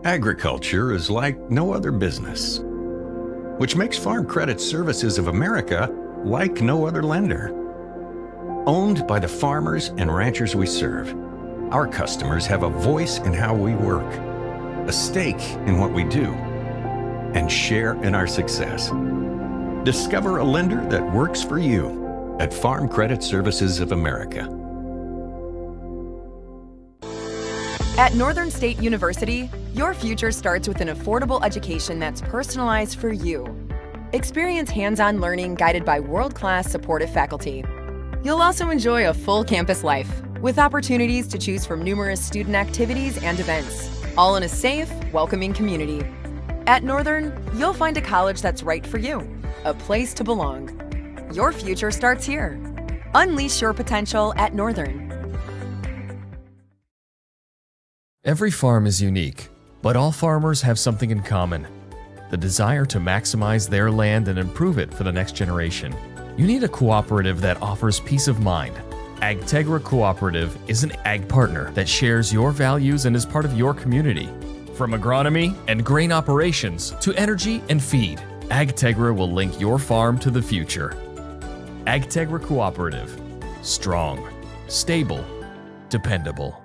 Agriculture is like no other business, which makes Farm Credit Services of America like no other lender. Owned by the farmers and ranchers we serve, our customers have a voice in how we work, a stake in what we do, and share in our success. Discover a lender that works for you at Farm Credit Services of America. At Northern State University, your future starts with an affordable education that's personalized for you. Experience hands-on learning guided by world-class supportive faculty. You'll also enjoy a full campus life with opportunities to choose from numerous student activities and events, all in a safe, welcoming community. At Northern, you'll find a college that's right for you, a place to belong. Your future starts here. Unleash your potential at Northern. Every farm is unique, but all farmers have something in common: the desire to maximize their land and improve it for the next generation. You need a cooperative that offers peace of mind. AgTegra Cooperative is an ag partner that shares your values and is part of your community. From agronomy and grain operations to energy and feed, AgTegra will link your farm to the future. AgTegra Cooperative. Strong, stable, dependable.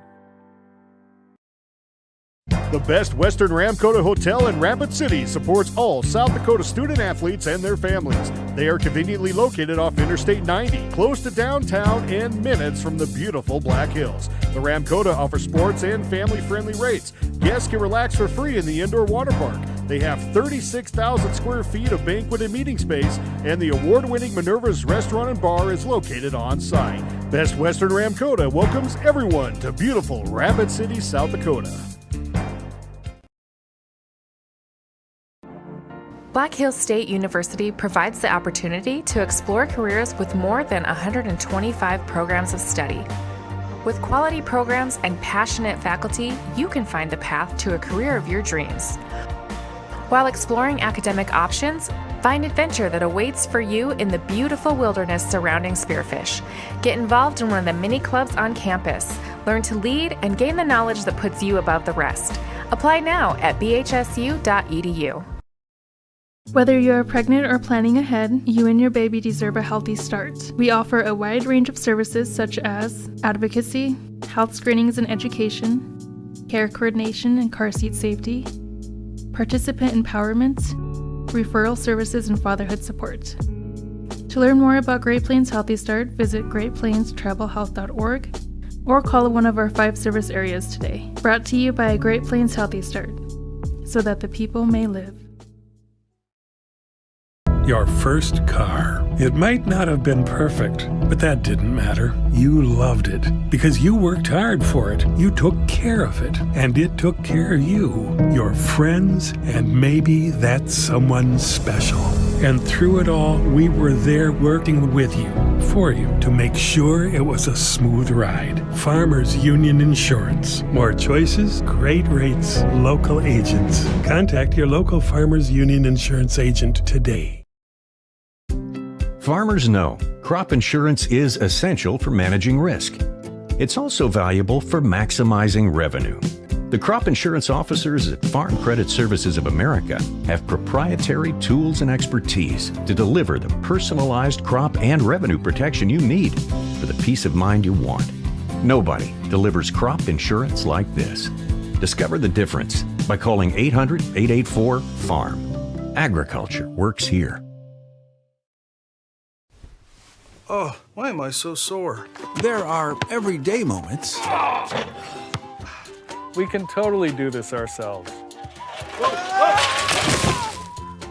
The Best Western Ramkota Hotel in Rapid City supports all South Dakota student athletes and their families. They are conveniently located off Interstate 90, close to downtown and minutes from the beautiful Black Hills. The Ramkota offers sports and family-friendly rates. Guests can relax for free in the indoor water park. They have 36,000 square feet of banquet and meeting space, and the award-winning Minerva's Restaurant and Bar is located on site. Best Western Ramkota welcomes everyone to beautiful Rapid City, South Dakota. Black Hills State University provides the opportunity to explore careers with more than 125 programs of study. With quality programs and passionate faculty, you can find the path to a career of your dreams. While exploring academic options, find adventure that awaits for you in the beautiful wilderness surrounding Spearfish. Get involved in one of the many clubs on campus. Learn to lead and gain the knowledge that puts you above the rest. Apply now at bhsu.edu. Whether you are pregnant or planning ahead, you and your baby deserve a healthy start. We offer a wide range of services such as advocacy, health screenings and education, care coordination and car seat safety, participant empowerment, referral services, and fatherhood support. To learn more about Great Plains Healthy Start, visit greatplainstravelhealth.org or call one of our 5 service areas today. Brought to you by Great Plains Healthy Start, so that the people may live. Your first car. It might not have been perfect, but that didn't matter. You loved it because you worked hard for it. You took care of it, and it took care of you, your friends, and maybe that someone special. And through it all, we were there working with you, for you, to make sure it was a smooth ride. Farmers Union Insurance. More choices, great rates, local agents. Contact your local Farmers Union Insurance agent today. Farmers know crop insurance is essential for managing risk. It's also valuable for maximizing revenue. The crop insurance officers at Farm Credit Services of America have proprietary tools and expertise to deliver the personalized crop and revenue protection you need for the peace of mind you want. Nobody delivers crop insurance like this. Discover the difference by calling 800-884-FARM. Agriculture works here. Oh, why am I so sore? There are everyday moments. We can totally do this ourselves.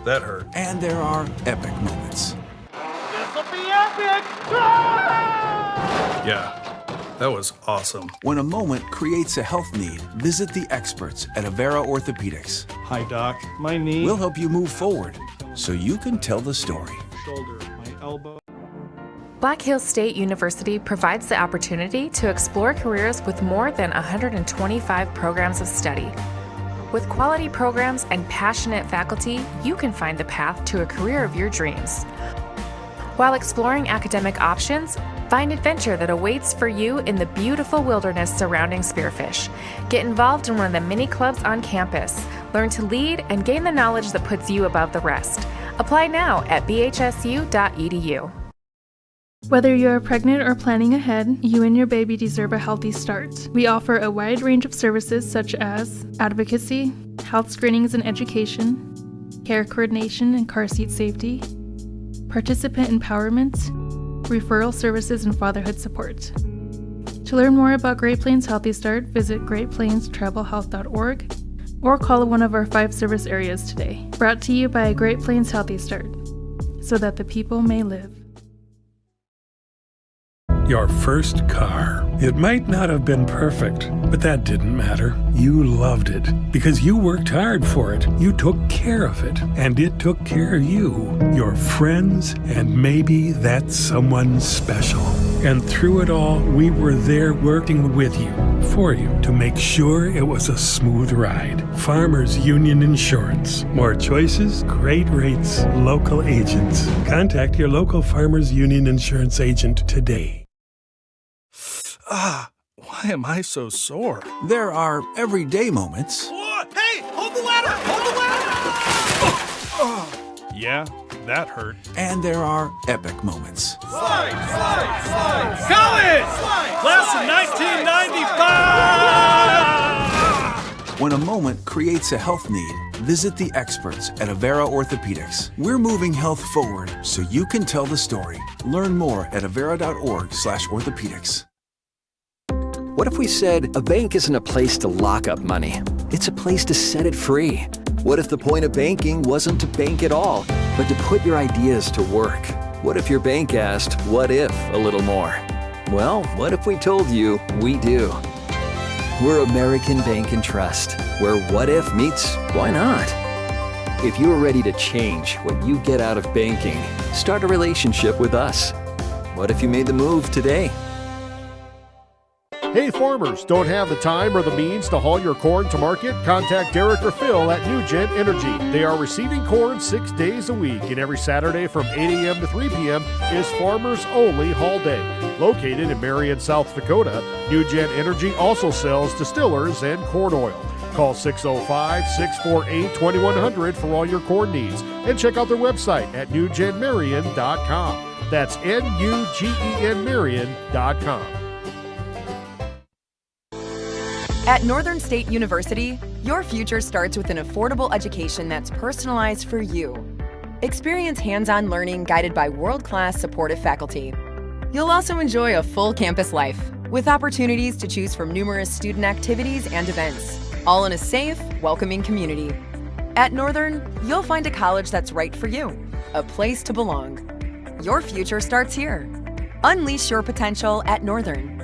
That hurt. And there are epic moments. This'll be epic! Yeah, that was awesome. When a moment creates a health need, visit the experts at Avera Orthopedics. Hi, Doc. My knee. We'll help you move forward so you can tell the story. Shoulder, my elbow. Black Hills State University provides the opportunity to explore careers with more than 125 programs of study. With quality programs and passionate faculty, you can find the path to a career of your dreams. While exploring academic options, Find adventure that awaits for you in the beautiful wilderness surrounding Spearfish. Get involved in one of the many clubs on campus. Learn to lead and gain the knowledge that puts you above the rest. Apply now at bhsu.edu. Whether you're pregnant or planning ahead, you and your baby deserve a healthy start. We offer a wide range of services such as advocacy, health screenings and education, care coordination and car seat safety, participant empowerment, referral services, and fatherhood support. To learn more about Great Plains Healthy Start, visit greatplainstravelhealth.org or call one of our 5 service areas today. Brought to you by Great Plains Healthy Start, so that the people may live. Your first car. It might not have been perfect, but that didn't matter. You loved it because you worked hard for it. You took care of it, and it took care of you, your friends, and maybe that someone special. And through it all, we were there working with you, for you, to make sure it was a smooth ride. Farmers Union Insurance. More choices, great rates, local agents. Contact your local Farmers Union Insurance agent today. Why am I so sore? There are everyday moments. Hey, hold the ladder! Hold the ladder! Yeah, that hurt. And there are epic moments. Slide! College! Class of 1995! When a moment creates a health need, visit the experts at Avera Orthopedics. We're moving health forward so you can tell the story. Learn more at avera.org/orthopedics. What if we said a bank isn't a place to lock up money? It's a place to set it free. What if the point of banking wasn't to bank at all, but to put your ideas to work? What if your bank asked, what if, a little more? Well, what if we told you we do? We're American Bank and Trust, where what if meets why not? If you're ready to change what you get out of banking, start a relationship with us. What if you made the move today? Hey farmers, don't have the time or the means to haul your corn to market? Contact Derek or Phil at New Gen Energy. They are receiving corn 6 days a week, and every Saturday from 8 a.m. to 3 p.m. is Farmers Only Haul Day. Located in Marion, South Dakota, New Gen Energy also sells distillers and corn oil. Call 605-648-2100 for all your corn needs, and check out their website at newgenmarion.com. That's NUGEN At Northern State University, your future starts with an affordable education that's personalized for you. Experience hands-on learning guided by world-class supportive faculty. You'll also enjoy a full campus life with opportunities to choose from numerous student activities and events, all in a safe, welcoming community. At Northern, you'll find a college that's right for you, a place to belong. Your future starts here. Unleash your potential at Northern.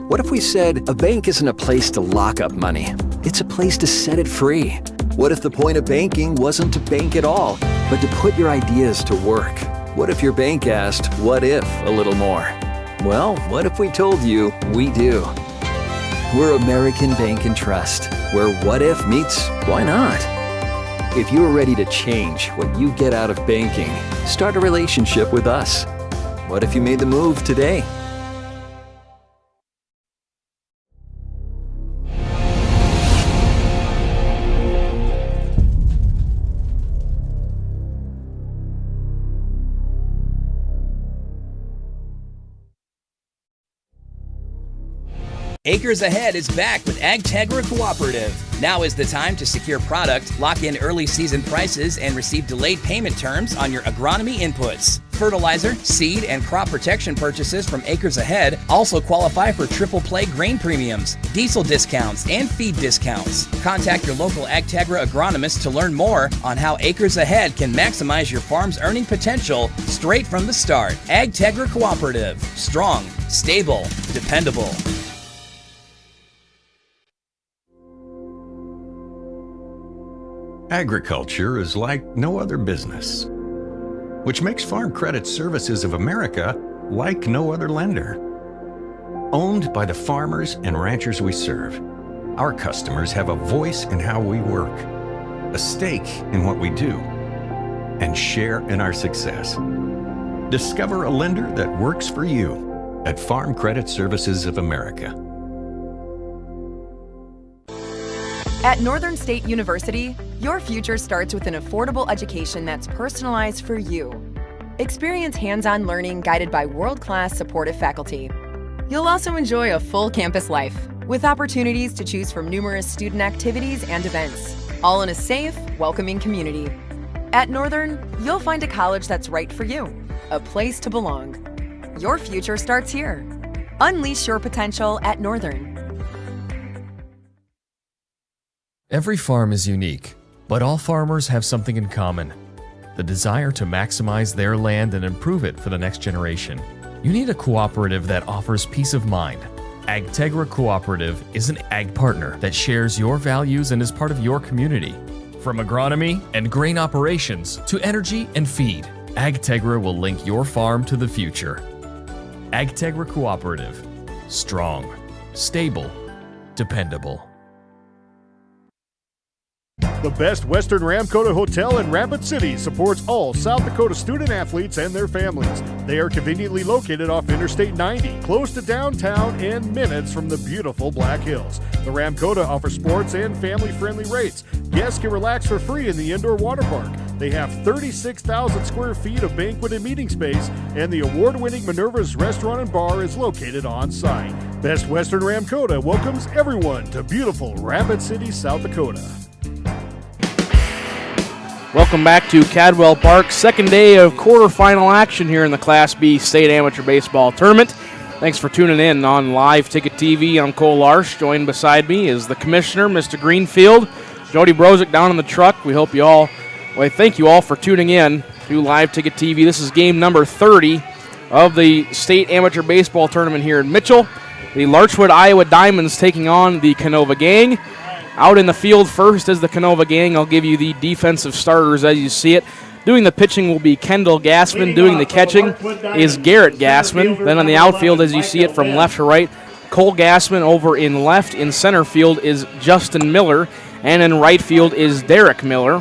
What if we said a bank isn't a place to lock up money? It's a place to set it free. What if the point of banking wasn't to bank at all, but to put your ideas to work? What if your bank asked, what if, a little more? Well, what if we told you we do? We're American Bank and Trust, where what if meets why not? If you're ready to change what you get out of banking, start a relationship with us. What if you made the move today? Acres Ahead is back with AgTegra Cooperative. Now is the time to secure product, lock in early season prices, and receive delayed payment terms on your agronomy inputs. Fertilizer, seed, and crop protection purchases from Acres Ahead also qualify for triple play grain premiums, diesel discounts, and feed discounts. Contact your local AgTegra agronomist to learn more on how Acres Ahead can maximize your farm's earning potential straight from the start. AgTegra Cooperative. Strong, stable, dependable. Agriculture is like no other business, which makes Farm Credit Services of America like no other lender. Owned by the farmers and ranchers we serve, our customers have a voice in how we work, a stake in what we do, and share in our success. Discover a lender that works for you at Farm Credit Services of America. At Northern State University, your future starts with an affordable education that's personalized for you. Experience hands-on learning guided by world-class supportive faculty. You'll also enjoy a full campus life with opportunities to choose from numerous student activities and events, all in a safe, welcoming community. At Northern, you'll find a college that's right for you, a place to belong. Your future starts here. Unleash your potential at Northern. Every farm is unique, but all farmers have something in common: the desire to maximize their land and improve it for the next generation. You need a cooperative that offers peace of mind. AgTegra Cooperative is an ag partner that shares your values and is part of your community. From agronomy and grain operations to energy and feed, AgTegra will link your farm to the future. AgTegra Cooperative. Strong, stable, dependable. The Best Western Ramkota Hotel in Rapid City supports all South Dakota student athletes and their families. They are conveniently located off Interstate 90, close to downtown and minutes from the beautiful Black Hills. The Ramkota offers sports and family-friendly rates. Guests can relax for free in the indoor water park. They have 36,000 square feet of banquet and meeting space, and the award-winning Minerva's Restaurant and Bar is located on site. Best Western Ramkota welcomes everyone to beautiful Rapid City, South Dakota. Welcome back to Cadwell Park, second day of quarterfinal action here in the Class B State Amateur Baseball Tournament. Thanks for tuning in on Live Ticket TV. I'm Cole Larch. Joined beside me is the commissioner, Mr. Greenfield, Jody Brozick down in the truck. We hope you all, well, thank you all for tuning in to Live Ticket TV. This is game number 30 of the State Amateur Baseball Tournament here in Mitchell. The Larchwood Iowa Diamonds taking on the Canova Gang. Out in the field first is the Canova Gang. I'll give you the defensive starters as you see it. Doing the pitching will be Kendall Gassman. Doing the catching is Garrett Gassman. Then on the outfield, as you see it from left to right, Cole Gassman. Over in left. In center field is Justin Miller. And in right field is Derek Miller.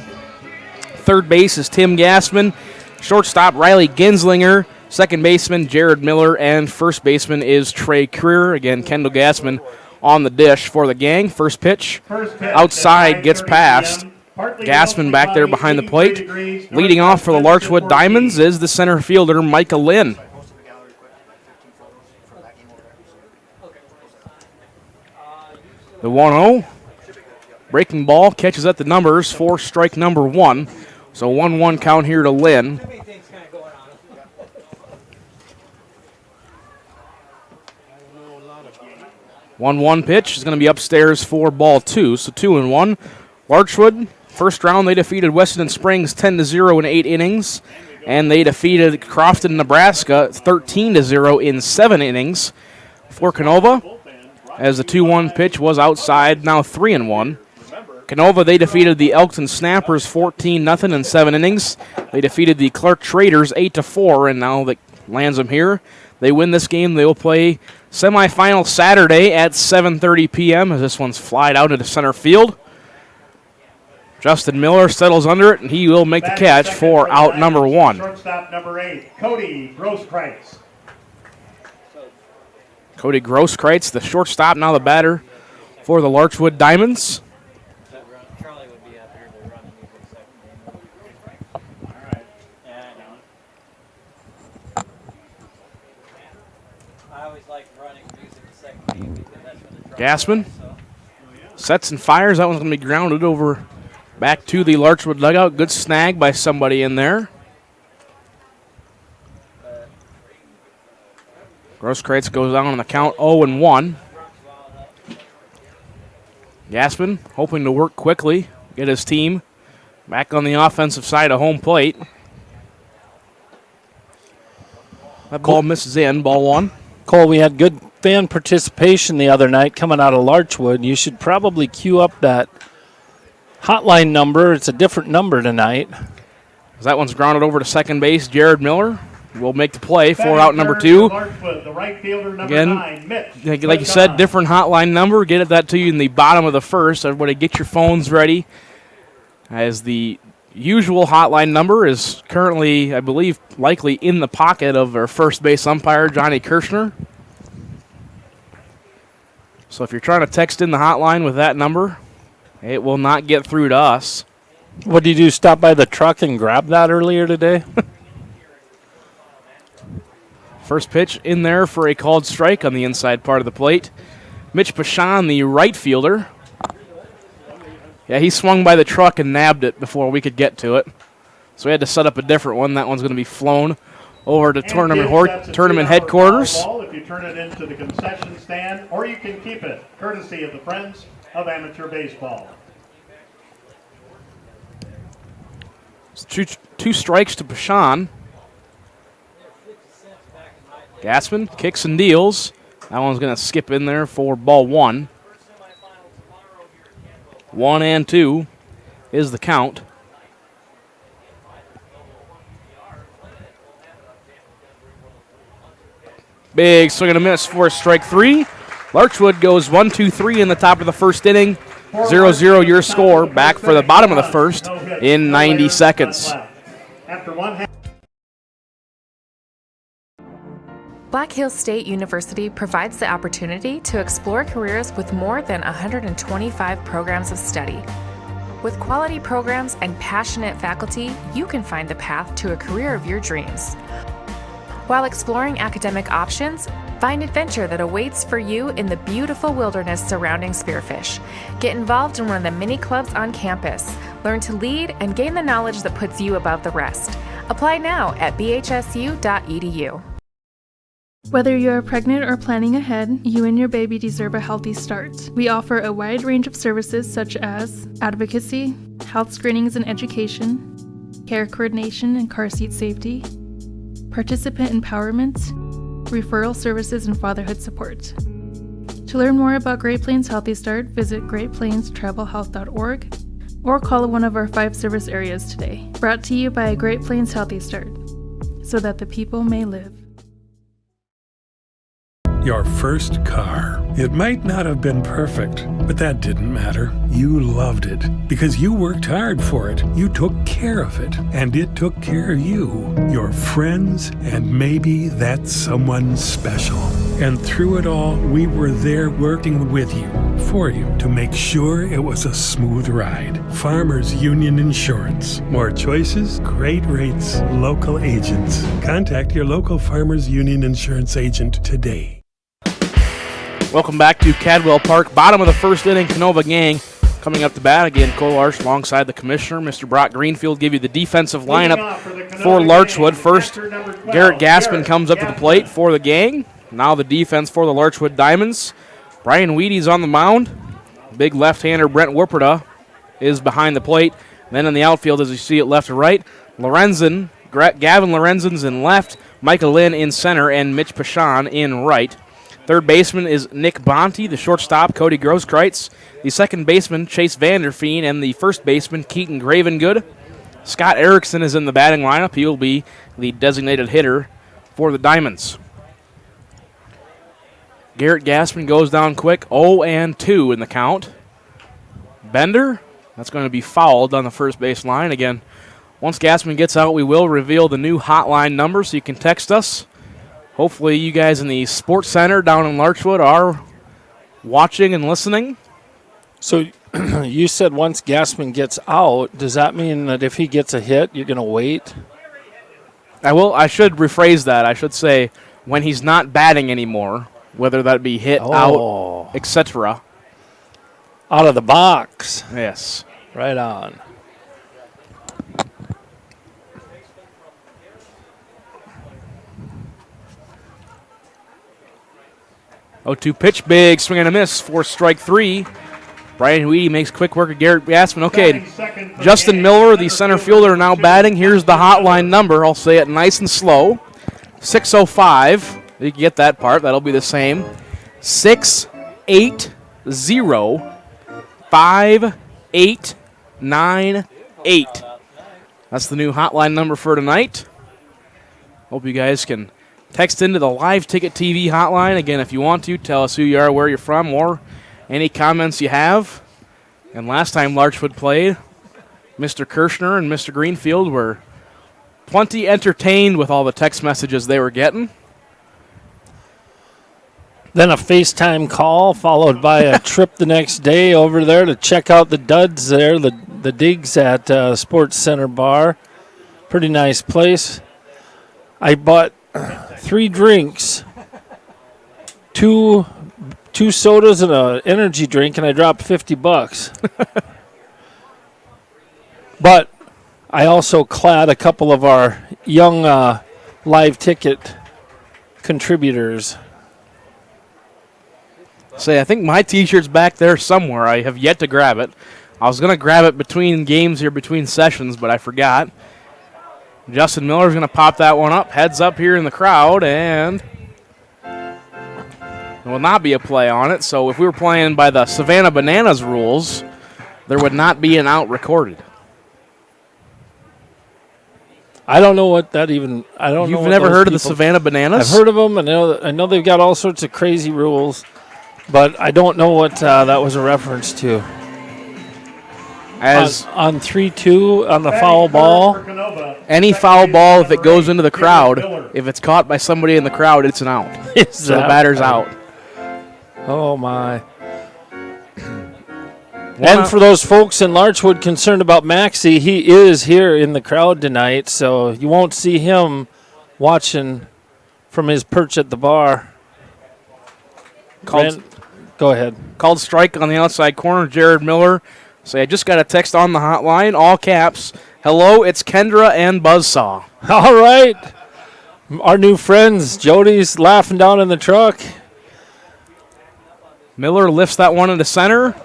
Third base is Tim Gassman. Shortstop Riley Ginslinger. Second baseman Jared Miller. And first baseman is Trey Creer. Again, Kendall Gassman on the dish for the Gang. First pitch outside, gets past. Gassman back there behind the plate. Leading off for the Larchwood Diamonds is the center fielder, Micah Lynn. The 1-0. Breaking ball catches at the numbers for strike number 1. So 1-1 count here to Lynn. 1-1 pitch is going to be upstairs for ball 2, so 2-1. Larchwood, first round, they defeated Weston Springs 10-0 in 8 innings, and they defeated Crofton, Nebraska 13-0 in 7 innings. For Canova, as the 2-1 pitch was outside, now 3-1. Canova, they defeated the Elkton Snappers 14-0 in 7 innings. They defeated the Clark Traders 8-4, and now that lands them here. They win this game, they will play semifinal Saturday at 7:30 p.m. as this one's flied out into center field. Justin Miller settles under it, and he will make the catch for out number 1. Shortstop number 8, Cody Grosskreitz. Cody Grosskreitz, the shortstop, now the batter for the Larchwood Diamonds. Gassman sets and fires. That one's going to be grounded over back to the Larchwood dugout. Good snag by somebody in there. Grosskreitz goes down on the count 0-1. Gassman hoping to work quickly, get his team back on the offensive side of home plate. That ball misses in, ball 1. Cole, we had good fan participation the other night coming out of Larchwood. You should probably queue up that hotline number. It's a different number tonight. That one's grounded over to second base. Jared Miller will make the play for out number 2. The right fielder, number Again, 9, Mitch. like you said, different hotline number. Get that to you in the bottom of the first. Everybody get your phones ready as the usual hotline number is currently, I believe, likely in the pocket of our first base umpire, Johnny Kirshner. So if you're trying to text in the hotline with that number, it will not get through to us. What did you do, stop by the truck and grab that earlier today? First pitch in there for a called strike on the inside part of the plate. Mitch Pashan, the right fielder. Yeah, he swung by the truck and nabbed it before we could get to it. So we had to set up a different one. That one's going to be flown over to tournament headquarters. If you turn it into the concession stand, or you can keep it, courtesy of the Friends of Amateur Baseball. Two strikes to Pashan. Gassman kicks and deals. That one's going to skip in there for ball one. 1-2 is the count. Big swing and a miss for strike three. Larchwood goes 1-2-3 in the top of the first inning. 0-0 your score. Back for the bottom of the first in 90 seconds. Black Hills State University provides the opportunity to explore careers with more than 125 programs of study. With quality programs and passionate faculty, you can find the path to a career of your dreams. While exploring academic options, find adventure that awaits for you in the beautiful wilderness surrounding Spearfish. Get involved in one of the many clubs on campus. Learn to lead and gain the knowledge that puts you above the rest. Apply now at bhsu.edu. Whether you're pregnant or planning ahead, you and your baby deserve a healthy start. We offer a wide range of services such as advocacy, health screenings and education, care coordination and car seat safety, participant empowerment, referral services, and fatherhood support. To learn more about Great Plains Healthy Start, visit greatplainstravelhealth.org or call one of our 5 service areas today. Brought to you by Great Plains Healthy Start, so that the people may live. Your first car. It might not have been perfect, but that didn't matter. You loved it because you worked hard for it. You took care of it, and it took care of you, your friends, and maybe that someone special. And through it all, we were there working with you, for you, to make sure it was a smooth ride. Farmers Union Insurance. More choices, great rates, local agents. Contact your local Farmers Union Insurance agent today. Welcome back to Cadwell Park. Bottom of the first inning, Canova gang coming up to bat. Again, Cole Larch alongside the commissioner, Mr. Brock Greenfield, give you the defensive lineup for Larchwood. First, Garrett Gaspin comes up to the plate for the gang. Now the defense for the Larchwood Diamonds. Brian Wheaty's on the mound. Big left-hander Brent Wipperda is behind the plate. Then in the outfield, as you see it left to right, Gavin Lorenzen's in left, Michael Lynn in center, and Mitch Pashan in right. Third baseman is Nick Bonte, the shortstop, Cody Grosskreitz, the second baseman, Chase Vanderfeen, and the first baseman, Keaton Gravengood. Scott Erickson is in the batting lineup. He will be the designated hitter for the Diamonds. Garrett Gaspin goes down quick, 0-2 in the count. Bender, that's going to be fouled on the first base line. Again, once Gaspin gets out, we will reveal the new hotline number so you can text us. Hopefully you guys in the Sports Center down in Larchwood are watching and listening. So you said once Gaspin gets out, does that mean that if he gets a hit, you're going to wait? I should rephrase that. I should say when he's not batting anymore, whether that be hit, out, etc. Out of the box. Yes. Right on. Oh, 2 pitch, big swing and a miss for strike 3. Brian Wheaty makes quick work of Garrett Gaspin. Okay, Justin Miller, the center fielder, now batting. Here's the hotline number. I'll say it nice and slow. 605. You can get that part. That'll be the same. 680-5898. That's the new hotline number for tonight. Hope you guys can text into the Live Ticket TV hotline. Again, if you want to, tell us who you are, where you're from, or any comments you have. And last time Larchwood played, Mr. Kirshner and Mr. Greenfield were plenty entertained with all the text messages they were getting. Then a FaceTime call followed by a trip the next day over there to check out the duds there, the digs at Sports Center Bar. Pretty nice place. I bought 3 drinks, two sodas and an energy drink, and I dropped $50. But I also clad a couple of our young live ticket contributors. Say, I think my T-shirt's back there somewhere. I have yet to grab it. I was going to grab it between games here, between sessions, but I forgot. Justin Miller's going to pop that one up. Heads up here in the crowd, and there will not be a play on it. So if we were playing by the Savannah Bananas rules, there would not be an out recorded. I don't know what that even. I don't know. You've never heard of the Savannah Bananas? I've heard of them, and I know they've got all sorts of crazy rules, but I don't know what that was a reference to. As on 3-2 on the foul ball, any foul ball, if it goes into the crowd, if it's caught by somebody in the crowd, it's an out. So the batter's out. Oh my! And for those folks in Larchwood concerned about Maxie, he is here in the crowd tonight, so you won't see him watching from his perch at the bar. Go ahead. Called strike on the outside corner. Jared Miller. Say, I just got a text on the hotline, all caps. Hello, it's Kendra and Buzzsaw. All right. Our new friends. Jody's laughing down in the truck. Miller lifts that one into center.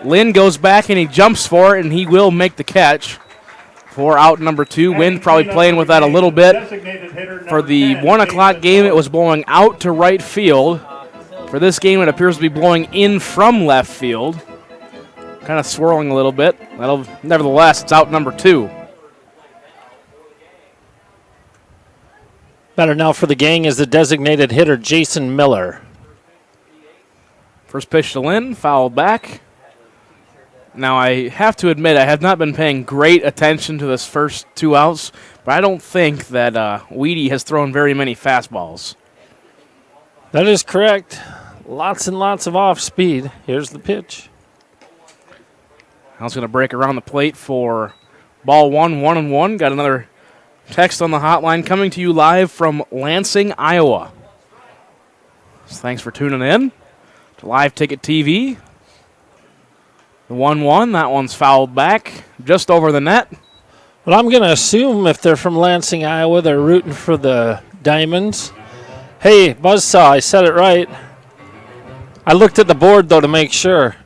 Lynn goes back and he jumps for it, and he will make the catch for out number 2. Wind probably playing with that a little bit. For the 1 o'clock game, it was blowing out to right field. For this game, it appears to be blowing in from left field. Kind of swirling a little bit. Nevertheless, it's out number 2. Batter now for the gang is the designated hitter, Jason Miller. First pitch to Lynn, foul back. Now, I have to admit, I have not been paying great attention to this first 2 outs, but I don't think that Weedy has thrown very many fastballs. That is correct. Lots and lots of off speed. Here's the pitch. I was going to break around the plate for ball 1, 1-1. Got another text on the hotline coming to you live from Lansing, Iowa. So thanks for tuning in to Live Ticket TV. The 1-1, that one's fouled back just over the net. Well, I'm going to assume if they're from Lansing, Iowa, they're rooting for the Diamonds. Hey, Buzzsaw, I said it right. I looked at the board, though, to make sure.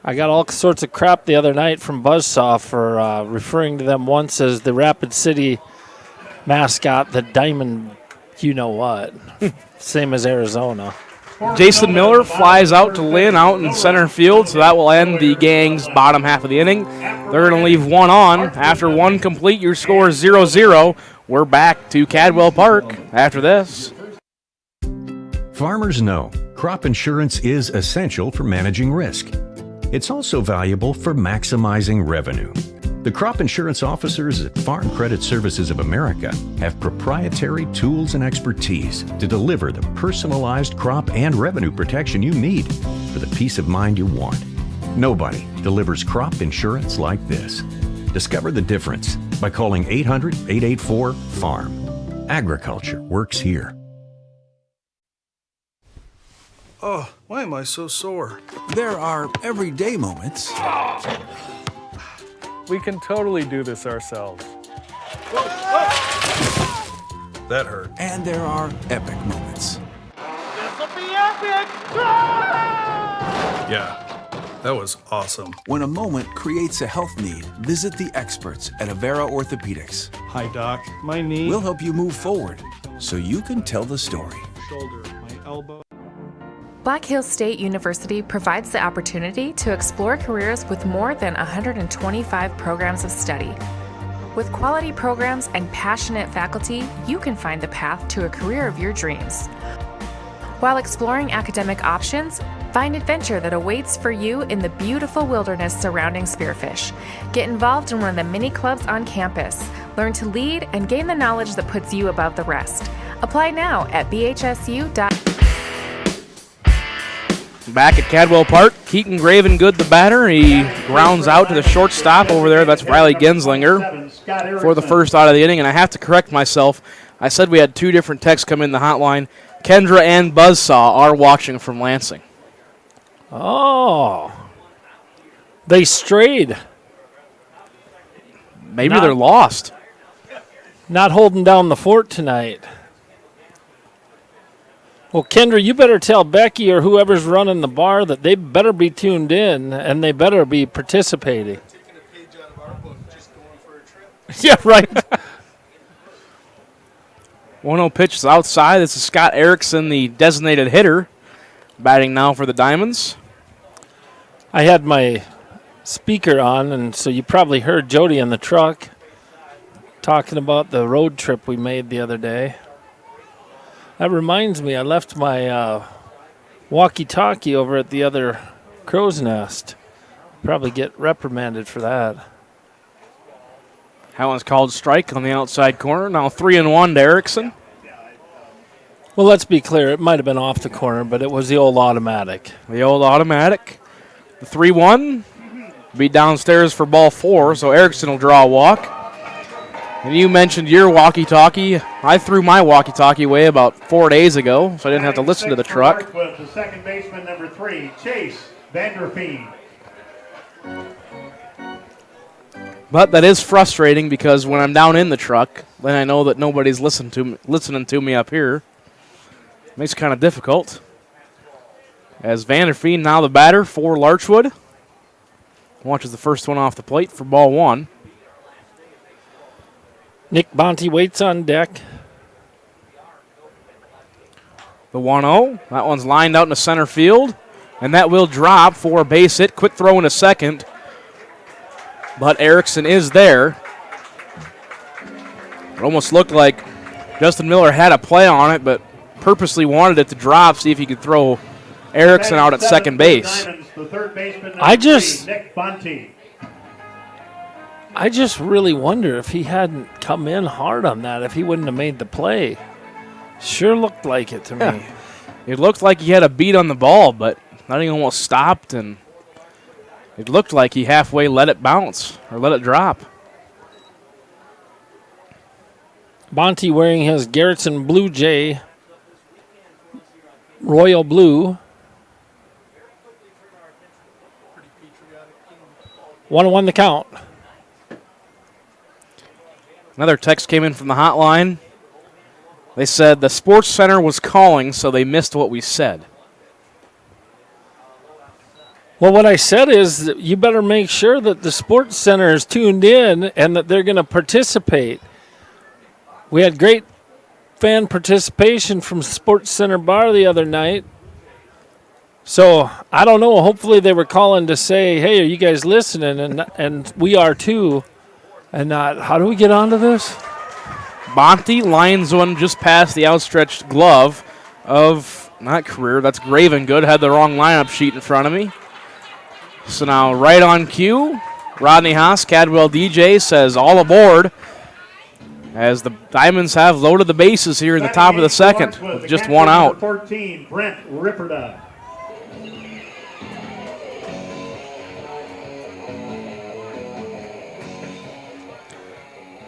I got all sorts of crap the other night from Buzzsaw for referring to them once as the Rapid City mascot, the Diamond you-know-what. Same as Arizona. Jason Miller flies out to Lynn out in center field, so that will end the gang's bottom half of the inning. They're going to leave one on. After one complete, your score is 0-0. We're back to Cadwell Park after this. Farmers know crop insurance is essential for managing risk. It's also valuable for maximizing revenue. The crop insurance officers at Farm Credit Services of America have proprietary tools and expertise to deliver the personalized crop and revenue protection you need for the peace of mind you want. Nobody delivers crop insurance like this. Discover the difference by calling 800-884-FARM. Agriculture works here. Oh, why am I so sore? There are everyday moments. We can totally do this ourselves. That hurt. And there are epic moments. This'll be epic! Yeah, that was awesome. When a moment creates a health need, visit the experts at Avera Orthopedics. Hi, Doc. My knee. We'll help you move forward so you can tell the story. Shoulder, my elbow. Black Hills State University provides the opportunity to explore careers with more than 125 programs of study. With quality programs and passionate faculty, you can find the path to a career of your dreams. While exploring academic options, Find adventure that awaits for you in the beautiful wilderness surrounding Spearfish. Get involved in one of the mini clubs on campus. Learn to lead and gain the knowledge that puts you above the rest. Apply now at bhsu.com. Back at Cadwell Park, Keaton Gravengood, the batter. He grounds out to the shortstop over there. That's Riley Genslinger for the first out of the inning. And I have to correct myself. I said we had two different texts come in the hotline. Kendra and Buzzsaw are watching from Lansing. Oh. They strayed. Maybe they're lost. Not holding down the fort tonight. Well, Kendra, you better tell Becky or whoever's running the bar that they better be tuned in and they better be participating. Yeah, right. 1-0 pitch is outside. This is Scott Erickson, the designated hitter, batting now for the Diamonds. I had my speaker on, and so you probably heard Jody in the truck talking about the road trip we made the other day. That reminds me, I left my walkie-talkie over at the other crow's nest. Probably get reprimanded for that. That one's called strike on the outside corner. Now 3-1 to Erickson. Well, let's be clear. It might have been off the corner, but it was the old automatic. The old automatic. The 3-1 be downstairs for ball 4, so Erickson will draw a walk. And you mentioned your walkie-talkie. I threw my walkie-talkie away about 4 days ago, so I didn't have to listen to the truck. The second baseman, number 3, Chase Vanderfeen. But that is frustrating because when I'm down in the truck, then I know that nobody's listening to me up here. Makes it kind of difficult. As Vanderfeen, now the batter for Larchwood, watches the first one off the plate for ball 1. Nick Bonte waits on deck. The 1-0. That one's lined out into center field. And that will drop for a base hit. Quick throw into second. But Erickson is there. It almost looked like Justin Miller had a play on it, but purposely wanted it to drop, see if he could throw Erickson out at second base. I just really wonder if he hadn't come in hard on that, if he wouldn't have made the play. Sure looked like it to me. It looked like he had a beat on the ball, but then he almost stopped, and it looked like he halfway let it bounce or let it drop. Bonte wearing his Garrettson Blue Jay Royal Blue. 1-1 the count. Another text came in from the hotline. They said the Sports Center was calling, so they missed what we said. Well, what I said is that you better make sure that the Sports Center is tuned in and that they're going to participate. We had great fan participation from Sports Center Bar the other night. So, I don't know. Hopefully they were calling to say, hey, are you guys listening? And we are too. And how do we get onto this? Bonte lines one just past the outstretched glove of, not Career, that's Gravengood. Had the wrong lineup sheet in front of me. So now right on cue, Rodney Haas, Cadwell DJ, says all aboard as the Diamonds have loaded the bases here in the top of the second with just one out. 14, Brent Ripperda.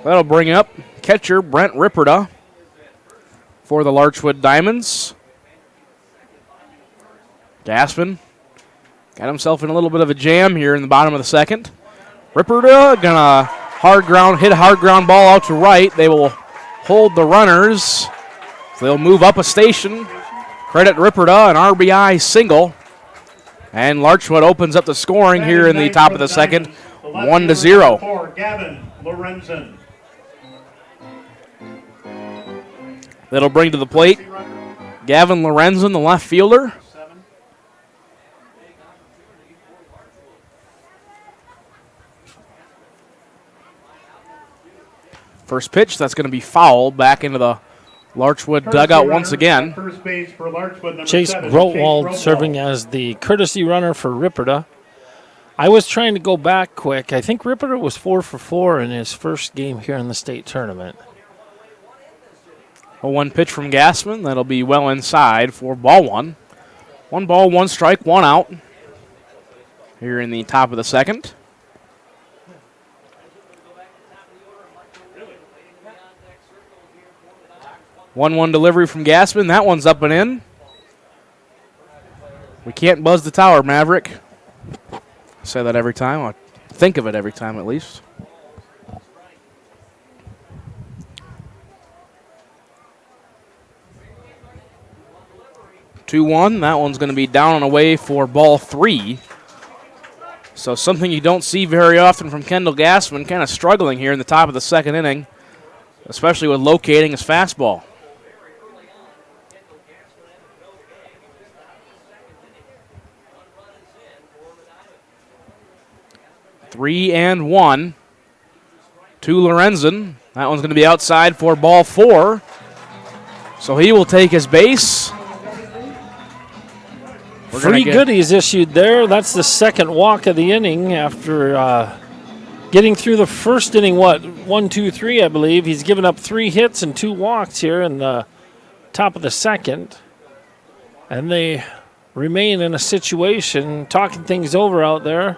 That'll bring up catcher Brent Ripperda for the Larchwood Diamonds. Gaspin got himself in a little bit of a jam here in the bottom of the second. Ripperda gonna hit a hard ground ball out to right. They will hold the runners. So they'll move up a station. Credit Ripperda, an RBI single. And Larchwood opens up the scoring here in the top of the second, 1-0. Gavin Lorenzen. That'll bring to the plate Gavin Lorenzen, the left fielder. First pitch, that's going to be fouled back into the Larchwood dugout once again. First base for Larchwood, number Chase 7, Grotwald serving as the courtesy runner for Ripperda. I was trying to go back quick. I think Ripperda was 4 for 4 in his first game here in the state tournament. A 1 pitch from Gassman. That'll be well inside for ball 1. 1 ball, 1 strike, 1 out. Here in the top of the second. One delivery from Gassman. That one's up and in. We can't buzz the tower, Maverick. I say that every time. I think of it every time at least. Two-one. That one's going to be down and away for ball 3. So something you don't see very often from Kendall Gassman, kind of struggling here in the top of the second inning, especially with locating his fastball. Three and 1 to Lorenzen. That one's going to be outside for ball 4. So he will take his base. Free goodies issued there. That's the second walk of the inning after getting through the first inning, 1, 2, 3, I believe. He's given up 3 hits and 2 walks here in the top of the second. And they remain in a situation, talking things over out there.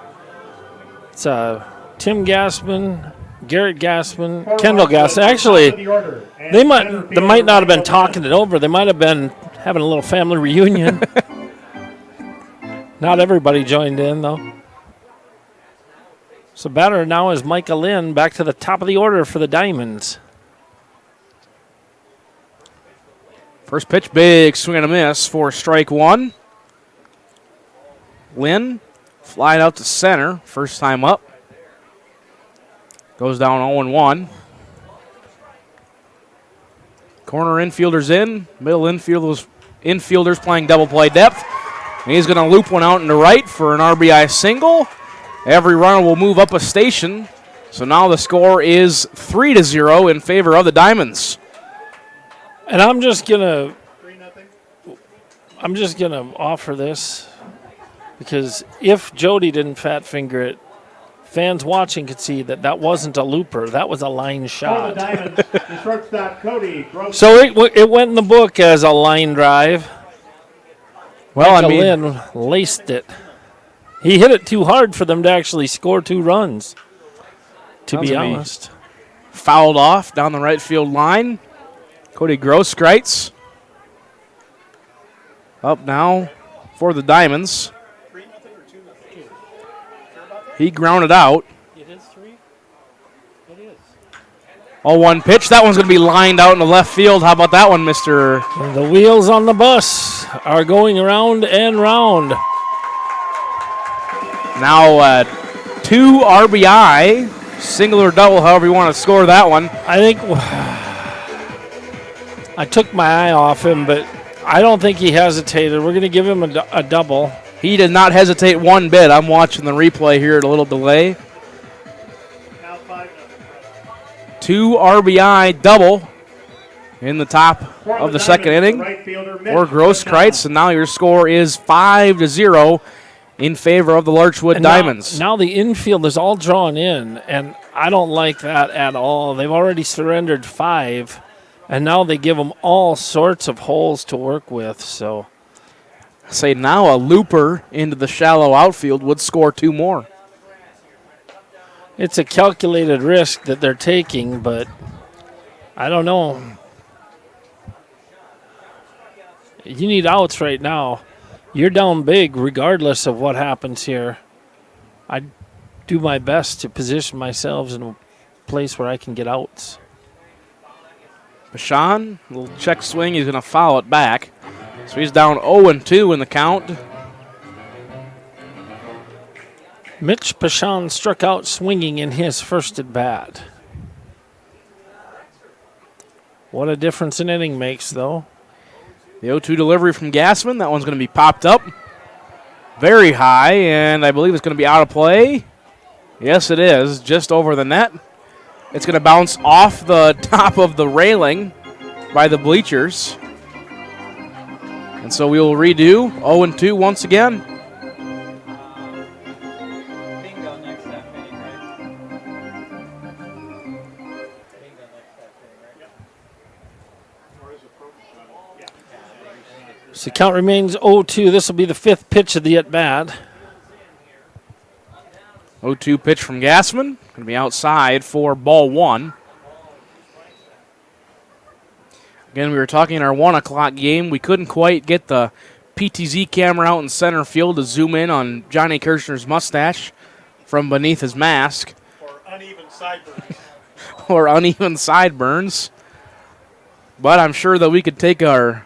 It's Tim Gassman, Garrett Gassman, Kendall Gassman. Actually, they might not have been talking it over. They might have been having a little family reunion. Not everybody joined in, though. So batter now is Micah Lynn, back to the top of the order for the Diamonds. First pitch, big swing and a miss for strike 1. Lynn flied out to center, first time up. Goes down 0-1. Corner infielders in, middle infielders playing double play depth. And he's going to loop one out into right for an RBI single. Every runner will move up a station. So now the score is 3-0 in favor of the Diamonds. And I'm just gonna offer this because if Jody didn't fat finger it, fans watching could see that wasn't a looper. That was a line shot. So it went in the book as a line drive. Well, Micah Lynn laced it. He hit it too hard for them to actually score 2 runs, to be honest. Fouled off down the right field line. Cody Grosskreitz up now for the Diamonds. He grounded out. It is 3? It is. 0-1 pitch. That one's going to be lined out in the left field. How about that one, Mr.? And the wheels on the bus are going round and round. Now 2 RBI, single or double, however you want to score that one. I think I took my eye off him, but I don't think he hesitated. We're going to give him a double. He did not hesitate one bit. I'm watching the replay here at a little delay. 2 RBI double in the top of the second inning for Grosskreitz, and now your score is 5-0 in favor of the Larchwood Diamonds. Now the infield is all drawn in, and I don't like that at all. They've already surrendered 5, and now they give them all sorts of holes to work with. So, say now a looper into the shallow outfield would score 2 more. It's a calculated risk that they're taking, but I don't know. You need outs right now. You're down big regardless of what happens here. I do my best to position myself in a place where I can get outs. Bashan, little check swing. He's going to foul it back. So he's down 0-2 in the count. Mitch Pashan struck out swinging in his first at bat. What a difference an inning makes, though. The 0-2 delivery from Gassman. That one's going to be popped up very high, and I believe it's going to be out of play. Yes, it is, just over the net. It's going to bounce off the top of the railing by the bleachers. And so we will redo 0-2 once again. So count remains 0-2. This will be the fifth pitch of the at-bat. 0-2 pitch from Gassman. Going to be outside for ball one. Again, we were talking in our 1 o'clock game. We couldn't quite get the PTZ camera out in center field to zoom in on Johnny Kirshner's mustache from beneath his mask. Or uneven sideburns. Or uneven sideburns. But I'm sure that we could take our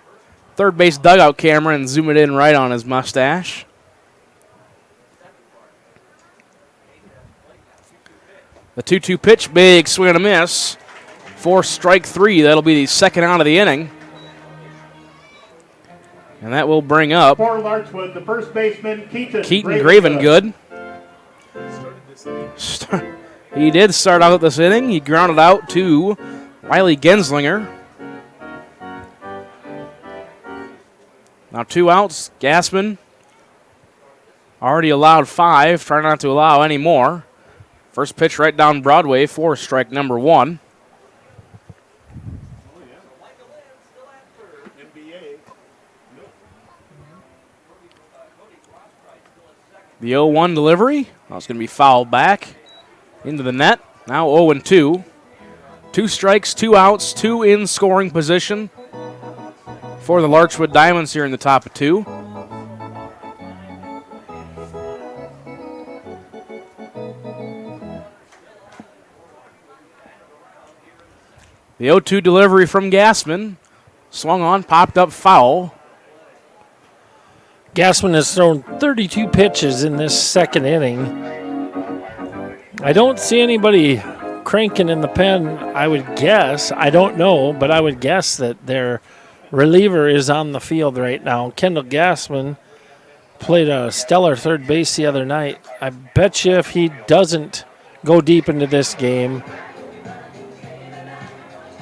third base dugout camera and zoom it in right on his mustache. The 2-2 pitch, big swing and a miss for strike three. That'll be the second out of the inning. And that will bring up For Larchwood, the first baseman, Keaton Gravengood. He did start out this inning. He grounded out to Wiley Genslinger. Now 2 outs. Gassman already allowed 5. Try not to allow any more. First pitch right down Broadway for strike number 1. The 0-1 delivery. That's going to be fouled back into the net. Now 0-2. 2 strikes, 2 outs, 2 in scoring position for the Larchwood Diamonds here in the top of 2. The 0-2 delivery from Gassman. Swung on, popped up foul. Gassman has thrown 32 pitches in this second inning. I don't see anybody cranking in the pen, I would guess. I don't know, but I would guess that their reliever is on the field right now. Kendall Gassman played a stellar third base the other night. I bet you if he doesn't go deep into this game,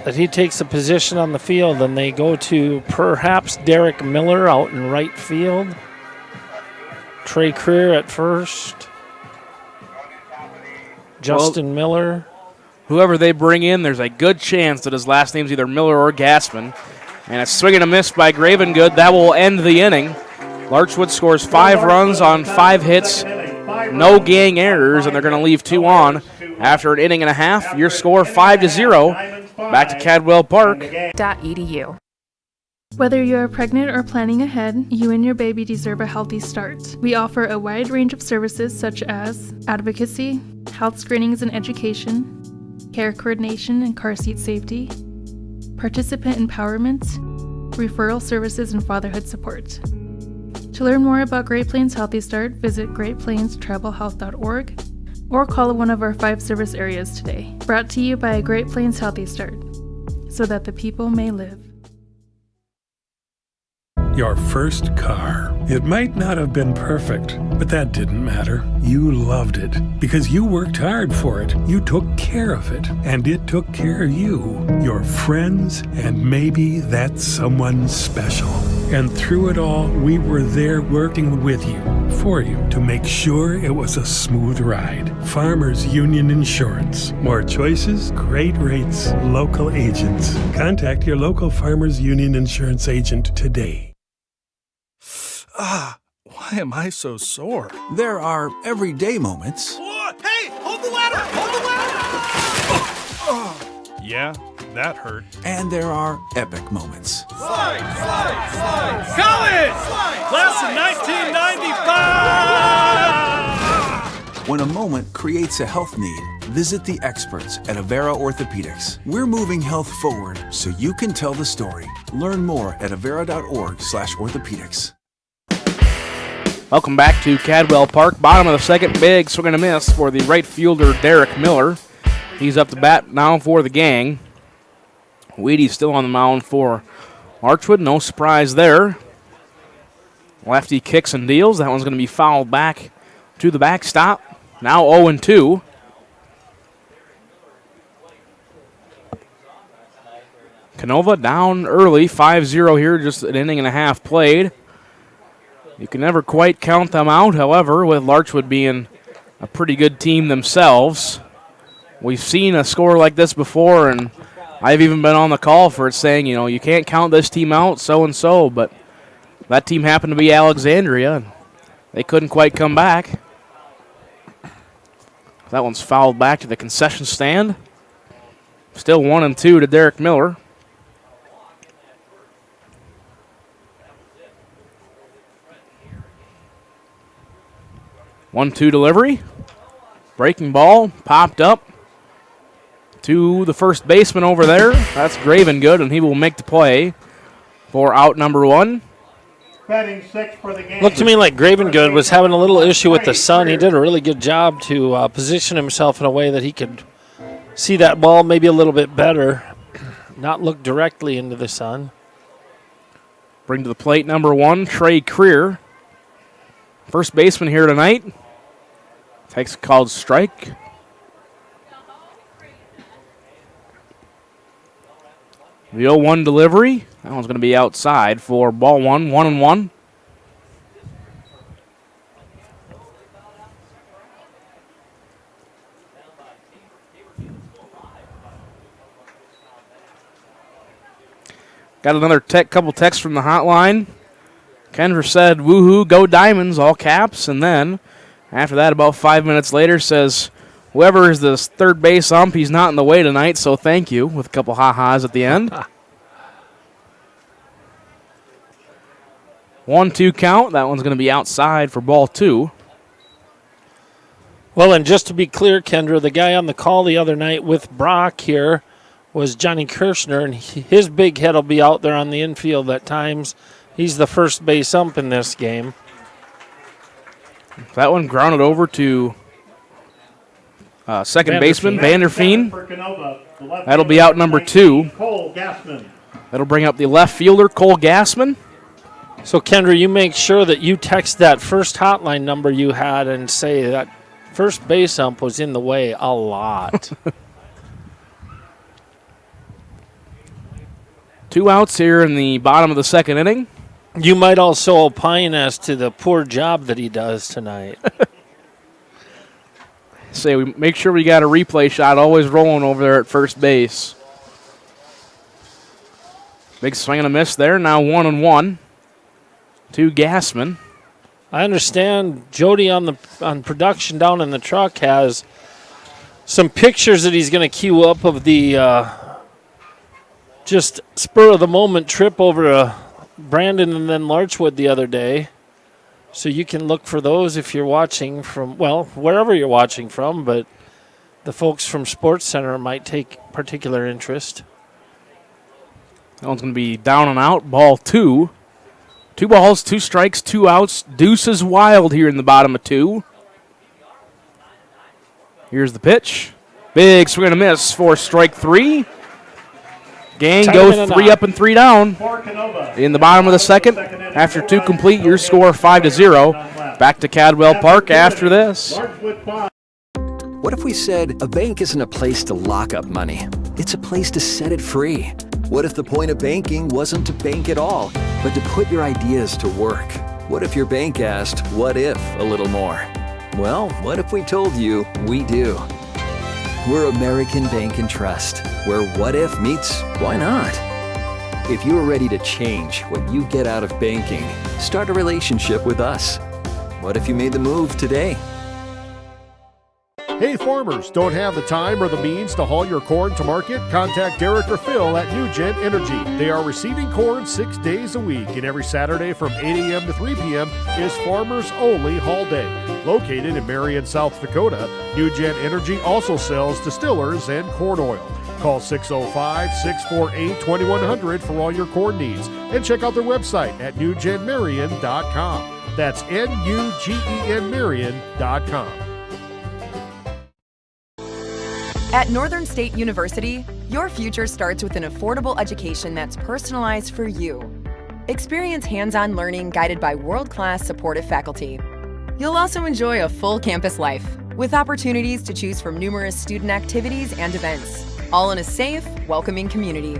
that he takes a position on the field and they go to perhaps Derek Miller out in right field. Trey Creer at first. Justin Miller. Whoever they bring in, there's a good chance that his last name's either Miller or Gassman. And a swing and a miss by Gravengood. That will end the inning. Larchwood scores 5 runs on 5 hits. No gang errors, and they're going to leave 2 on after an inning and a half. Your score 5-0. Back to Cadwell Park. .edu. Whether you're pregnant or planning ahead, you and your baby deserve a healthy start. We offer a wide range of services such as advocacy, health screenings and education, care coordination and car seat safety, participant empowerment, referral services, and fatherhood support. To learn more about Great Plains Healthy Start, visit greatplainstravelhealth.org or call one of our 5 service areas today. Brought to you by Great Plains Healthy Start, so that the people may live. Your first car. It might not have been perfect, but that didn't matter. You loved it because you worked hard for it. You took care of it, and it took care of you, your friends, and maybe that someone special. And through it all, we were there working with you, for you, to make sure it was a smooth ride. Farmers Union Insurance. More choices, great rates, local agents. Contact your local Farmers Union Insurance agent today. Why am I so sore? There are everyday moments. Hey, hold the ladder! Hold the ladder! Yeah, that hurt. And there are epic moments. Slide! College! Class of 1995! When a moment creates a health need, visit the experts at Avera Orthopedics. We're moving health forward so you can tell the story. Learn more at avera.org/orthopedics. Welcome back to Cadwell Park. Bottom of the second, big swing and a miss for the right fielder, Derek Miller. He's up to bat now for the gang. Weedy's still on the mound for Larchwood. No surprise there. Lefty kicks and deals. That one's going to be fouled back to the backstop. Now 0-2. Canova down early, 5-0 here, just an inning and a half played. You can never quite count them out, however, with Larchwood being a pretty good team themselves. We've seen a score like this before, and I've even been on the call for it saying, you can't count this team out, so-and-so, but that team happened to be Alexandria, and they couldn't quite come back. That one's fouled back to the concession stand. Still 1-2 to Derek Miller. One-two delivery. Breaking ball, popped up to the first baseman over there. That's Gravengood, and he will make the play for out number 1. Batting 6 for the game. Looked to me like Gravengood was having a little issue with the sun. He did a really good job to position himself in a way that he could see that ball maybe a little bit better, not look directly into the sun. Bring to the plate number 1, Trey Creer. First baseman here tonight. Takes a called strike. The 0-1 delivery. That one's going to be outside for ball 1, 1-1. Got another couple texts from the hotline. Kendra said, woohoo, go Diamonds, all caps. And then after that, about 5 minutes later, says, whoever is this third base ump, he's not in the way tonight, so thank you, with a couple ha-has at the end. 1-2 count. That one's going to be outside for ball 2. Well, and just to be clear, Kendra, the guy on the call the other night with Brock here was Johnny Kirshner, and his big head will be out there on the infield at times. He's the first base ump in this game. That one grounded over to second baseman, Vanderfeen. That'll be out number 2. That'll bring up the left fielder, Cole Gassman. So, Kendra, you make sure that you text that first hotline number you had and say that first base ump was in the way a lot. 2 outs here in the bottom of the second inning. You might also opine as to the poor job that he does tonight. Say, we make sure we got a replay shot always rolling over there at first base. Big swing and a miss there. Now 1-1 to Gassman. I understand Jody on production down in the truck has some pictures that he's going to queue up of the just spur of the moment trip over to Brandon and then Larchwood the other day. So you can look for those if you're watching from, well, wherever you're watching from, but the folks from Sports Center might take particular interest. That one's going to be down and out, ball 2. 2 balls, 2 strikes, 2 outs. Deuce is wild here in the bottom of 2. Here's the pitch. Big swing and a miss for strike 3. Gang goes 3 up and 3 down in the bottom of the second. After 2 complete, your score 5-0. Back to Cadwell Park after this. What if we said a bank isn't a place to lock up money? It's a place to set it free. What if the point of banking wasn't to bank at all, but to put your ideas to work? What if your bank asked, what if, a little more? Well, what if we told you we do? We're American Bank and Trust, where what if meets why not? If you are ready to change what you get out of banking, start a relationship with us. What if you made the move today? Hey farmers, don't have the time or the means to haul your corn to market? Contact Derek or Phil at New Gen Energy. They are receiving corn 6 days a week, and every Saturday from 8 a.m. to 3 p.m. is Farmers Only Haul Day. Located in Marion, South Dakota, New Gen Energy also sells distillers and corn oil. Call 605-648-2100 for all your corn needs, and check out their website at newgenmarion.com. That's N-U-G-E-N Marion.com. At Northern State University, your future starts with an affordable education that's personalized for you. Experience hands-on learning guided by world-class supportive faculty. You'll also enjoy a full campus life with opportunities to choose from numerous student activities and events, all in a safe, welcoming community.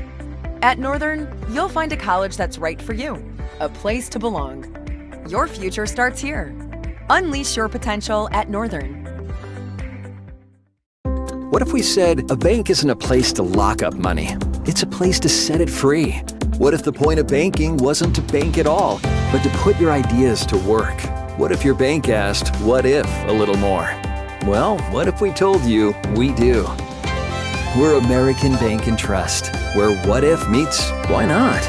At Northern, you'll find a college that's right for you, a place to belong. Your future starts here. Unleash your potential at Northern. What if we said a bank isn't a place to lock up money? It's a place to set it free. What if the point of banking wasn't to bank at all, but to put your ideas to work? What if your bank asked, what if, a little more? Well, what if we told you we do? We're American Bank and Trust, where what if meets why not?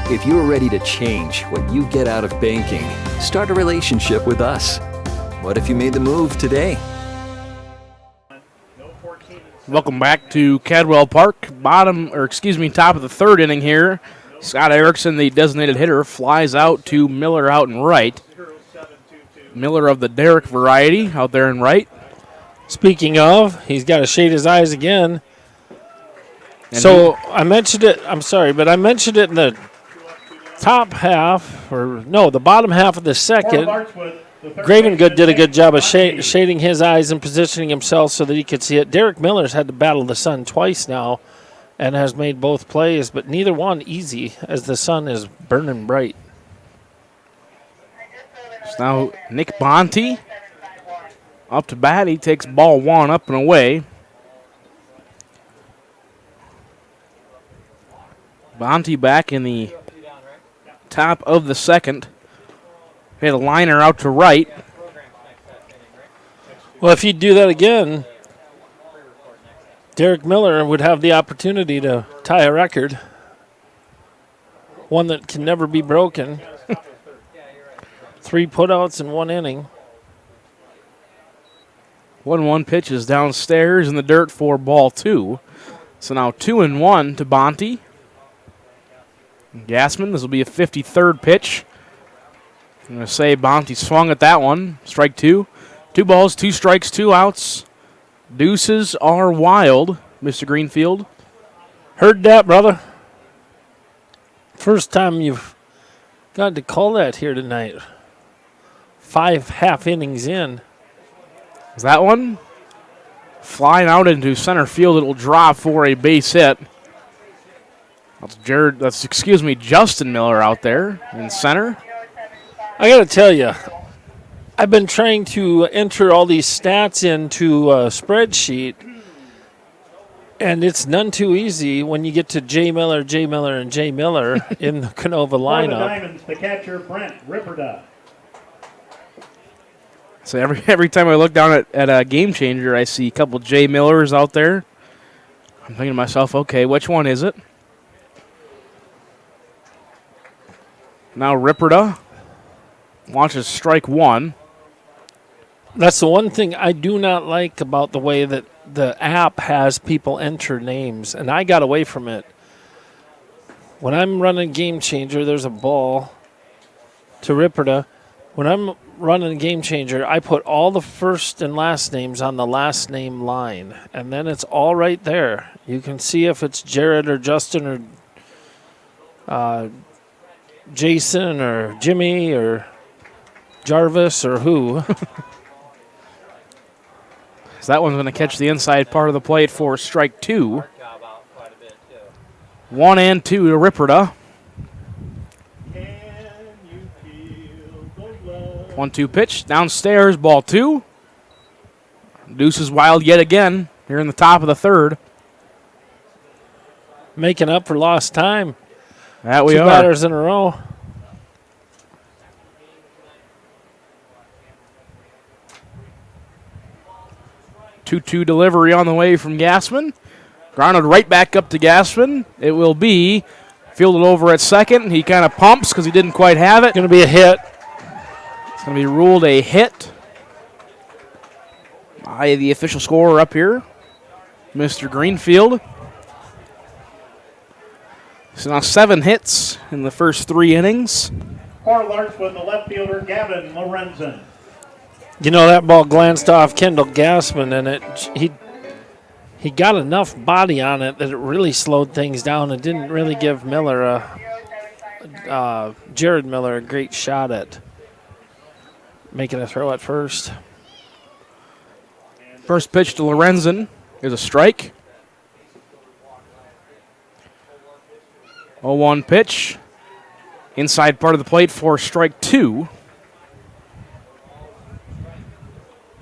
If you're ready to change what you get out of banking, start a relationship with us. What if you made the move today? Welcome back to Cadwell Park. Top of the third inning here. Scott Erickson, the designated hitter, flies out to Miller out in right. Miller of the Derrick variety out there in right. Speaking of, he's got to shade his eyes again. And I mentioned it, I'm sorry, but I mentioned it in the top half, the bottom half of the second. Gravengood did a good job of shading his eyes and positioning himself so that he could see it. Derek Miller's had to battle the sun twice now and has made both plays, but neither one easy as the sun is burning bright. So now Nick Bonte up to bat. He takes ball one up and away. Bonte back in the top of the second. Hit a liner out to right. Well, if he'd do that again, Derek Miller would have the opportunity to tie a record, one that can never be broken. 3 putouts in 1 inning. 1-1 pitch is downstairs in the dirt for ball 2. So now 2-1 to Bonte. Gassman, this will be a 53rd pitch. I'm going to say Bonte swung at that one. Strike 2. 2 balls, 2 strikes, 2 outs. Deuces are wild, Mr. Greenfield. Heard that, brother. First time you've got to call that here tonight. 5 half innings in. Is that one? Flying out into center field. It'll drop for a base hit. That's Justin Miller out there in center. I got to tell you, I've been trying to enter all these stats into a spreadsheet, and it's none too easy when you get to J. Miller, and J. Miller in the Canova lineup. For the Diamonds, the catcher, Brent Ripperda. So every time I look down at a Game Changer, I see a couple J. Millers out there. I'm thinking to myself, okay, which one is it? Now Ripperda launches strike 1. That's the one thing I do not like about the way that the app has people enter names, and I got away from it. When I'm running Game Changer, there's a ball to Ripperda. When I'm running Game Changer, I put all the first and last names on the last name line, and then it's all right there. You can see if it's Jared or Justin or Jason or Jimmy or Jarvis or who. So that one's going to catch the inside part of the plate for strike 2. 1-2 to Ripperda. 1-2 pitch downstairs, ball 2. Deuce is wild yet again here in the top of the third. Making up for lost time. That we 2 are. batters in a row. Two delivery on the way from Gassman. Grounded right back up to Gassman. It will be fielded over at second. He kind of pumps because he didn't quite have it. Going to be a hit. It's going to be ruled a hit by the official scorer up here, Mr. Greenfield. So now 7 hits in the first 3 innings. For Larchwood, the left fielder, Gavin Lorenzen. You know, that ball glanced off Kendall Gassman, and he got enough body on it that it really slowed things down and didn't really give Miller Jared Miller a great shot at making a throw at first. First pitch to Lorenzen is a strike. 0-1 pitch. Inside part of the plate for strike 2.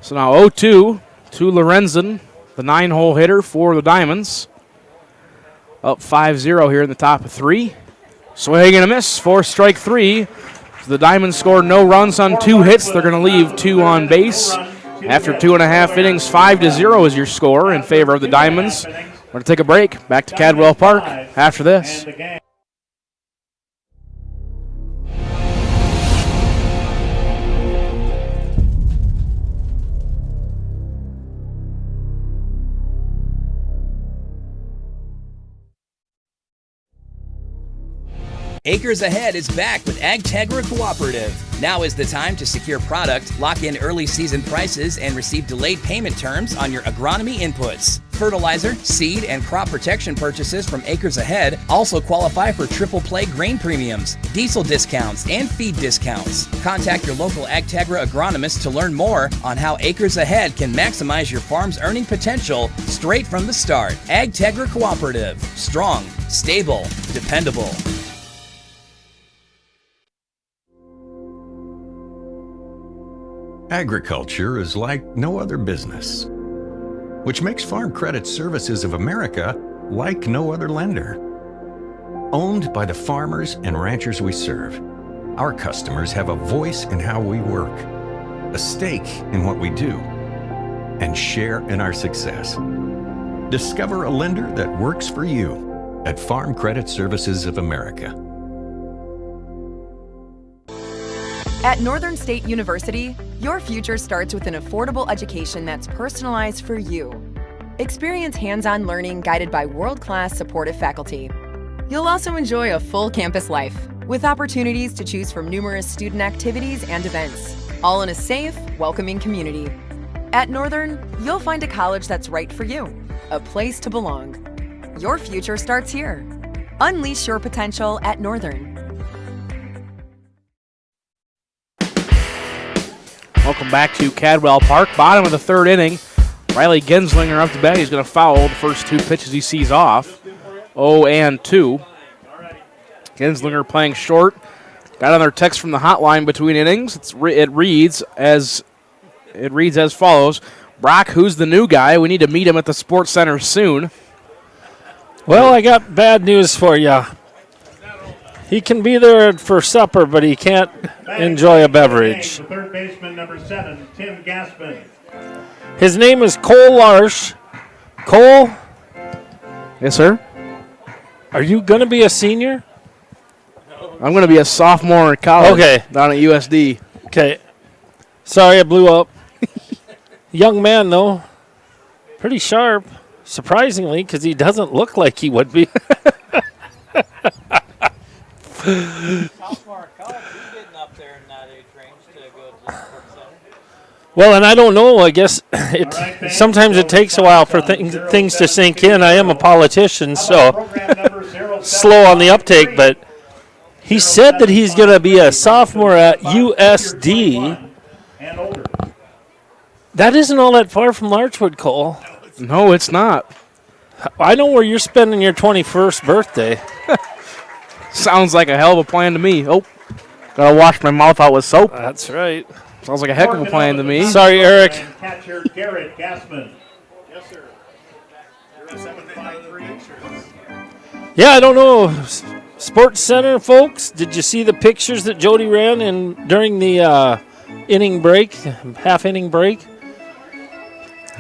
So now 0-2 to Lorenzen, the 9-hole hitter for the Diamonds. Up 5-0 here in the top of 3. Swing and a miss for strike 3. So the Diamonds scored no runs on 2 hits. They're going to leave 2 on base. After 2.5 innings, 5-0 is your score in favor of the Diamonds. We're going to take a break. Back to Cadwell Park after this. Acres Ahead is back with AgTegra Cooperative. Now is the time to secure product, lock in early season prices, and receive delayed payment terms on your agronomy inputs. Fertilizer, seed, and crop protection purchases from Acres Ahead also qualify for triple play grain premiums, diesel discounts, and feed discounts. Contact your local AgTegra agronomist to learn more on how Acres Ahead can maximize your farm's earning potential straight from the start. AgTegra Cooperative. Strong, stable, dependable. Agriculture is like no other business, which makes Farm Credit Services of America like no other lender. Owned by the farmers and ranchers we serve, our customers have a voice in how we work, a stake in what we do, and share in our success. Discover a lender that works for you at Farm Credit Services of America. At Northern State University, your future starts with an affordable education that's personalized for you. Experience hands-on learning guided by world-class supportive faculty. You'll also enjoy a full campus life with opportunities to choose from numerous student activities and events, all in a safe, welcoming community. At Northern, you'll find a college that's right for you, a place to belong. Your future starts here. Unleash your potential at Northern. Welcome back to Cadwell Park. Bottom of the 3rd inning. Riley Genslinger up to bat. He's going to foul the first 2 pitches he sees off. 0-2. Genslinger playing short. Got another text from the hotline between innings. It reads as follows. Brock, who's the new guy? We need to meet him at the Sports Center soon. Well, I got bad news for you. He can be there for supper, but he can't enjoy a beverage. Third baseman number 7, Tim Gaspin. His name is Cole Larch. Cole? Yes, sir? Are you going to be a senior? I'm going to be a sophomore in college. Okay. Down at USD. Okay. Sorry I blew up. Young man, though. Pretty sharp. Surprisingly, because he doesn't look like he would be. Sophomore college, you're getting up there in that age range to go to the Sports Center. Well, and I don't know. I guess sometimes it takes a while for things to sink in. I am a politician, so slow on the uptake. But he said that he's going to be a sophomore at USD. That isn't all that far from Larchwood, Cole. No, it's not. I know where you're spending your 21st birthday. Sounds like a hell of a plan to me. Oh, gotta wash my mouth out with soap. That's right. Sounds like a heck of a plan to me. Sorry, Eric. Catcher Garrett Gassman. Yes, sir. You're a 753. Yeah, I don't know. Sports Center, folks, did you see the pictures that Jody ran during the inning break, half-inning break?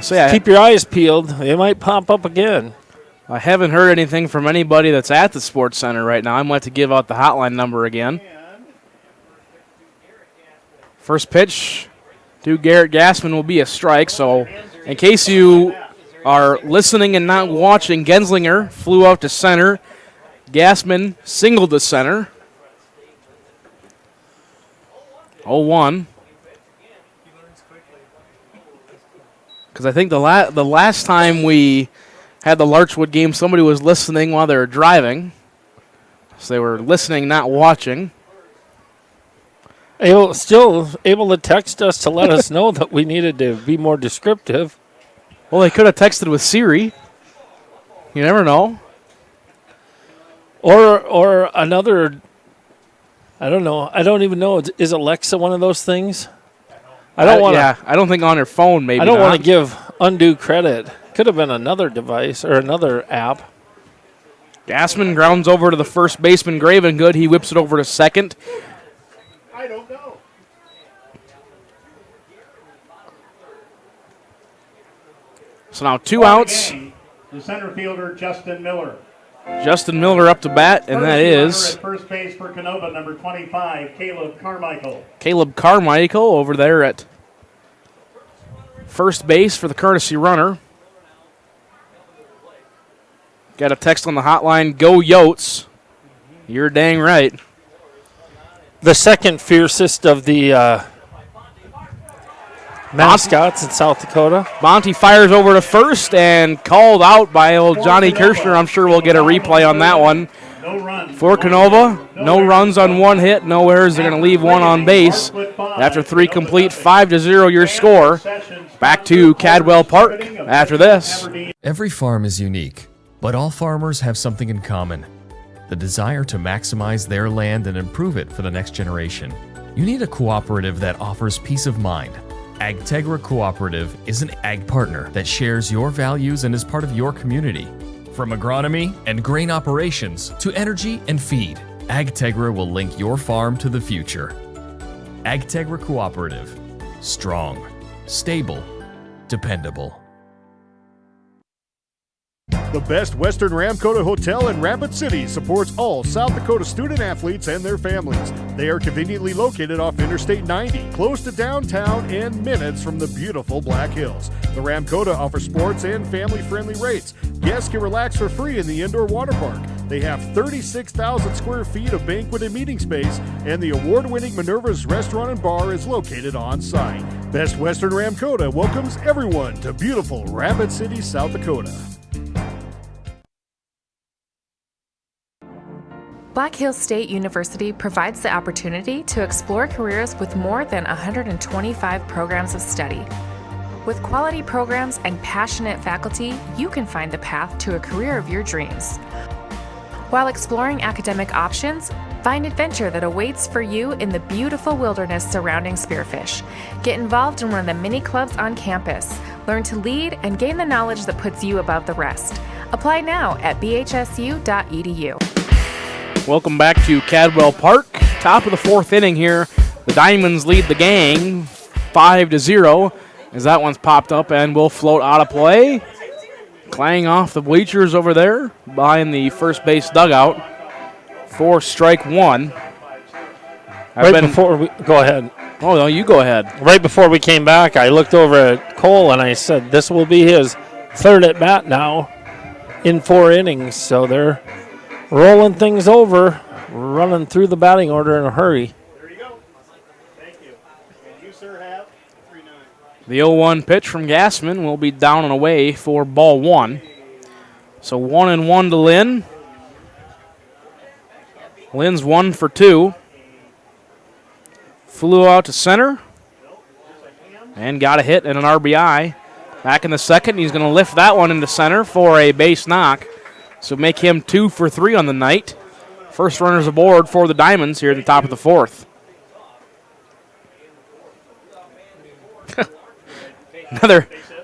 So yeah, keep your eyes peeled. They might pop up again. I haven't heard anything from anybody that's at the Sports Center right now. I'm going to give out the hotline number again. First pitch to Garrett Gassman will be a strike. So in case you are listening and not watching, Genslinger flew out to center. Gassman singled to center. 0-1. Because I think the last time we had the Larchwood game, somebody was listening while they were driving. So they were listening, not watching. Still able to text us to let us know that we needed to be more descriptive. Well, they could have texted with Siri. You never know. Or another, I don't know. I don't even know. Is Alexa one of those things? I don't want to. Yeah, I don't think on her phone, maybe. I don't want to give undue credit. Could have been another device or another app. Gassman grounds over to the first baseman, Gravengood. He whips it over to second. I don't know. So now 2 outs. The center fielder, Justin Miller. Justin Miller up to bat, and that is At first base for Canova, number 25, Caleb Carmichael. Caleb Carmichael over there at first base for the courtesy runner. Got a text on the hotline, go Yotes. You're dang right. The second fiercest of the mascots in South Dakota. Monty fires over to first and called out by old Johnny Kirshner. I'm sure we'll get a replay on that one. For Canova, no runs on 1 hit, no errors. They're going to leave 1 on base. After 3 complete, 5-0 your score. Back to Cadwell Park after this. Every farm is unique, but all farmers have something in common: the desire to maximize their land and improve it for the next generation. You need a cooperative that offers peace of mind. AgTegra Cooperative is an ag partner that shares your values and is part of your community. From agronomy and grain operations to energy and feed, AgTegra will link your farm to the future. AgTegra Cooperative. Strong, stable, dependable. The best Western Ramkota Hotel in Rapid City supports all South Dakota student athletes and their families. They are conveniently located off Interstate 90, close to downtown and minutes from the beautiful Black Hills. The Ramkota offers sports and family-friendly rates. Guests can relax for free in the indoor water park. They have 36,000 square feet of banquet and meeting space, and the award-winning Minerva's Restaurant and Bar is located on site. Best Western Ramkota welcomes everyone to beautiful Rapid City, South Dakota. Black Hills State University provides the opportunity to explore careers with more than 125 programs of study. With quality programs and passionate faculty, you can find the path to a career of your dreams. While exploring academic options, find adventure that awaits for you in the beautiful wilderness surrounding Spearfish. Get involved in one of the many clubs on campus. Learn to lead and gain the knowledge that puts you above the rest. Apply now at bhsu.edu. Welcome back to Cadwell Park. Top of the 4th inning here. The Diamonds lead the gang 5-0 as that one's popped up and will float out of play. Clang off the bleachers over there behind the first base dugout for strike 1. Before we go ahead. Oh, no, you go ahead. Right before we came back, I looked over at Cole and I said, this will be his 3rd at bat now in 4 innings. So they're rolling things over, running through the batting order in a hurry. There you go. Thank you. And you, sir, have 3-9. The 0-1 pitch from Gassman will be down and away for ball 1. So 1-1 to Lynn. Lynn's 1 for 2. Flew out to center and got a hit and an RBI. Back in the second, he's going to lift that one into center for a base knock. So make him 2 for 3 on the night. First runners aboard for the Diamonds here at the top of the 4th.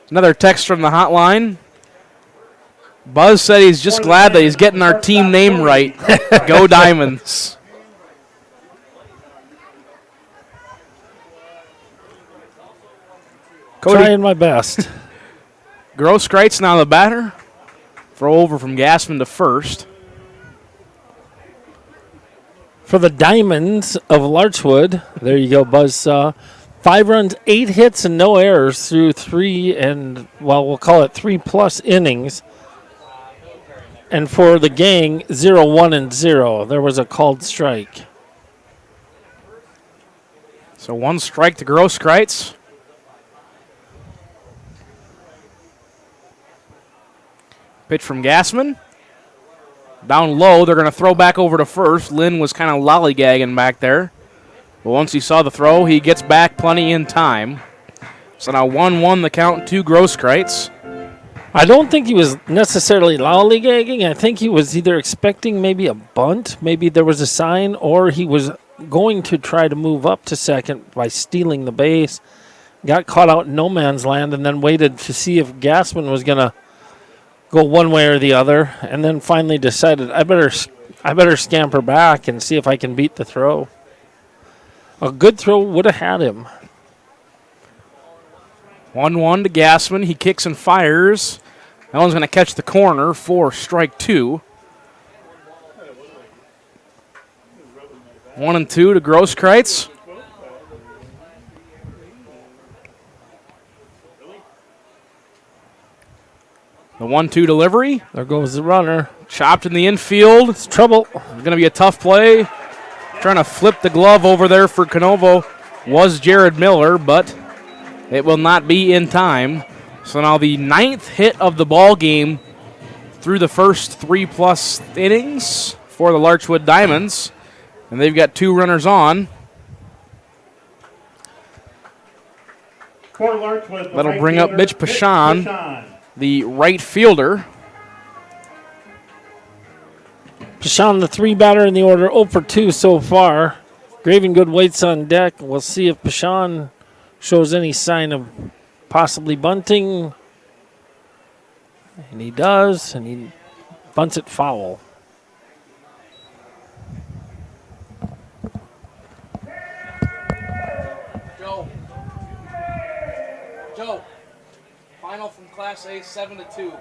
Another text from the hotline. Buzz said he's just glad that he's getting our team name right. Go Diamonds. Trying my best. Grosskreitz now the batter. Throw over from Gassman to first. For the Diamonds of Larchwood, there you go, Buzzsaw. 5 runs, 8 hits, and no errors through we'll call it 3+ innings. And for the gang, 0-1-0. There was a called strike. So 1 strike to Grosskreitz. Pitch from Gassman. Down low, they're going to throw back over to first. Lynn was kind of lollygagging back there. But once he saw the throw, he gets back plenty in time. So now 1-1 the count to Grosskreitz. I don't think he was necessarily lollygagging. I think he was either expecting maybe a bunt, maybe there was a sign, or he was going to try to move up to second by stealing the base. Got caught out in no man's land and then waited to see if Gassman was going to go one way or the other, and then finally decided I better scamper back and see if I can beat the throw. A good throw would have had him. 1-1 to Gassman. He kicks and fires. That one's going to catch the corner for strike 2. 1-2 to Grosskreutz. The 1-2 delivery. There goes the runner. Chopped in the infield. It's trouble. It's going to be a tough play. Trying to flip the glove over there for Canova was Jared Miller, but it will not be in time. So now the 9th hit of the ball game through the first 3+ innings for the Larchwood Diamonds. And they've got 2 runners on. For Larchwood, that'll bring up Mitch Pashon, the right fielder. Pashon, the 3 batter in the order, 0 for 2 so far. Gravengood waits on deck. We'll see if Pashon shows any sign of possibly bunting. And he does, and he bunts it foul. Joe, final from Class A, 7-2.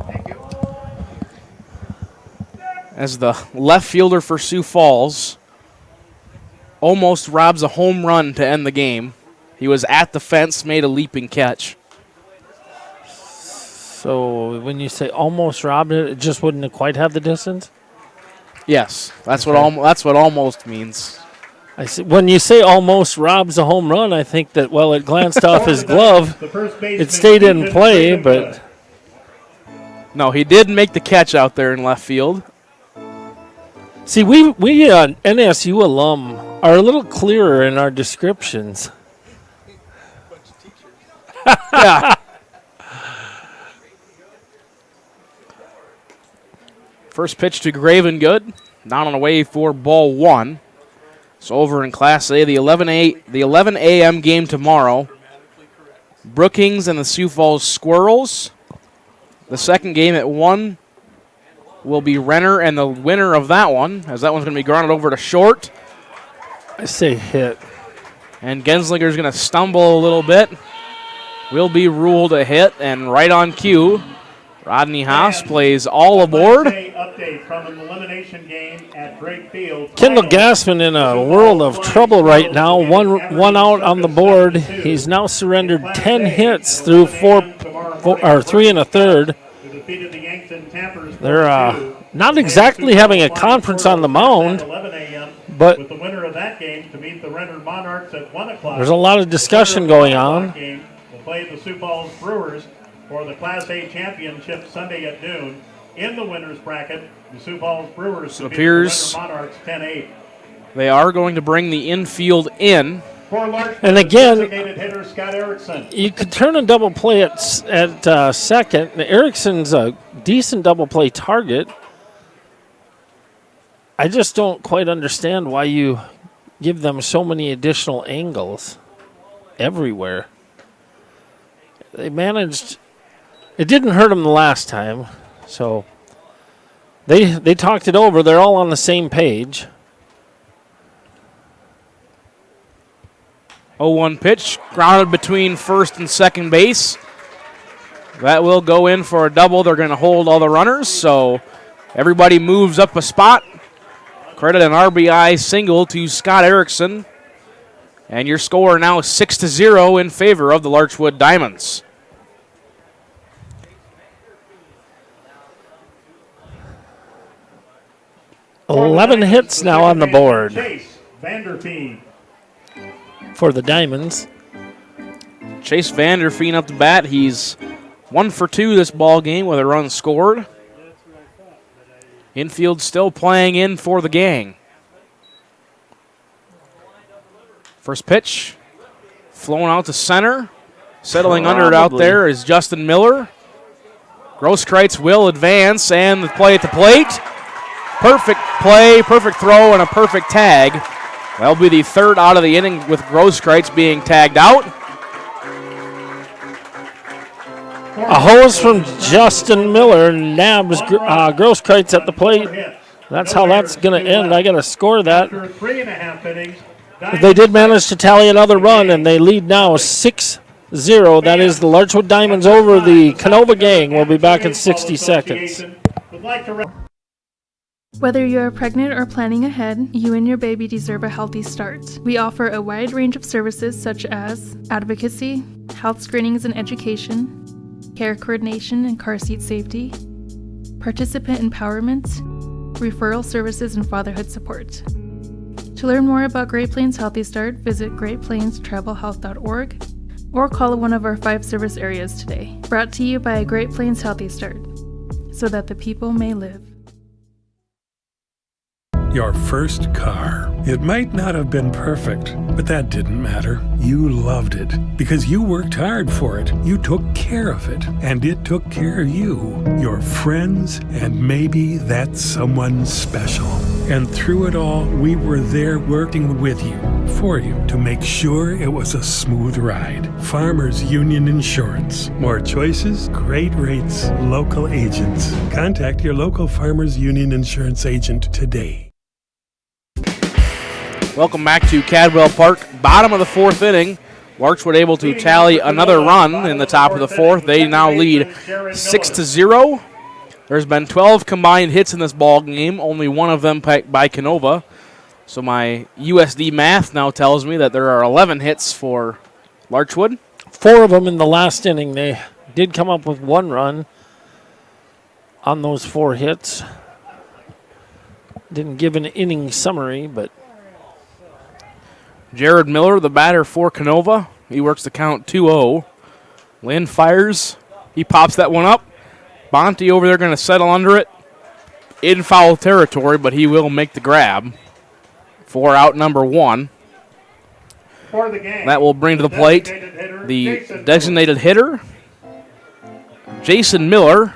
Thank you. As the left fielder for Sioux Falls almost robs a home run to end the game. He was at the fence, made a leaping catch. So when you say almost robbed it, it just wouldn't have quite have the distance? Yes, that's what almost means. I see. When you say almost robs a home run, I think that, well, it glanced off his glove. It stayed in play, but... No, he did make the catch out there in left field. See, we NSU alum are a little clearer in our descriptions. Yeah. First pitch to Gravengood, down and away for ball 1. So over in Class A, the 11 a.m. game tomorrow. Brookings and the Sioux Falls Squirrels. The second game at 1 will be Renner and the winner of that one, as that one's going to be grounded over to short. I say hit. And Genslinger's going to stumble a little bit. Will be ruled a hit, and right on cue, Rodney Haas plays all aboard. Update from an elimination game at Drake Field. Kendall Gassman in a world of trouble right now. One out on the board. He's now surrendered 10 hits through 3 1/3. They're not exactly having a conference on the mound, but with the winner of that game to meet the Renner Monarchs at 1 o'clock. There's a lot of discussion going on. Will play the Sioux Falls Brewers for the Class A championship Sunday at noon. In the winners bracket, the Sioux Falls Brewers It appears the Renner Monarchs 10-8. They are going to bring the infield in. And again, hitter Scott Erickson. You could turn a double play at second. Erickson's a decent double play target. I just don't quite understand why you give them so many additional angles everywhere. They managed. It didn't hurt them the last time, so they talked it over. They're all on the same page. 0-1 pitch, grounded between first and second base. That will go in for a double. They're going to hold all the runners, so everybody moves up a spot. Credit an RBI single to Scott Erickson. And your score now 6-0 in favor of the Larchwood Diamonds. $11 hits now on the board Chase Vanderfeen for the Diamonds. Chase Vanderfeen up the bat. He's 1 for 2 this ball game with a run scored. Infield still playing in for the gang. First pitch, flown out to center. Settling under it out there is Justin Miller. Grosskreutz will advance, and the play at the plate. Perfect play, perfect throw, and a perfect tag. That'll be the third out of the inning with Grosskreutz being tagged out. A hose from Justin Miller nabs Grosskreutz at the plate. That's how that's going to end. I got to score that. They did manage to tally another run, and they lead now 6-0. That is the Larchwood Diamonds over the Canova Gang. We'll be back in 60 seconds. Whether you're pregnant or planning ahead, you and your baby deserve a healthy start. We offer a wide range of services such as advocacy, health screenings and education, care coordination and car seat safety, participant empowerment, referral services, and fatherhood support. To learn more about Great Plains Healthy Start, visit greatplainstravelhealth.org or call one of our 5 service areas today. Brought to you by Great Plains Healthy Start, so that the people may live. Your first car. It might not have been perfect, but that didn't matter. You loved it because you worked hard for it. You took care of it, and it took care of you, your friends, and maybe that someone special. And through it all, we were there working with you, for you, to make sure it was a smooth ride. Farmers Union Insurance. More choices, great rates, local agents. Contact your local Farmers Union Insurance agent today. Welcome back to Cadwell Park. Bottom of the 4th inning. Larchwood able to tally another run in the top of the 4th. They now lead 6-0. There's been 12 combined hits in this ball game, only one of them by Canova. So my USD math now tells me that there are 11 hits for Larchwood. 4 of them in the last inning. They did come up with 1 run on those 4 hits. Didn't give an inning summary, but Jared Miller, the batter for Canova. He works the count 2-0. Lynn fires. He pops that one up. Bonte over there going to settle under it in foul territory, but he will make the grab for out number 1. For the game, that will bring to the plate the designated hitter, Jason Miller.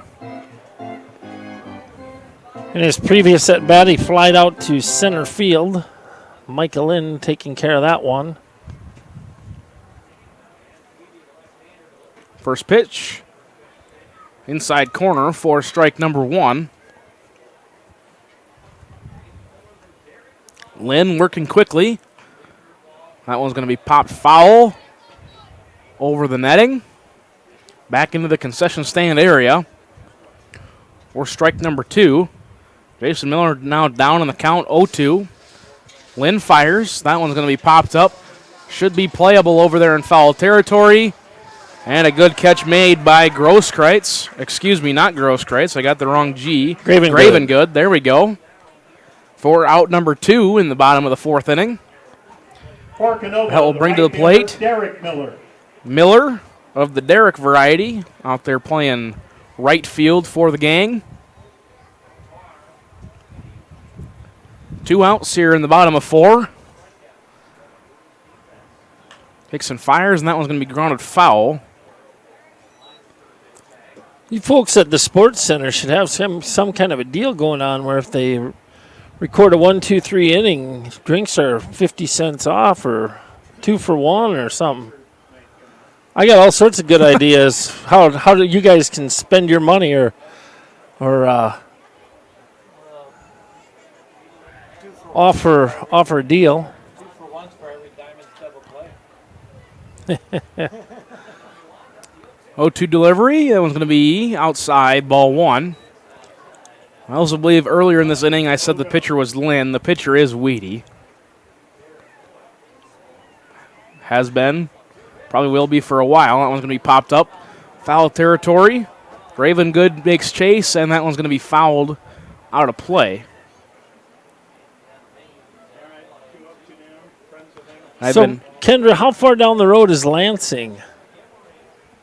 In his previous at bat, he flied out to center field. Michael Lynn taking care of that one. First pitch. Inside corner for strike number 1. Lynn working quickly. That one's going to be popped foul over the netting. Back into the concession stand area for strike number 2. Jason Miller now down on the count 0-2. Lynn fires. That one's going to be popped up. Should be playable over there in foul territory. And a good catch made by Grosskreutz. Excuse me, not Grosskreutz. I got the wrong G. Gravengood. There we go. For out number 2 in the bottom of the 4th inning. That will bring to the plate Derek Miller. Miller of the Derek variety out there playing right field for the gang. 2 outs here in the bottom of 4. Hickson fires, and that one's going to be grounded foul. You folks at the Sports Center should have some kind of a deal going on where if they record a 1, 2, 3 inning, drinks are 50 cents off or 2 for 1 or something. I got all sorts of good ideas how do you guys can spend your money or offer a deal. 2 for 1s for every Diamonds double play. 0-2 delivery. That one's going to be outside, ball 1. I also believe earlier in this inning I said the pitcher was Lynn. The pitcher is Weedy. Has been. Probably will be for a while. That one's going to be popped up. Foul territory. Gravengood makes chase, and that one's going to be fouled out of play. Kendra, how far down the road is Lansing?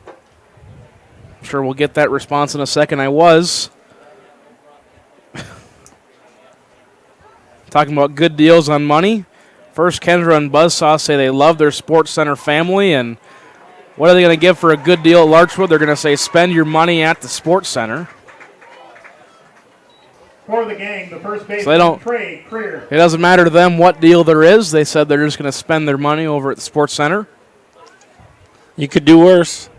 I'm sure we'll get that response in a second. I was talking about good deals on money. First, Kendra and Buzzsaw say they love their Sports Center family, and What are they going to give for a good deal at Larchwood? They're going to say spend your money at the Sports Center. For the gang, the first baseman, So they don't, Trey Creer. it doesn't matter to them what deal there is. They said they're just going to spend their money over at the Sports Center. You could do worse.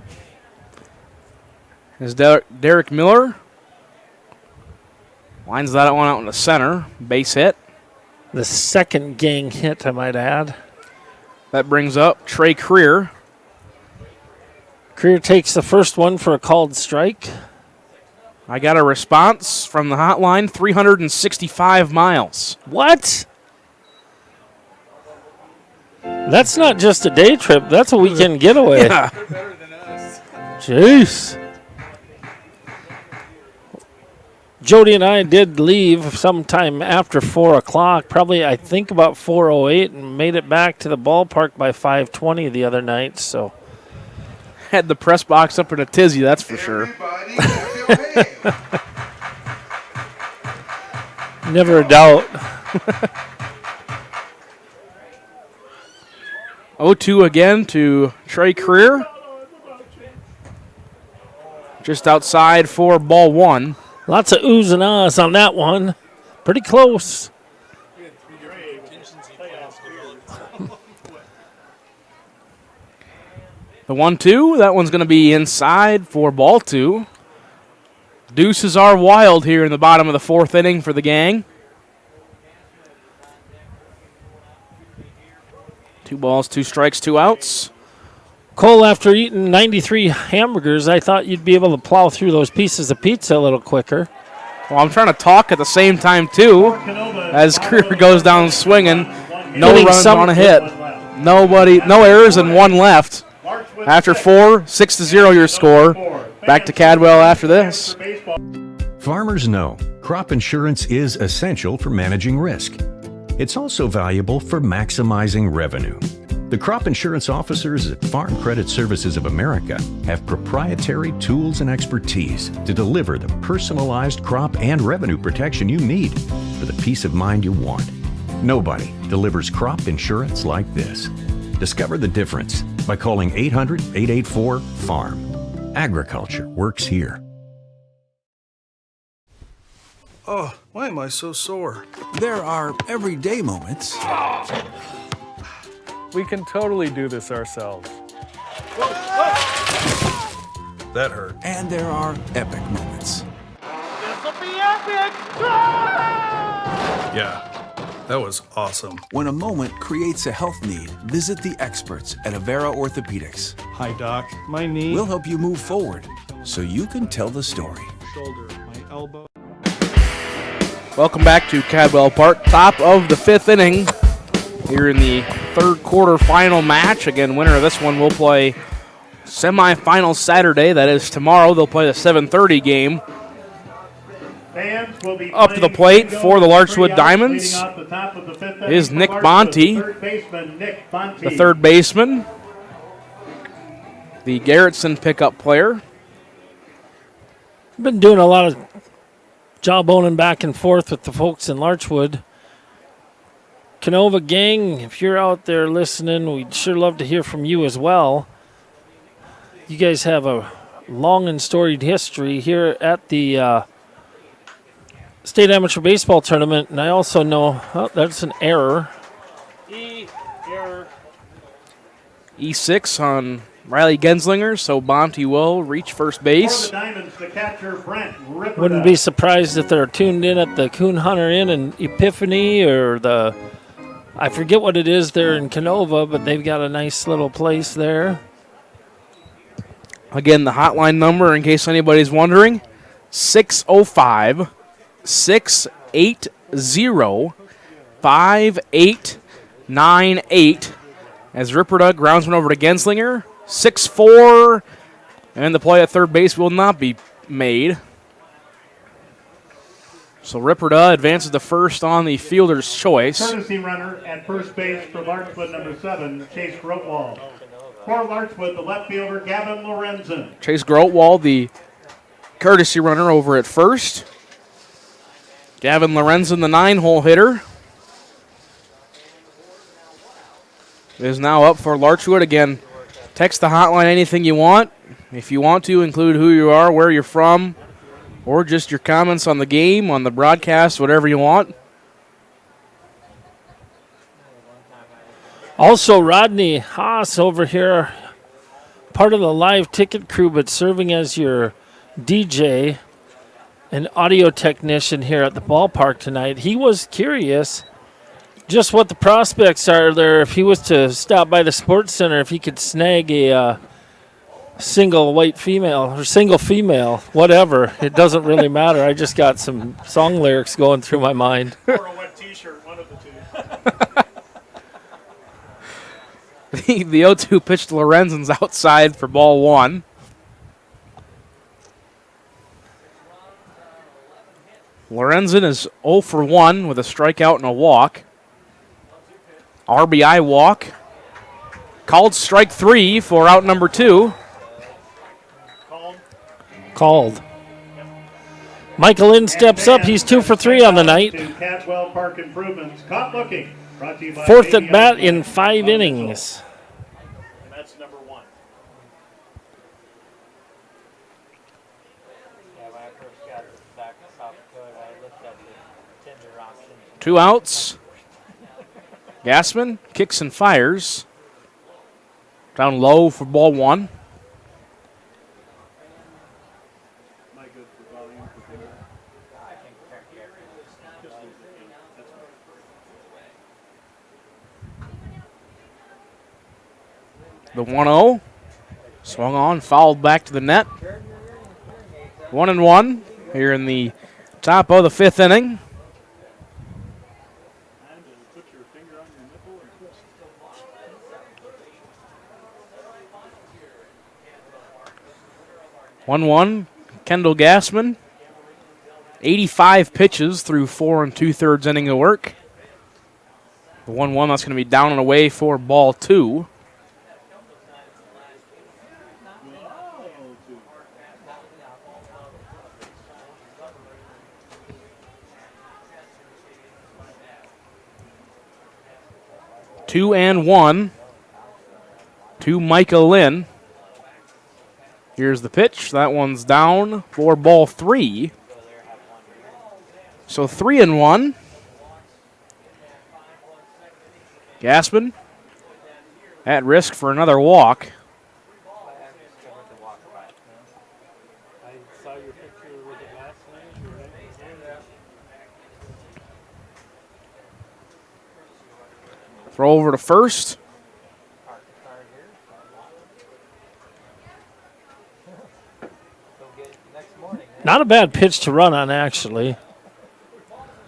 Is Derek Miller. Lines that one out in the center. Base hit. The second gang hit, I might add. That brings up Trey Creer. Creer takes the first one for a called strike. I got a response from the hotline, 365 miles. What? That's not just a day trip. That's a weekend getaway. Yeah. Jeez. Jody and I did leave sometime after 4 o'clock, probably I think about 4:08, and made it back to the ballpark by 5:20 the other night. So Had the press box up in a tizzy, that's for sure. never a doubt. 0-2 again to Trey Creer. Just outside for ball one. Lots of oohs and ahs on that one. Pretty close. The 1-2, that one's going to be inside for ball two. Deuces are wild here in the bottom of the fourth inning for the gang. 2 balls, 2 strikes, 2 outs. Cole, after eating 93 hamburgers, I thought you'd be able to plow through those pieces of pizza a little quicker. Well, I'm trying to talk at the same time, too, as Creer goes down swinging. No runs on a hit. Nobody, no errors and 1 left. After 4, 6-0 your score. Back to Cadwell after this. Farmers know crop insurance is essential for managing risk. It's also valuable for maximizing revenue. The crop insurance officers at Farm Credit Services of America have proprietary tools and expertise to deliver the personalized crop and revenue protection you need for the peace of mind you want. Nobody delivers crop insurance like this. Discover the difference by calling 800-884-FARM. Agriculture works here. Oh, why am I so sore? There are everyday moments. We can totally do this ourselves. That hurt. And there are epic moments. This'll be epic! Yeah, that was awesome. When a moment creates a health need, visit the experts at Avera Orthopedics. Hi, Doc. My knee. We'll help you move forward so you can tell the story. Shoulder. My elbow. Welcome back to Cadwell Park. Top of the 5th inning here in the third quarter final match. Again, winner of this one will play semifinal Saturday. That is tomorrow. They'll play the 7:30 game. Up to the plate for the Larchwood Diamonds is Nick Bonte, the third baseman, the Garrettson pickup player. Been doing a lot of jawboning back and forth with the folks in Larchwood. Canova gang, if you're out there listening, we'd sure love to hear from you as well. You guys have a long and storied history here at the State Amateur Baseball Tournament, and I also know, that's an error. Error. E6 on Riley Genslinger, so Bonte will reach first base. For the Diamonds, the catcher, Brent Ripperda. Wouldn't be surprised if they're tuned in at the Coon Hunter Inn in Epiphany or the, I forget what it is there in Canova, but they've got a nice little place there. Again, the hotline number, in case anybody's wondering, 605-680-5898. As Ripperda grounds one over to Genslinger. 6-4, and the play at third base will not be made. So Ripperda advances to first on the fielder's choice. Courtesy runner at first base for Larchwood, number 7, Chase Grotwald. For Larchwood, the left fielder, Gavin Lorenzen. Chase Grotwald, the courtesy runner over at first. Gavin Lorenzen, the 9-hole hitter, is now up for Larchwood again. Text the hotline anything you want. If you want to, include who you are, where you're from, or just your comments on the game, on the broadcast, whatever you want. Also, Rodney Haas over here, part of the live ticket crew, but serving as your DJ and audio technician here at the ballpark tonight. He was curious just what the prospects are there if he was to stop by the sports center, if he could snag a single white female or single female, whatever. It doesn't really matter. I just got some song lyrics going through my mind. Or a wet t-shirt, one of the two. The 0-2 pitch to Lorenzen's outside for ball one. Lorenzen is 0 for 1 with a strikeout and a walk. RBI walk. Called strike 3 for out number 2. Called. Michael Lynn steps up. He's 2 for 3 on the night. Cadwell Park Improvements. Caught looking. Brought to you by Fourth at bat in 5 innings. And that's number 1. Yeah, when I first got back to South Dakota, I looked at the tender options. 2 outs. Gassman kicks and fires. Down low for ball 1. The 1-0. Swung on, fouled back to the net. 1-1 here in the top of the 5th inning. One, Kendall Gassman. 85 pitches through 4 2/3 inning of work. The 1-1, that's going to be down and away for ball 2. Two and 1 to Micah Lynn. Here's the pitch. That one's down for ball 3. So 3-1. Gassman at risk for another walk. Throw over to first. Not a bad pitch to run on, actually.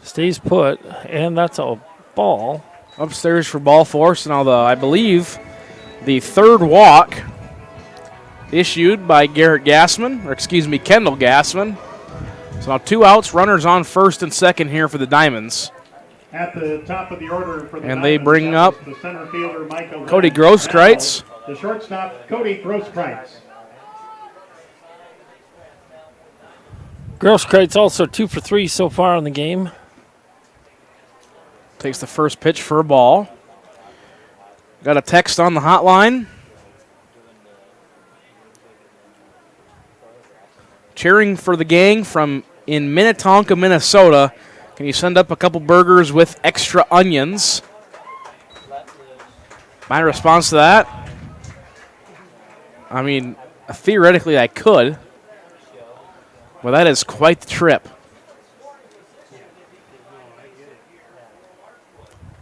Stays put, and that's a ball. Upstairs for ball 4. So now I believe the 3rd walk issued by Kendall Gassman. So now 2 outs, runners on first and second here for the Diamonds. At the top of the order for the And they Diamonds, bring up the center fielder, Michael Cody Lynn. Grosskreitz. The shortstop, Cody Grosskreitz. Grosskreitz also 2 for 3 so far in the game. Takes the first pitch for a ball. Got a text on the hotline. Cheering for the gang from in Minnetonka, Minnesota. Can you send up a couple burgers with extra onions? My response to that? I mean, theoretically I could. Well, that is quite the trip.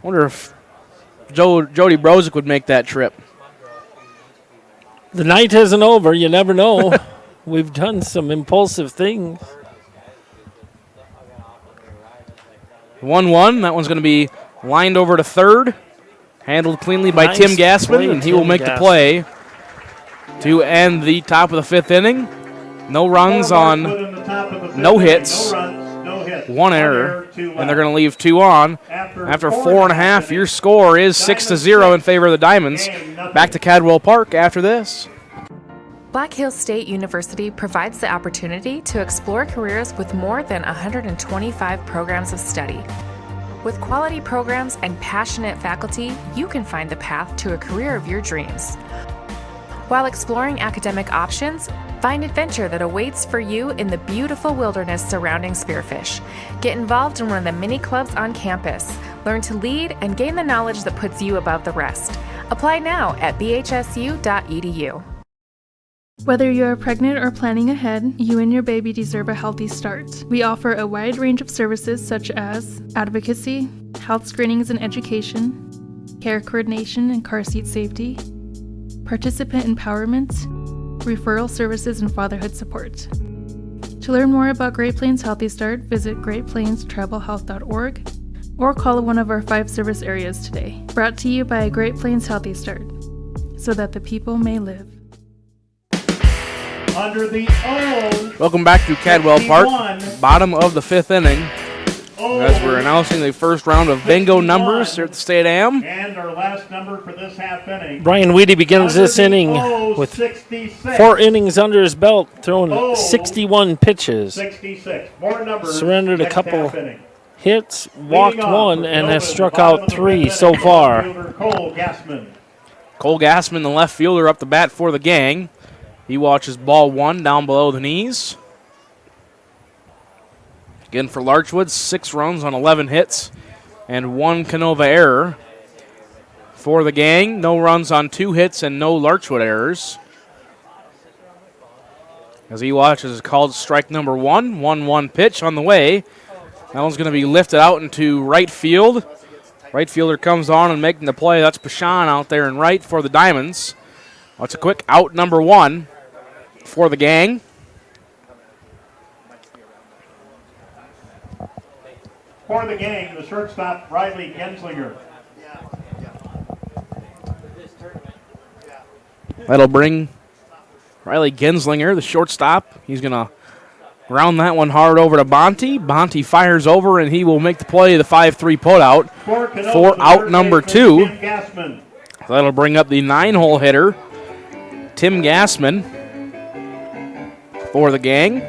Wonder if Jody Brozick would make that trip. The night isn't over. You never know. We've done some impulsive things. 1-1. That one's going to be lined over to third. Handled cleanly by Nice Tim Gassman, play, and he will Tim make the Gassman. play to end the top of the 5th inning. No runs on no hits. One error, and they're going to leave 2 on. After 4.5, your score is 6-0 in favor of the Diamonds. Back to Cadwell Park after this. Black Hills State University provides the opportunity to explore careers with more than 125 programs of study. With quality programs and passionate faculty, you can find the path to a career of your dreams. While exploring academic options, find adventure that awaits for you in the beautiful wilderness surrounding Spearfish. Get involved in one of the many clubs on campus. Learn to lead and gain the knowledge that puts you above the rest. Apply now at bhsu.edu. Whether you're pregnant or planning ahead, you and your baby deserve a healthy start. We offer a wide range of services such as advocacy, health screenings and education, care coordination and car seat safety, participant empowerment, referral services, and fatherhood support. To learn more about Great Plains Healthy Start, visit greatplainstravelhealth.org or call one of our 5 service areas today. Brought to you by Great Plains Healthy Start, so that the people may live. Under the O. Welcome back to Cadwell Park, bottom of the 5th inning. As we're announcing the first round of bingo numbers here at the State Am. And our last number for this half inning. Brian Weedy begins this inning with 66. 4 innings under his belt, throwing 61 pitches. 66. More numbers. Surrendered a next couple half inning. hits, walked Leading off 1, for and Canova has at the struck bottom out of the 3 fifth so inning, far. fielder Cole Gassman. Cole Gassman, the left fielder, up the bat for the gang. He watches ball 1 down below the knees. Again for Larchwood, 6 runs on 11 hits and 1 Canova error. For the gang, no runs on 2 hits and no Larchwood errors. As he watches, called strike number 1, 1-1 pitch on the way. That one's going to be lifted out into right field. Right fielder comes on and making the play. That's Pashan out there in right for the Diamonds. That's a quick out number 1 for the gang. For the gang, the shortstop, Riley Genslinger. That'll bring Riley Genslinger, the shortstop. He's going to ground that one hard over to Bonte. Bonte fires over, and he will make the play, the 5-3 putout for out number 2. That'll bring up the 9-hole hitter, Tim Gassman, for the gang.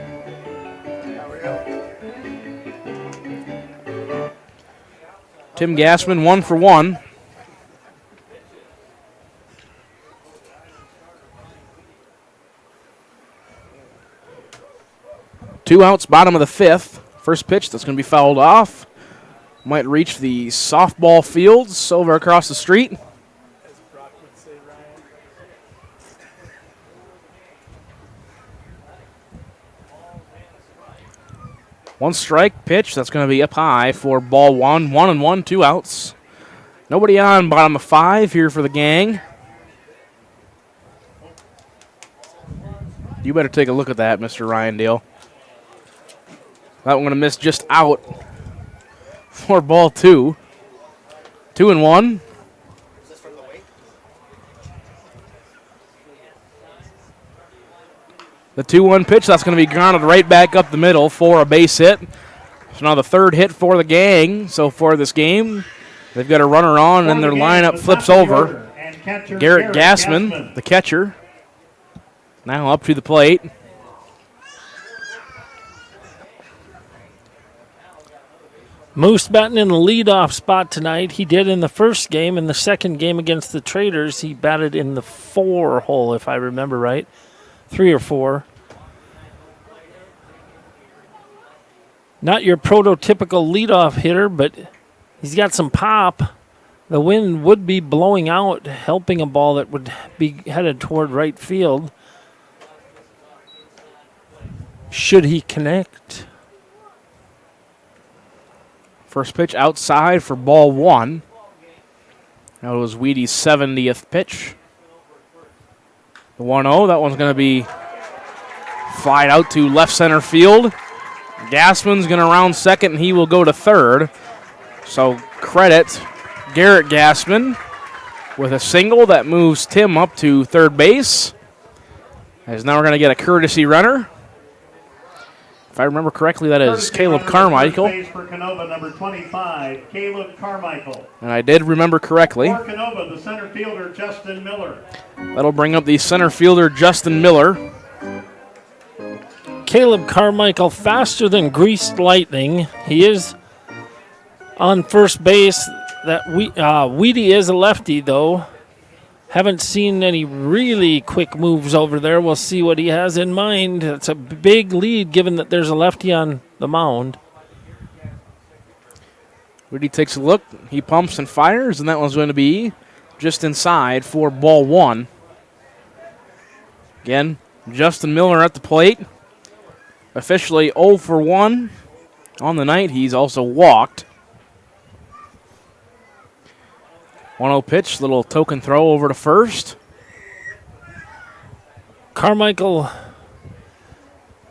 Tim Gassman, 1 for 1. Two outs, bottom of the 5th. First pitch that's going to be fouled off. Might reach the softball fields over across the street. One strike pitch that's going to be up high for ball 1. 1-1, 2 outs. Nobody on, bottom of 5 here for the gang. You better take a look at that, Mr. Ryandale. That one going to miss just out for ball 2. 2-1. The 2-1 pitch, that's going to be grounded right back up the middle for a base hit. So now the 3rd hit for the gang so far this game. They've got a runner on, and their lineup flips over. Garrett Gassman, the catcher, now up to the plate. Moose batting in the leadoff spot tonight. He did in the first game. In the second game against the Traders, he batted in the 4 hole, if I remember right. 3 or 4. Not your prototypical leadoff hitter, but he's got some pop. The wind would be blowing out, helping a ball that would be headed toward right field. Should he connect? First pitch outside for ball 1. That was Weedy's 70th pitch. The 1-0, that one's going to be flied out to left center field. Gassman's going to round second, and he will go to third. So credit Garrett Gassman with a single that moves Tim up to third base. As now we're going to get a courtesy runner. If I remember correctly, that is Caleb Carmichael. For Canova, number 25, Caleb Carmichael. And I did remember correctly. For Canova, the center fielder, Justin Miller. That'll bring up the center fielder, Justin Miller. Caleb Carmichael, faster than greased lightning. He is on first base. That Weedy is a lefty, though. Haven't seen any really quick moves over there. We'll see what he has in mind. It's a big lead given that there's a lefty on the mound. Rudy takes a look. He pumps and fires, and that one's going to be just inside for ball one. Again, Justin Miller at the plate. Officially 0 for 1 on the night. He's also walked. 1-0 pitch, little token throw over to first. Carmichael,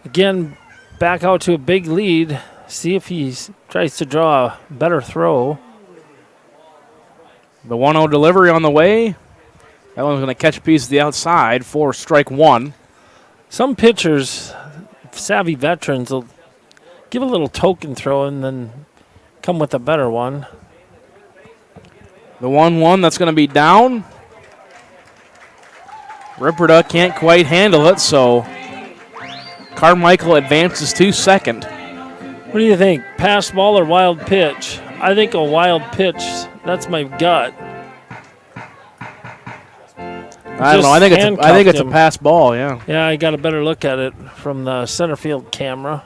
again, back out to a big lead. See if he tries to draw a better throw. The 1-0 delivery on the way. That one's going to catch a piece of the outside for strike one. Some pitchers, savvy veterans, will give a little token throw and then come with a better one. The 1-1 that's going to be down. Ripperda can't quite handle it, so Carmichael advances to second. What do you think? Pass ball or wild pitch? I think a wild pitch. That's my gut. I don't know. I think it's a pass ball, yeah. Yeah, I got a better look at it from the center field camera.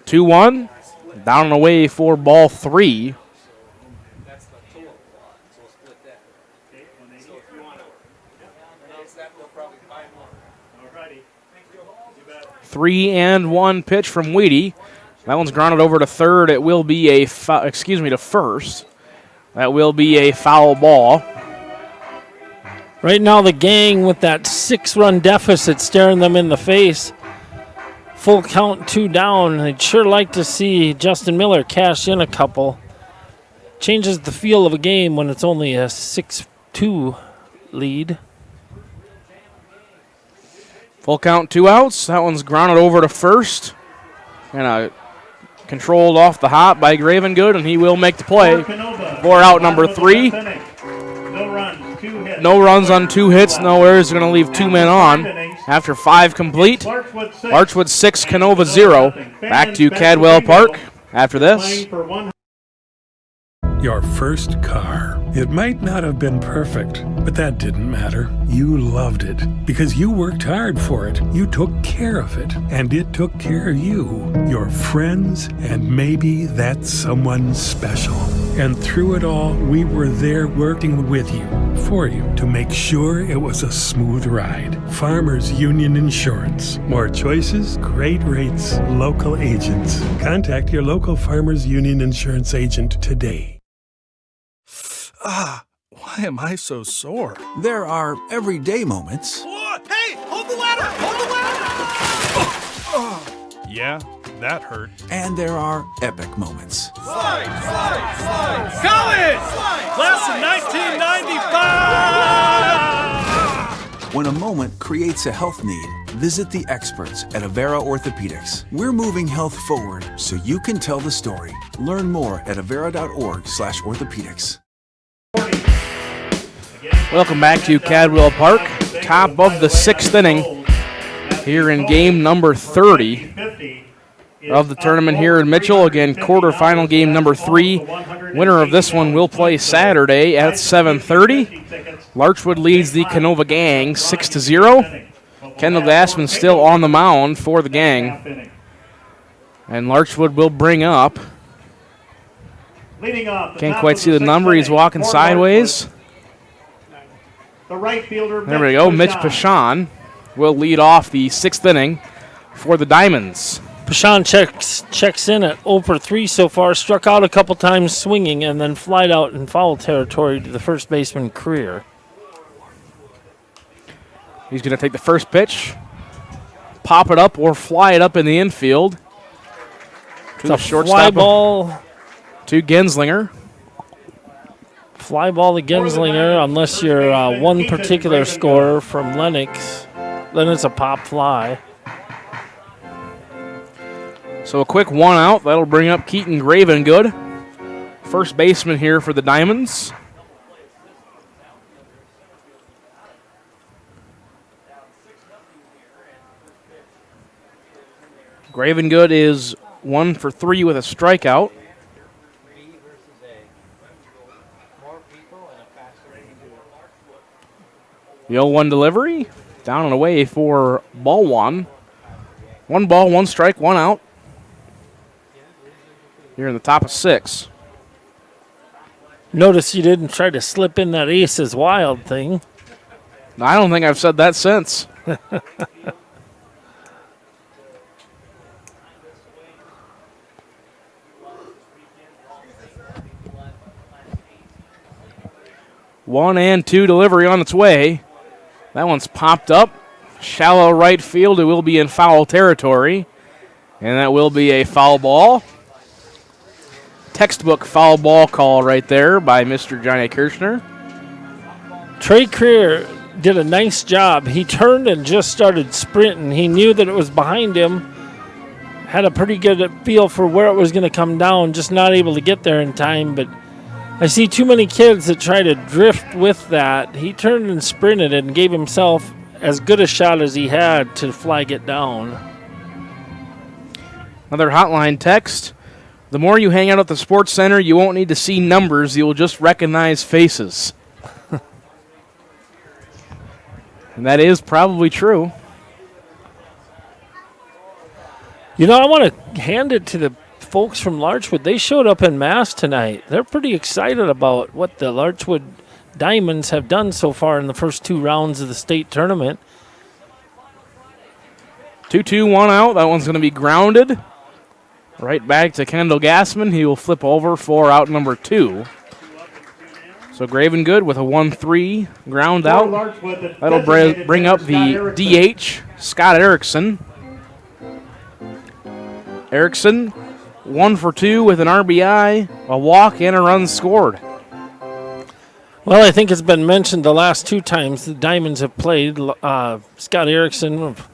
2-1. Down and away for ball three. Three and one pitch from Weedy. That one's grounded over to third. It will be to first. That will be a foul ball. Right now, the gang with that 6-run deficit staring them in the face. Full count, 2 down. I'd sure like to see Justin Miller cash in a couple. Changes the feel of a game when it's only a 6-2 lead. Full count, 2 outs. That one's grounded over to first. And controlled off the hop by Gravengood, and he will make the play. For out number 3. No runs on 2 hits, no errors. Going to leave 2 men on after 5 complete. Larchwood 6, Canova 0. Back to Cadwell Park after this. Your first car. It might not have been perfect, but that didn't matter. You loved it because you worked hard for it. You took care of it, and it took care of you, your friends, and maybe that someone special. And through it all, we were there working with you, for you, to make sure it was a smooth ride. Farmers Union Insurance. More choices, great rates, local agents. Contact your local Farmers Union Insurance agent today. Why am I so sore? There are everyday moments. Hey, hold the ladder! Hold the ladder! Yeah, that hurt. And there are epic moments. Slide! College! Class of 1995! When a moment creates a health need, visit the experts at Avera Orthopedics. We're moving health forward so you can tell the story. Learn more at avera.org/orthopedics. Welcome back to Cadwell Park. Top of the 6th inning here in game number 30 of the tournament here in Mitchell. Again, quarterfinal game number 3. Winner of this one will play Saturday at 7:30. Larchwood leads the Canova gang 6-0. Kendall Gassman still on the mound for the gang. And Larchwood will bring up. Can't quite see the number. He's walking sideways. The right fielder, there we go. Mitch Pashon will lead off the 6th inning for the Diamonds. Pashon checks in at 0 for 3 so far. Struck out a couple times swinging and then flied out in foul territory to the first baseman Creer. He's going to take the first pitch, pop it up or fly it up in the infield. It's a fly ball to Genslinger. Fly ball to Genslinger, unless you're one particular scorer from Lennox. Then it's a pop fly. So a quick 1 out. That'll bring up Keaton Gravengood, first baseman here for the Diamonds. Gravengood is 1 for 3 with a strikeout. The 0-1 delivery. Down and away for ball one. 1 ball, 1 strike, 1 out. Here in the top of 6. Notice you didn't try to slip in that aces wild thing. I don't think I've said that since. One and 2 delivery on its way. That one's popped up. Shallow right field. It will be in foul territory. And that will be a foul ball. Textbook foul ball call right there by Mr. Johnny Kirshner. Trey Creer did a nice job. He turned and just started sprinting. He knew that it was behind him. Had a pretty good feel for where it was going to come down, just not able to get there in time. But I see too many kids that try to drift with that. He turned and sprinted and gave himself as good a shot as he had to flag it down. Another hotline text. The more you hang out at the sports center, you won't need to see numbers. You'll just recognize faces. And that is probably true. You know, I want to hand it to the folks from Larchwood. They showed up en masse tonight. They're pretty excited about what the Larchwood Diamonds have done so far in the first 2 rounds of the state tournament. 2-2, 1 out. That one's going to be grounded. Right back to Kendall Gassman. He will flip over for out number 2. So Graven Good with a 1-3 ground out. That'll bring up the DH, Scott Erickson. Erickson, 1 for 2 with an RBI, a walk, and a run scored. Well, I think it's been mentioned the last 2 times the Diamonds have played. Scott Erickson of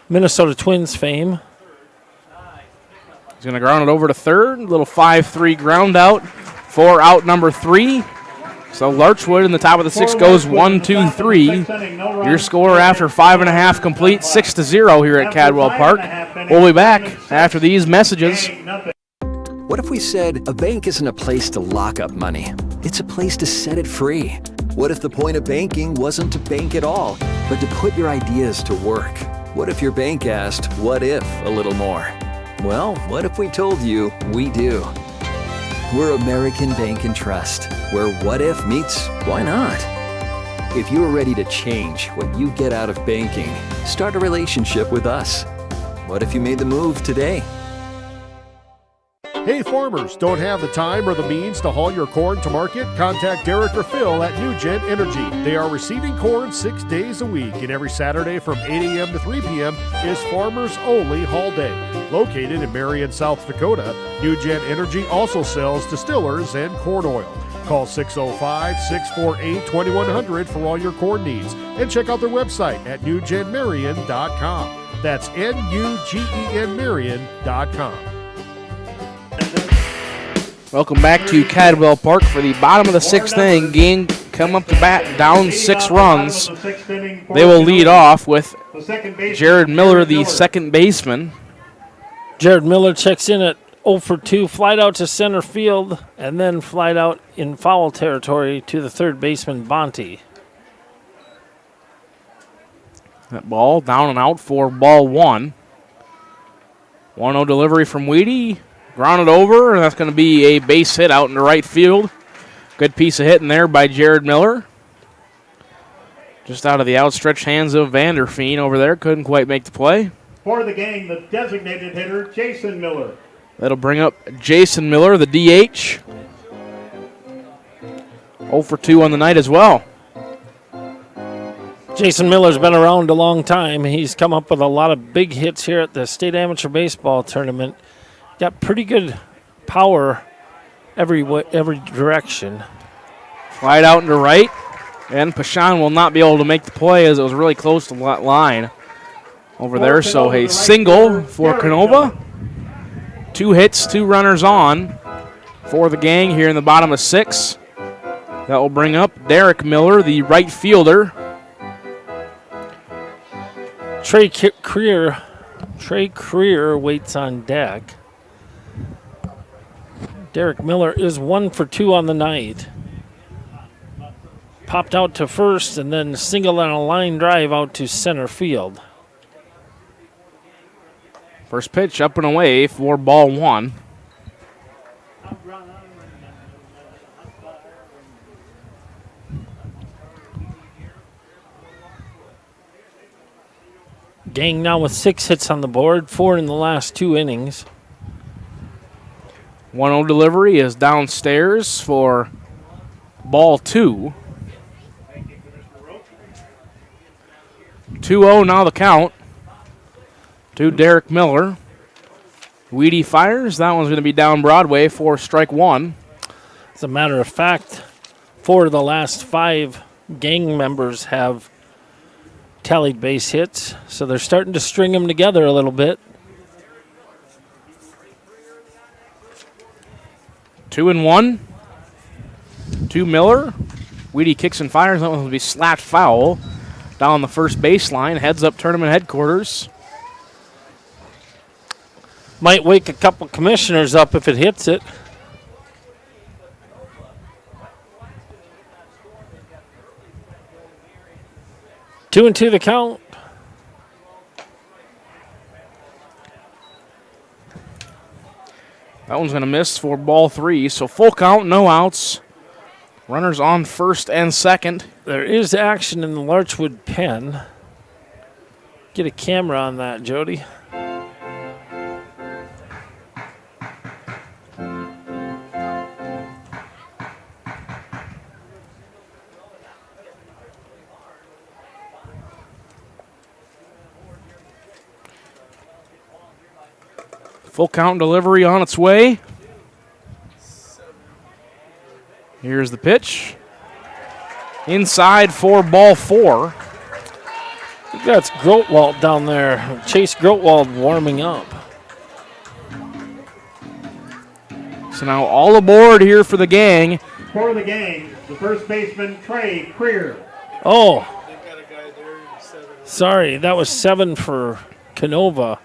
Minnesota Twins fame. He's going to ground it over to third. Little 5-3 ground out for out number 3. So Larchwood in the top of the 6 goes 1-2-3. Your score after 5.5 complete, 6-0 here at Cadwell Park. We'll be back after these messages. What if we said a bank isn't a place to lock up money? It's a place to set it free. What if the point of banking wasn't to bank at all, but to put your ideas to work? What if your bank asked, what if, a little more? Well, what if we told you we do? We're American Bank and Trust, where what if meets why not? If you're ready to change what you get out of banking, start a relationship with us. What if you made the move today? Hey farmers, don't have the time or the means to haul your corn to market? Contact Derek or Phil at New Gen Energy. They are receiving corn 6 days a week, and every Saturday from 8 a.m. to 3 p.m. is Farmers Only Haul Day. Located in Marion, South Dakota, New Gen Energy also sells distillers and corn oil. Call 605-648-2100 for all your corn needs, and check out their website at newgenmarion.com. That's N-U-G-E-N Marion.com. Welcome back to Cadwell Park for the bottom of the 6th inning. Game come up to bat, down 6 runs. They will lead off with Jared Miller, the second baseman. Jared Miller checks in at 0 for 2, flied out to center field, and then flied out in foul territory to the third baseman, Bonte. That ball down and out for ball 1. 1-0 delivery from Weedy. Grounded over, and that's going to be a base hit out in the right field. Good piece of hitting there by Jared Miller. Just out of the outstretched hands of Vanderfeen over there. Couldn't quite make the play. For the game, the designated hitter, Jason Miller. That'll bring up Jason Miller, the DH. 0 for 2 on the night as well. Jason Miller's been around a long time. He's come up with a lot of big hits here at the State Amateur Baseball Tournament. Got pretty good power every direction. Slide out into right, and Pashan will not be able to make the play as it was really close to that line over there. So a single for Canova. 2 hits, 2 runners on for the gang here in the bottom of 6. That will bring up Derek Miller, the right fielder. Trey Creer waits on deck. Derek Miller is 1 for 2 on the night. Popped out to first and then singled on a line drive out to center field. First pitch up and away for ball 1. Gang now with 6 hits on the board, 4 in the last 2 innings. 1-0 delivery is downstairs for ball 2. 2-0 now the count to Derek Miller. Weedy fires. That one's going to be down Broadway for strike 1. As a matter of fact, 4 of the last 5 gang members have tallied base hits, so they're starting to string them together a little bit. 2-1 to Miller. Weedy kicks and fires. That one will be slapped foul down the first baseline. Heads up tournament headquarters. Might wake a couple commissioners up if it hits it. Two and two the count. That one's going to miss for ball 3. So full count, no outs. Runners on first and second. There is action in the Larchwood pen. Get a camera on that, Jody. Full count delivery on its way. Here's the pitch. Inside for ball 4. I think that's Grotwald down there. Chase Grotwald warming up. So now all aboard here for the gang. For the gang, the first baseman, Trey Creer. Oh. Sorry, that was 7 for Canova.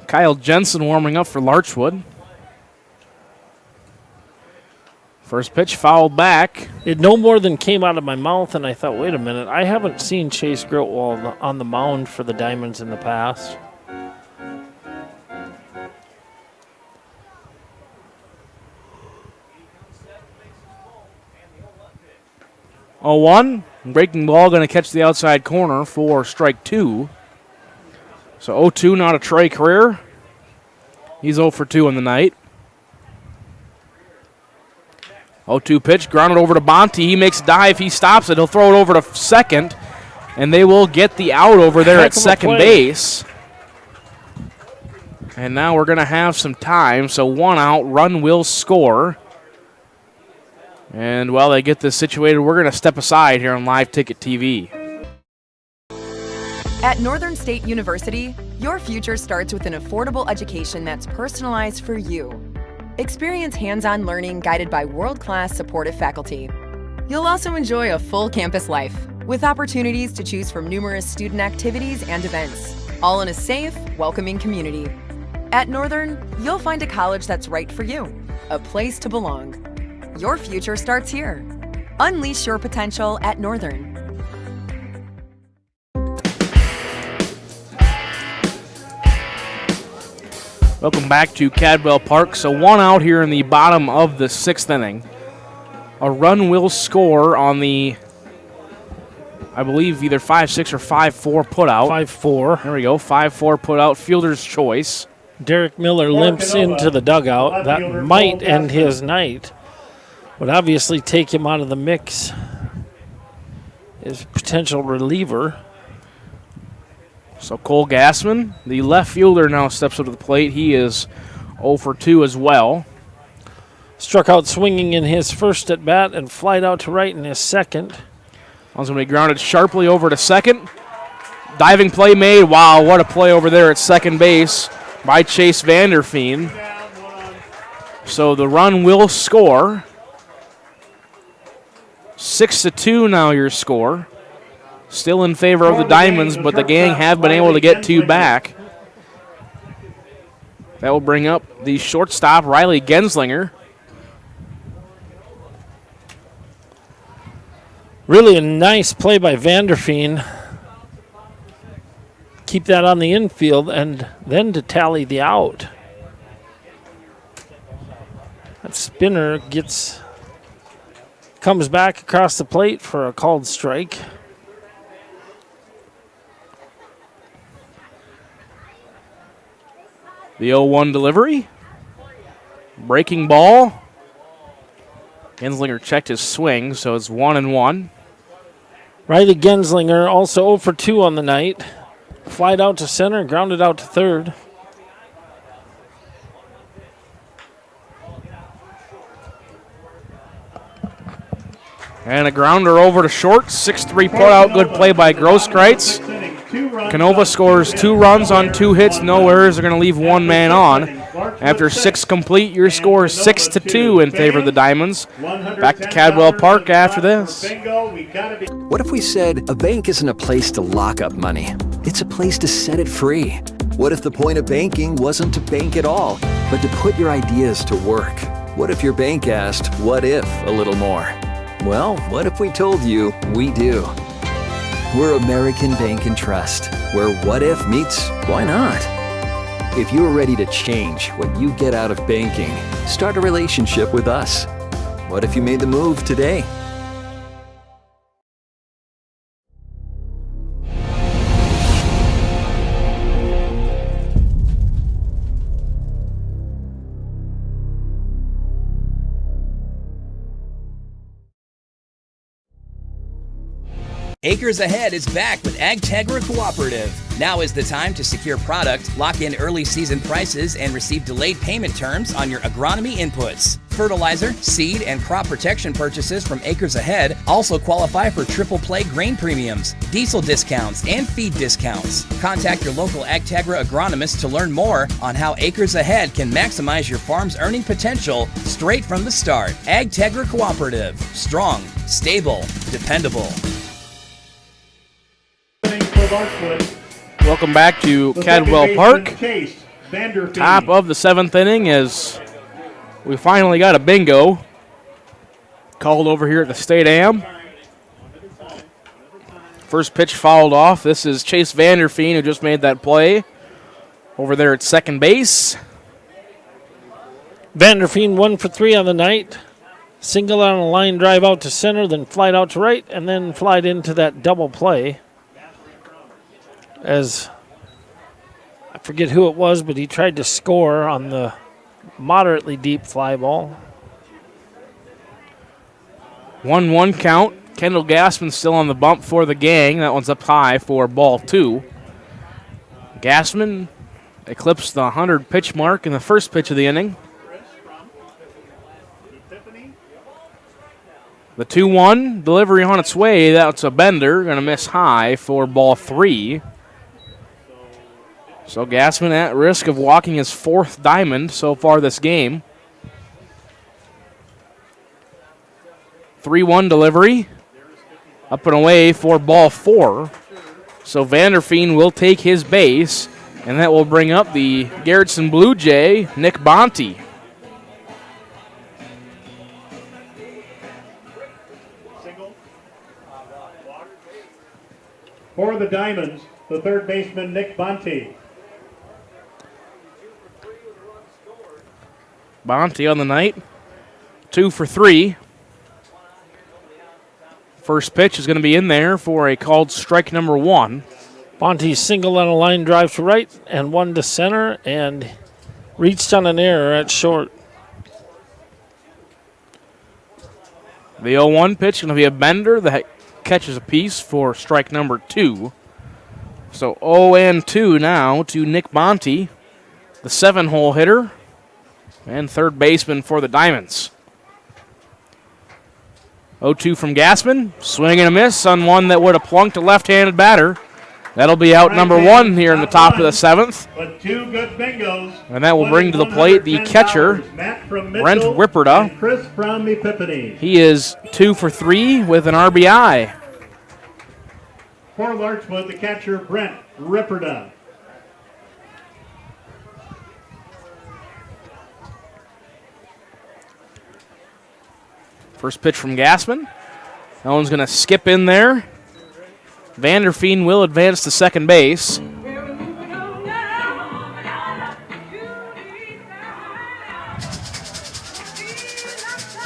Kyle Jensen warming up for Larchwood. First pitch fouled back. It no more than came out of my mouth, and I thought, wait a minute, I haven't seen Chase Grotwald on the mound for the Diamonds in the past. Oh, 1. Breaking ball going to catch the outside corner for strike 2. So 0-2 now to Trey Creer. He's 0 for 2 in the night. 0-2 pitch, grounded over to Bonte. He makes a dive. He stops it. He'll throw it over to second, and they will get the out over there at second base. And now we're going to have some time. So 1 out, run will score. And while they get this situated, we're going to step aside here on Live Ticket TV. At Northern State University, your future starts with an affordable education that's personalized for you. Experience hands-on learning guided by world-class supportive faculty. You'll also enjoy a full campus life with opportunities to choose from numerous student activities and events, all in a safe, welcoming community. At Northern, you'll find a college that's right for you, a place to belong. Your future starts here. Unleash your potential at Northern. Welcome back to Cadwell Park. So 1 out here in the bottom of the 6th inning. A run will score on the, I believe, either 5-6 or 5-4 putout. 5-4. There we go, 5-4 putout, fielder's choice. Derek Miller limps into the dugout. That might end his night. Would obviously take him out of the mix. His potential reliever. So Cole Gassman, the left fielder, now steps up to the plate. He is 0 for 2 as well. Struck out swinging in his first at bat and flied out to right in his second. One's going to be grounded sharply over to second. Diving play made. Wow, what a play over there at second base by Chase Vanderfeen. So the run will score. 6-2 now your score. Still in favor of the Diamonds, but the gang have been able to get 2 back. That will bring up the shortstop, Riley Genslinger. Really a nice play by Vanderfeen. Keep that on the infield and then to tally the out. That spinner comes back across the plate for a called strike. The 0-1 delivery. Breaking ball. Genslinger checked his swing, so it's 1-1. Riley Genslinger also 0 for 2 on the night. Flied out to center, grounded out to third. And a grounder over to short. 6-3 put out. Good play by Grosskreitz. Canova scores 2 runs on 2 hits. No errors. They're going to leave 1 man on. After 6 complete, your score is 6-2 in favor of the Diamonds. Back to Cadwell Park after this. What if we said a bank isn't a place to lock up money? It's a place to set it free. What if the point of banking wasn't to bank at all, but to put your ideas to work? What if your bank asked, what if, a little more? Well, what if we told you we do? We're American Bank and Trust, where what if meets why not? If you're ready to change what you get out of banking, start a relationship with us. What if you made the move today? Acres Ahead is back with AgTegra Cooperative. Now is the time to secure product, lock in early season prices, and receive delayed payment terms on your agronomy inputs. Fertilizer, seed, and crop protection purchases from Acres Ahead also qualify for triple play grain premiums, diesel discounts, and feed discounts. Contact your local AgTegra agronomist to learn more on how Acres Ahead can maximize your farm's earning potential straight from the start. AgTegra Cooperative. Strong, stable, dependable. Welcome back to Cadwell Park. Top of the 7th inning as we finally got a bingo called over here at the State Am. First pitch fouled off. This is Chase Vanderfeen who just made that play over there at second base. Vanderfeen 1 for 3 on the night. Single on a line drive out to center, then flied out to right, and then flied into that double play. As I forget who it was, but he tried to score on the moderately deep fly ball. 1-1 count. Kendall Gassman still on the bump for the gang. That one's up high for ball 2. Gassman eclipsed the 100 pitch mark in the first pitch of the inning. The 2-1 delivery on its way. That's a bender. Going to miss high for ball 3. So Gassman at risk of walking his 4th diamond so far this game. 3-1 delivery. Up and away for ball 4. So Vanderfeen will take his base, and that will bring up the Garrettson Blue Jay, Nick Bonte. For the Diamonds, the third baseman, Nick Bonte. Bonte on the night, 2 for 3. First pitch is going to be in there for a called strike number 1. Bonte singled on a line drive to right and 1 to center and reached on an error at short. The 0-1 pitch going to be a bender that catches a piece for strike number 2. So 0-2 now to Nick Bonte, the 7-hole hitter and third baseman for the Diamonds. 0-2 from Gassman. Swing and a miss on one that would have plunked a left-handed batter. That'll be out number 1 here in the top of the 7th. But 2 good bingos. And that will bring to the plate the catcher, Brent Wipperda. Chris from Epiphany. He is 2 for 3 with an RBI. For Larchwood, the catcher, Brent Wipperda. First pitch from Gassman. That one's going to skip in there. Vanderfeen will advance to second base.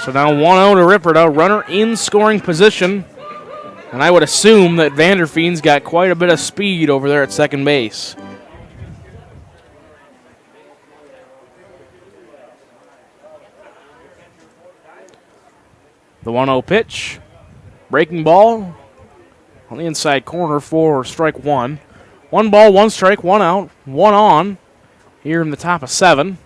So now 1-0 to Ripperda, runner in scoring position. And I would assume that Vanderfeen's got quite a bit of speed over there at second base. The 1-0 pitch. Breaking ball on the inside corner for strike one. 1 ball, 1 strike, 1 out, 1 on here in the top of 7.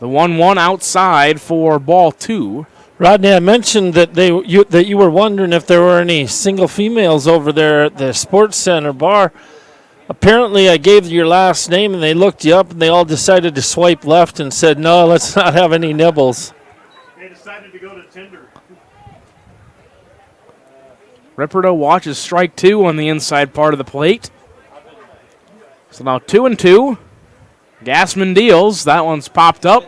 The 1-1 outside for ball 2. Rodney, I mentioned that you were wondering if there were any single females over there at the Sports Center bar. Apparently, I gave your last name, and they looked you up, and they all decided to swipe left and said, no, let's not have any nibbles. They decided to go to Tinder. Ripperda watches strike 2 on the inside part of the plate. So now 2-2. Gassman deals. That one's popped up.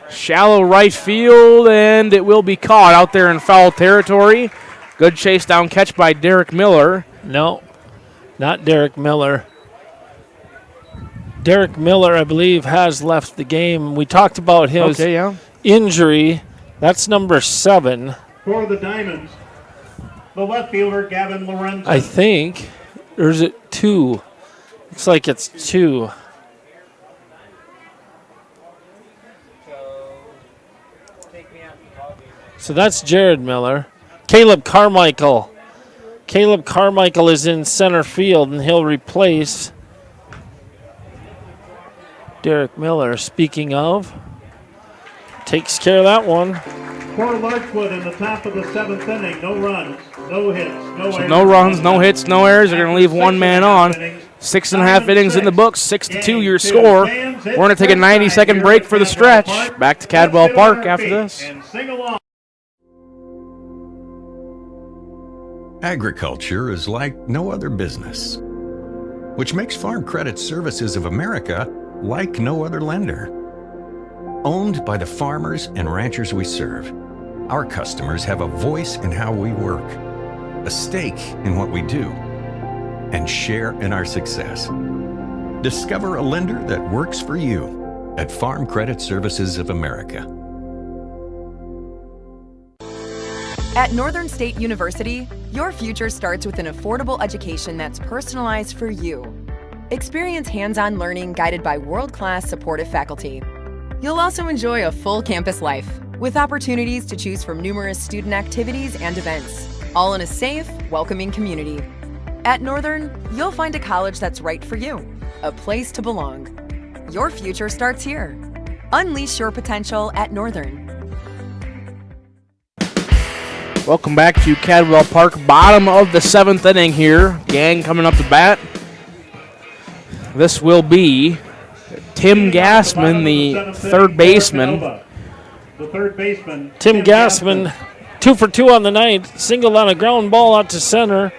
Shallow right field, and it will be caught out there in foul territory. Good chase down catch by Derek Miller. No, not Derek Miller. Derek Miller, I believe, has left the game. We talked about his injury. That's number 7. For the Diamonds, the left fielder, Gavin Lorenzo. I think. Or is it 2? Looks like it's 2. So that's Jared Miller. Caleb Carmichael. Caleb Carmichael is in center field, and he'll replace Derek Miller. Speaking of, takes care of that one. For Larchwood in the top of the 7th inning, no runs, no hits, no errors. No runs, no hits, no errors. They're going to leave one man on. 6.5 innings in the books, 6-2 your score. We're going to take a 90-second break for the stretch. Back to Cadwell Park after this. Agriculture is like no other business, which makes Farm Credit Services of America like no other lender. Owned by the farmers and ranchers we serve, our customers have a voice in how we work, a stake in what we do, and share in our success. Discover a lender that works for you at Farm Credit Services of America. At Northern State University, your future starts with an affordable education that's personalized for you. Experience hands-on learning guided by world-class supportive faculty. You'll also enjoy a full campus life with opportunities to choose from numerous student activities and events, all in a safe, welcoming community. At Northern, you'll find a college that's right for you, a place to belong. Your future starts here. Unleash your potential at Northern. Welcome back to Cadwell Park, bottom of the 7th inning here. Gang coming up to bat. This will be Tim Gassman, the third baseman. The third baseman, Tim Gassman, 2 for 2 on the night, singled on a ground ball out to center,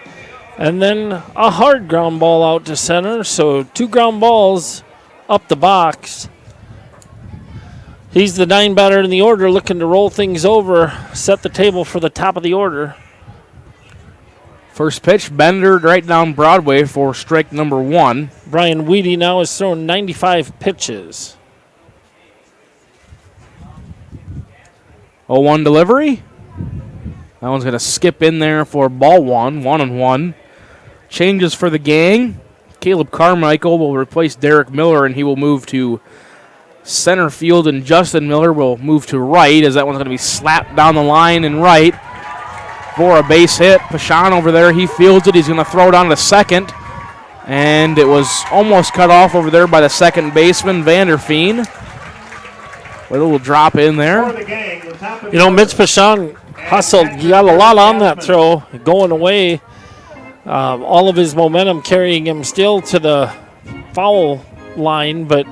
and then a hard ground ball out to center, so 2 ground balls up the box. He's the 9 batter in the order, looking to roll things over, set the table for the top of the order. First pitch, Bender right down Broadway for strike number 1. Brian Weedy now has thrown 95 pitches. 0-1 delivery. That one's going to skip in there for ball 1, 1-1. Changes for the gang. Caleb Carmichael will replace Derek Miller, and he will move to center field, and Justin Miller will move to right, as that one's going to be slapped down the line and right for a base hit. Pashon over there, he fields it. He's going to throw it on to second, and it was almost cut off over there by the second baseman, Vanderfeen. A little drop in there. You know, Mitch Pashon hustled. He got a lot on that throw, going away. All of his momentum carrying him still to the foul line, but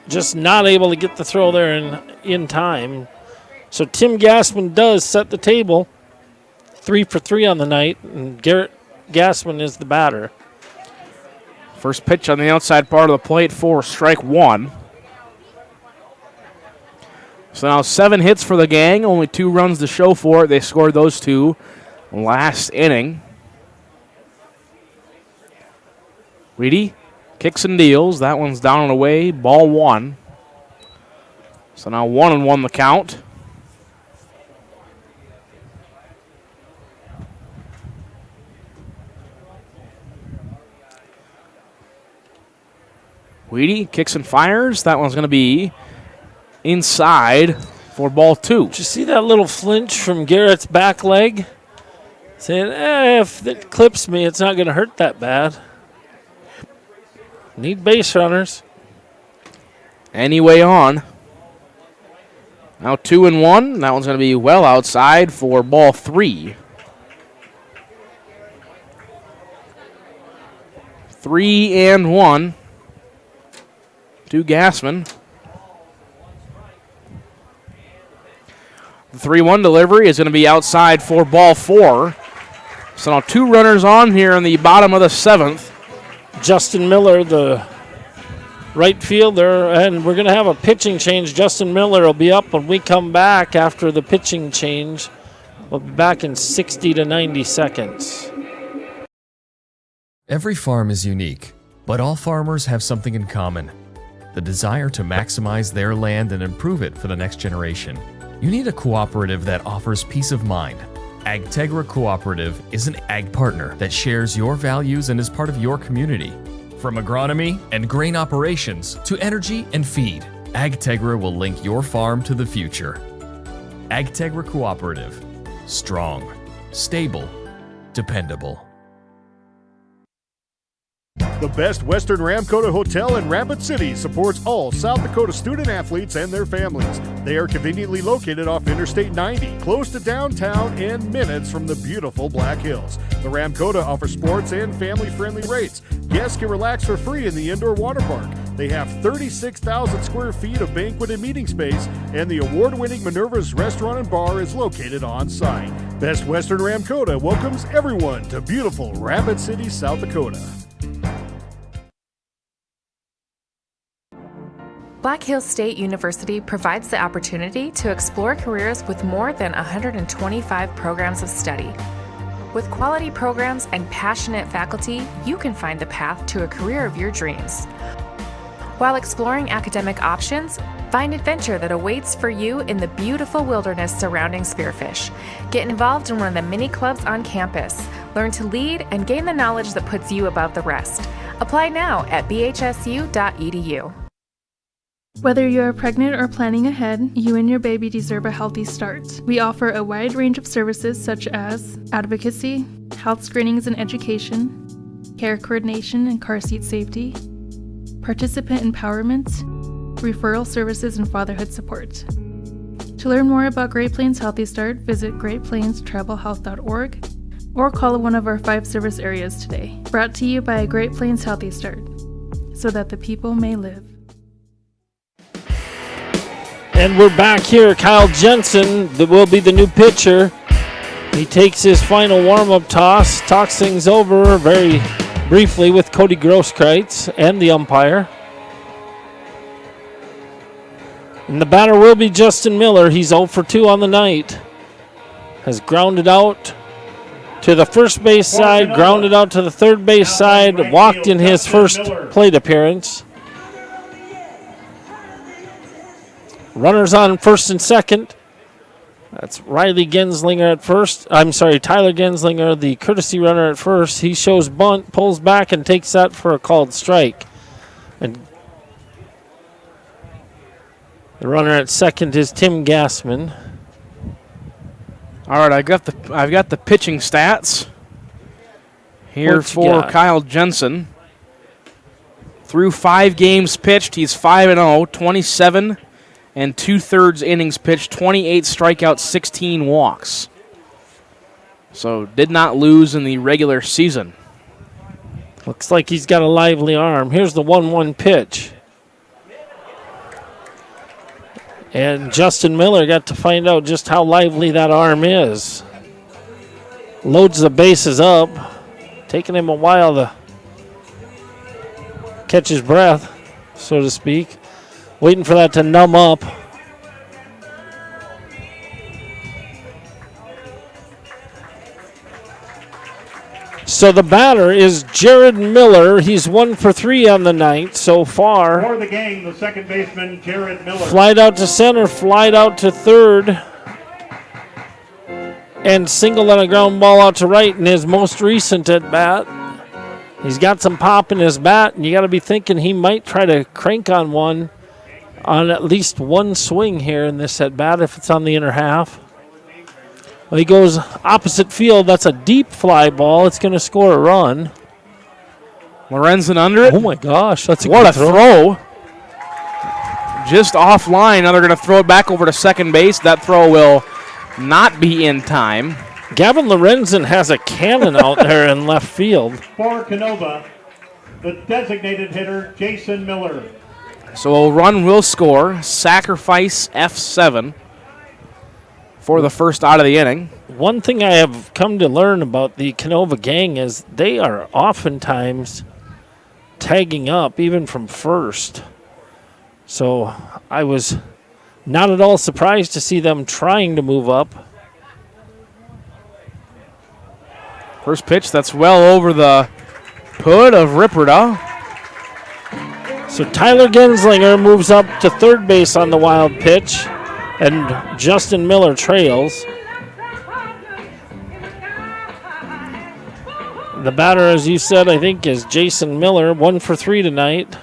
just not able to get the throw there in time. So Tim Gassman does set the table. 3 for 3 on the night, and Garrett Gassman is the batter. First pitch on the outside part of the plate for strike 1. So now 7 hits for the gang, only 2 runs to show for it. They scored those 2 last inning. Reedy kicks and deals. That one's down and away. Ball 1. So now 1-1 the count. Reedy kicks and fires. That one's going to be inside for ball 2. Did you see that little flinch from Garrett's back leg? Saying, if it clips me, it's not going to hurt that bad. Need base runners. Anyway on. Now 2-1. That one's going to be well outside for ball 3. 3-1 to Gassman. The 3-1 delivery is going to be outside for ball 4. So now 2 runners on here in the bottom of the 7th. Justin Miller, the right fielder, and we're going to have a pitching change. Justin Miller will be up when we come back after the pitching change. We'll be back in 60 to 90 seconds. Every farm is unique, but all farmers have something in common: the desire to maximize their land and improve it for the next generation. You need a cooperative that offers peace of mind. AgTegra Cooperative is an ag partner that shares your values and is part of your community. From agronomy and grain operations to energy and feed, AgTegra will link your farm to the future. AgTegra Cooperative. Strong, stable, dependable. The best Western Ramkota Hotel in Rapid City supports all South Dakota student athletes and their families. They are conveniently located off Interstate 90, close to downtown and minutes from the beautiful Black Hills. The Ramkota offers sports and family-friendly rates. Guests can relax for free in the indoor water park. They have 36,000 square feet of banquet and meeting space, and the award-winning Minerva's Restaurant and Bar is located on site. Best Western Ramkota welcomes everyone to beautiful Rapid City, South Dakota. Black Hills State University provides the opportunity to explore careers with more than 125 programs of study. With quality programs and passionate faculty, you can find the path to a career of your dreams. While exploring academic options, find adventure that awaits for you in the beautiful wilderness surrounding Spearfish. Get involved in one of the many clubs on campus. Learn to lead and gain the knowledge that puts you above the rest. Apply now at bhsu.edu. Whether you're pregnant or planning ahead, you and your baby deserve a healthy start. We offer a wide range of services such as advocacy, health screenings and education, care coordination and car seat safety, participant empowerment, referral services, and fatherhood support. To learn more about Great Plains Healthy Start, visit greatplainstravelhealth.org or call one of our 5 service areas today. Brought to you by Great Plains Healthy Start, so that the people may live. And we're back here. Kyle Jensen will be the new pitcher. He takes his final warm-up toss, talks things over very briefly with Cody Grosskreitz and the umpire. And the batter will be Justin Miller. He's 0 for 2 on the night. Has grounded out to the first base side, grounded out to the third base side, walked in his first plate appearance. Runners on first and second. That's Riley Genslinger at first. Tyler Genslinger, the courtesy runner at first. He shows bunt, pulls back, and takes that for a called strike. And the runner at second is Tim Gassman. All right, I've got the pitching stats here for Kyle Jensen. Through 5 games pitched, he's 5-0, 27 and 2/3 innings pitched, 28 strikeouts, 16 walks. So did not lose in the regular season. Looks like he's got a lively arm. Here's the 1-1 pitch. And Justin Miller got to find out just how lively that arm is. Loads the bases up. Taking him a while to catch his breath, so to speak. Waiting for that to numb up. So the batter is Jared Miller. He's 1 for 3 on the night so far. For the game, the second baseman, Jared Miller. Flied out to center, flied out to third, and singled on a ground ball out to right in his most recent at bat. He's got some pop in his bat, and you got to be thinking he might try to crank on one on at least one swing here in this at bat if it's on the inner half. Well, he goes opposite field. That's a deep fly ball. It's going to score a run. Lorenzen under it. Oh, my gosh. That's what a throw. Just offline. Now they're going to throw it back over to second base. That throw will not be in time. Gavin Lorenzen has a cannon out there in left field. For Canova, the designated hitter, Jason Miller. So a run will score. Sacrifice F7 for the first out of the inning. One thing I have come to learn about the Canova gang is they are oftentimes tagging up, even from first. So I was not at all surprised to see them trying to move up. First pitch, that's well over the hood of Ripperda. So Tyler Genslinger moves up to third base on the wild pitch, and Justin Miller trails. The batter, as you said, I think, is Jason Miller, 1 for 3 tonight.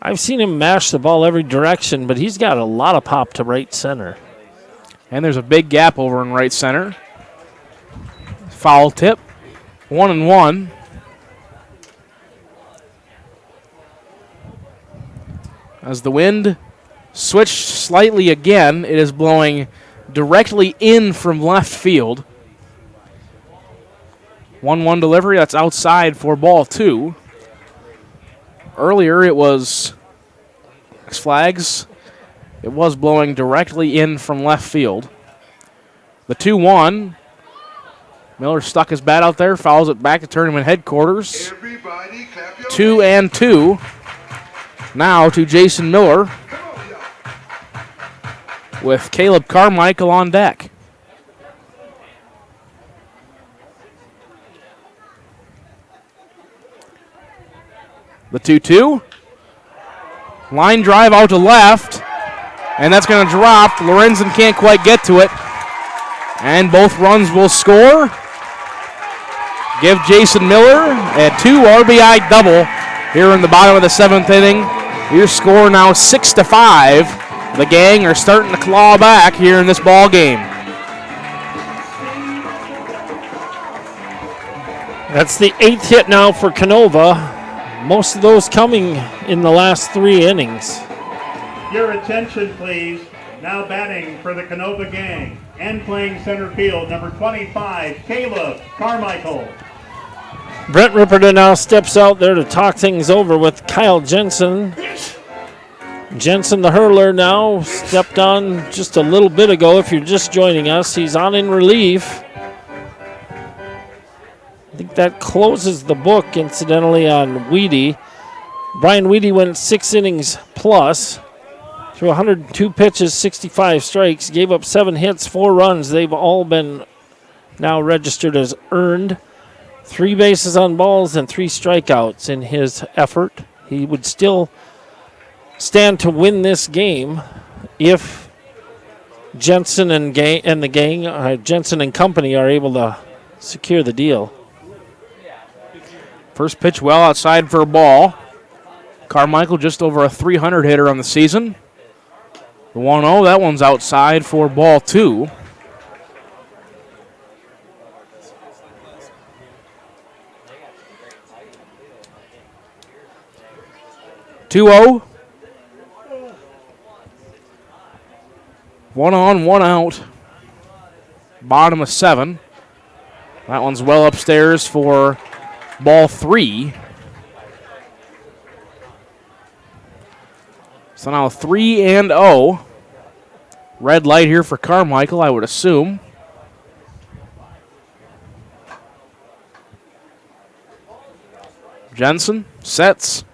I've seen him mash the ball every direction, but he's got a lot of pop to right center. And there's a big gap over in right center. Foul tip. 1-1. As the wind switched slightly again, it is blowing directly in from left field. 1-1 delivery, that's outside for ball 2. Earlier it was flags. It was blowing directly in from left field. The 2-1. Miller stuck his bat out there, fouls it back to tournament headquarters. 2-2. Now to Jason Miller with Caleb Carmichael on deck. The 2-2. Line drive out to left, and that's going to drop. Lorenzen can't quite get to it, and both runs will score. Give Jason Miller a 2 RBI double here in the bottom of the 7th inning. Your score now 6-5. The gang are starting to claw back here in this ball game. That's the 8th hit now for Canova. Most of those coming in the last 3 innings. Your attention, please. Now batting for the Canova gang and playing center field, number 25, Caleb Carmichael. Brent Ripperda now steps out there to talk things over with Kyle Jensen. Jensen, the hurler, now stepped on just a little bit ago. If you're just joining us, he's on in relief. I think that closes the book, incidentally, on Weedy. Brian Weedy went 6 innings plus, threw 102 pitches, 65 strikes, gave up 7 hits, 4 runs. They've all been now registered as earned. 3 bases on balls and 3 strikeouts in his effort. He would still stand to win this game if Jensen and the gang, Jensen and company, are able to secure the deal. First pitch well outside for a ball. Carmichael just over a 300 hitter on the season. The 1-0, that one's outside for ball 2. (2-0). 1 on, 1 out. Bottom of 7. That one's well upstairs for ball 3. So now 3-0. Red light here for Carmichael, I would assume. Jensen sets.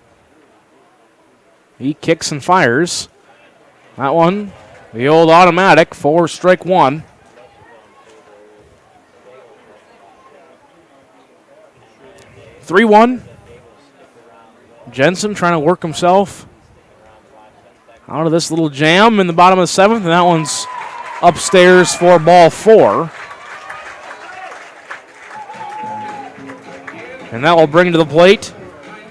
He kicks and fires. That one, the old automatic for strike 1. 3-1. Jensen trying to work himself out of this little jam in the bottom of the 7th, and that one's upstairs for ball 4. And that will bring to the plate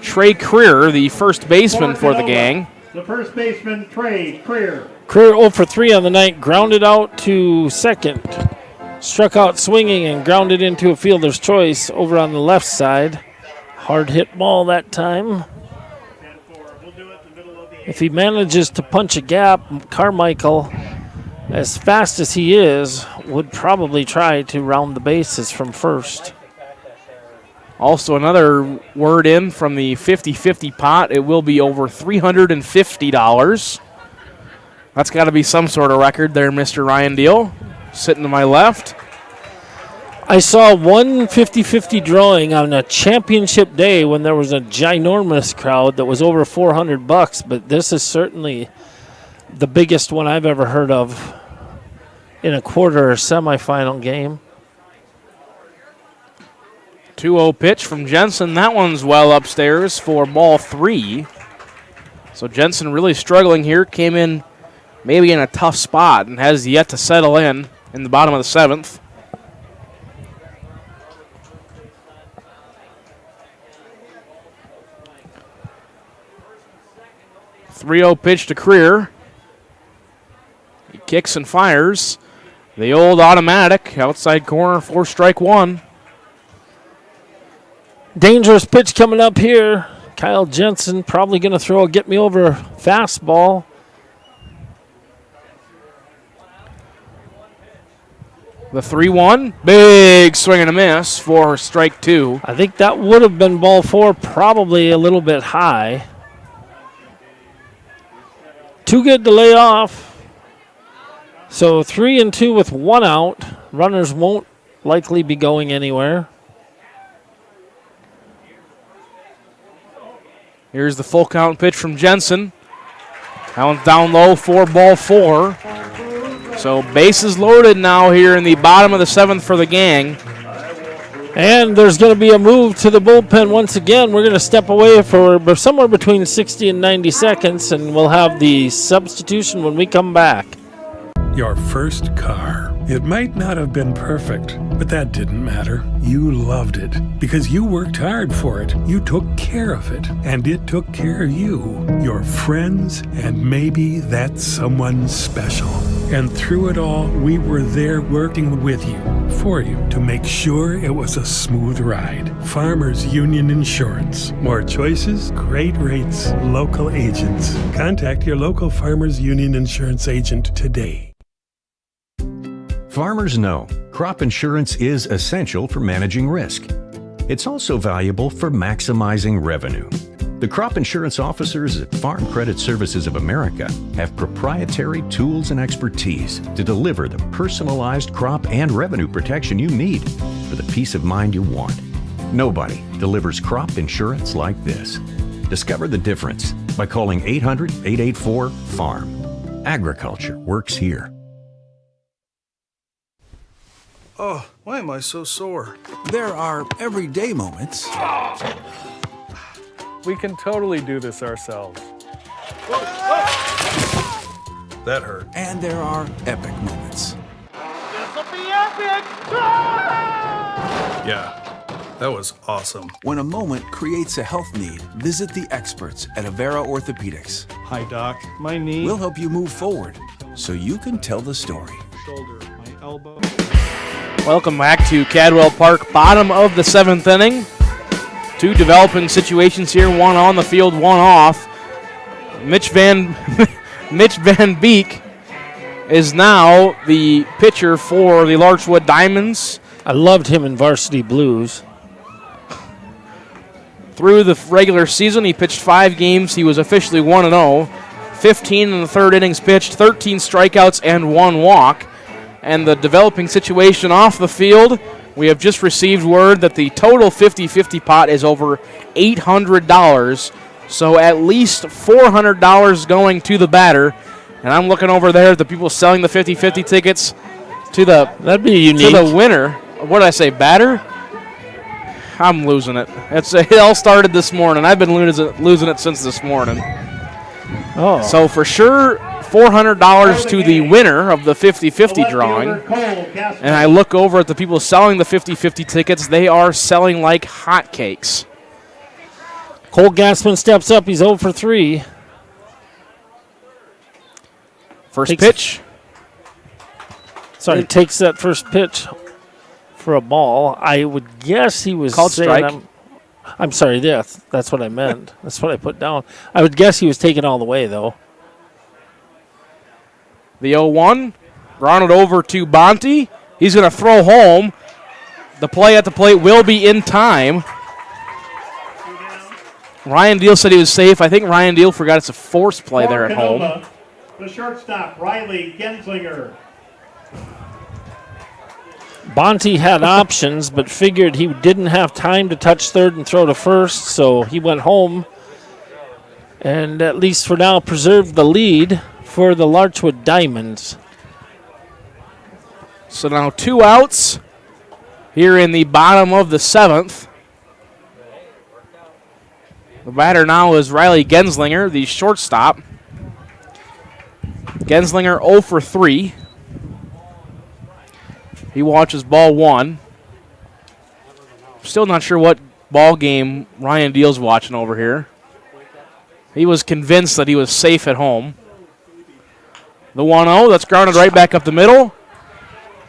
Trey Creer, the first baseman for the gang. The first baseman, Trey Creer. Creer 0 for 3 on the night, grounded out to second. Struck out swinging and grounded into a fielder's choice over on the left side. Hard hit ball that time. If he manages to punch a gap, Carmichael, as fast as he is, would probably try to round the bases from first. Also, another word in from the 50-50 pot. It will be over $350. That's got to be some sort of record there, Mr. Ryan Deal, sitting to my left. I saw one 50-50 drawing on a championship day when there was a ginormous crowd that was over $400, but this is certainly the biggest one I've ever heard of in a quarter or semifinal game. 2-0 pitch from Jensen. That one's well upstairs for ball 3. So Jensen really struggling here. Came in maybe in a tough spot and has yet to settle in the bottom of the 7th. .3-0 pitch to Creer. He kicks and fires. The old automatic outside corner for strike 1. Dangerous pitch coming up here. Kyle Jensen probably going to throw a get-me-over fastball. The 3-1. Big swing and a miss for strike 2. I think that would have been ball 4, probably a little bit high. Too good to lay off. So 3-2 with 1 out. Runners won't likely be going anywhere. Here's the full count pitch from Jensen. That one's down low for ball 4. So bases loaded now here in the bottom of the 7th for the gang. And there's going to be a move to the bullpen once again. We're going to step away for somewhere between 60 and 90 seconds, and we'll have the substitution when we come back. Your first car. It might not have been perfect, but that didn't matter. You loved it because you worked hard for it. You took care of it, and it took care of you, your friends, and maybe that someone special. And through it all, we were there working with you, for you, to make sure it was a smooth ride. Farmers Union Insurance. More choices, great rates, local agents. Contact your local Farmers Union Insurance agent today. Farmers know crop insurance is essential for managing risk. It's also valuable for maximizing revenue. The crop insurance officers at Farm Credit Services of America have proprietary tools and expertise to deliver the personalized crop and revenue protection you need for the peace of mind you want. Nobody delivers crop insurance like this. Discover the difference by calling 800-884-FARM. Agriculture works here. Oh, why am I so sore? There are everyday moments. We can totally do this ourselves. That hurt. And there are epic moments. This'll be epic! Yeah, that was awesome. When a moment creates a health need, visit the experts at Avera Orthopedics. Hi, Doc. My knee. We'll help you move forward so you can tell the story. Shoulder. My elbow. Welcome back to Cadwell Park, bottom of the 7th inning. 2 developing situations here, 1 on the field, 1 off. Mitch Van Beek is now the pitcher for the Larchwood Diamonds. I loved him in Varsity Blues. Through the regular season, he pitched 5 games. He was officially 1-0. 15 in the 3rd innings pitched, 13 strikeouts, and 1 walk. And the developing situation off the field, we have just received word that the total 50-50 pot is over $800. So at least $400 going to the batter. And I'm looking over there at the people selling the 50-50 tickets to the that'd be unique. To the winner. What did I say, batter? I'm losing it. It all started this morning. I've been losing it since this morning. Oh. So for sure, $400 to the winner of the 50-50 drawing. And I look over at the people selling the 50-50 tickets. They are selling like hotcakes. Cole Gassman steps up. He's 0 for 3. First pitch. Takes that first pitch for a ball. I would guess he was called saying strike. I'm sorry, that's what I meant. That's what I put down. I would guess he was taking all the way, though. The 0-1, grounded over to Bonte. He's going to throw home. The play at the plate will be in time. Ryan Deal said he was safe. I think Ryan Deal forgot it's a forced play there at home. The shortstop, Riley Genslinger. Bonte had options, but figured he didn't have time to touch third and throw to first, so he went home and at least for now preserved the lead for the Larchwood Diamonds. So now 2 outs here in the bottom of the 7th. The batter now is Riley Genslinger, the shortstop. Genslinger 0 for 3. He watches ball 1. Still not sure what ball game Ryan Deal's watching over here. He was convinced that he was safe at home. The 1-0, that's grounded right back up the middle.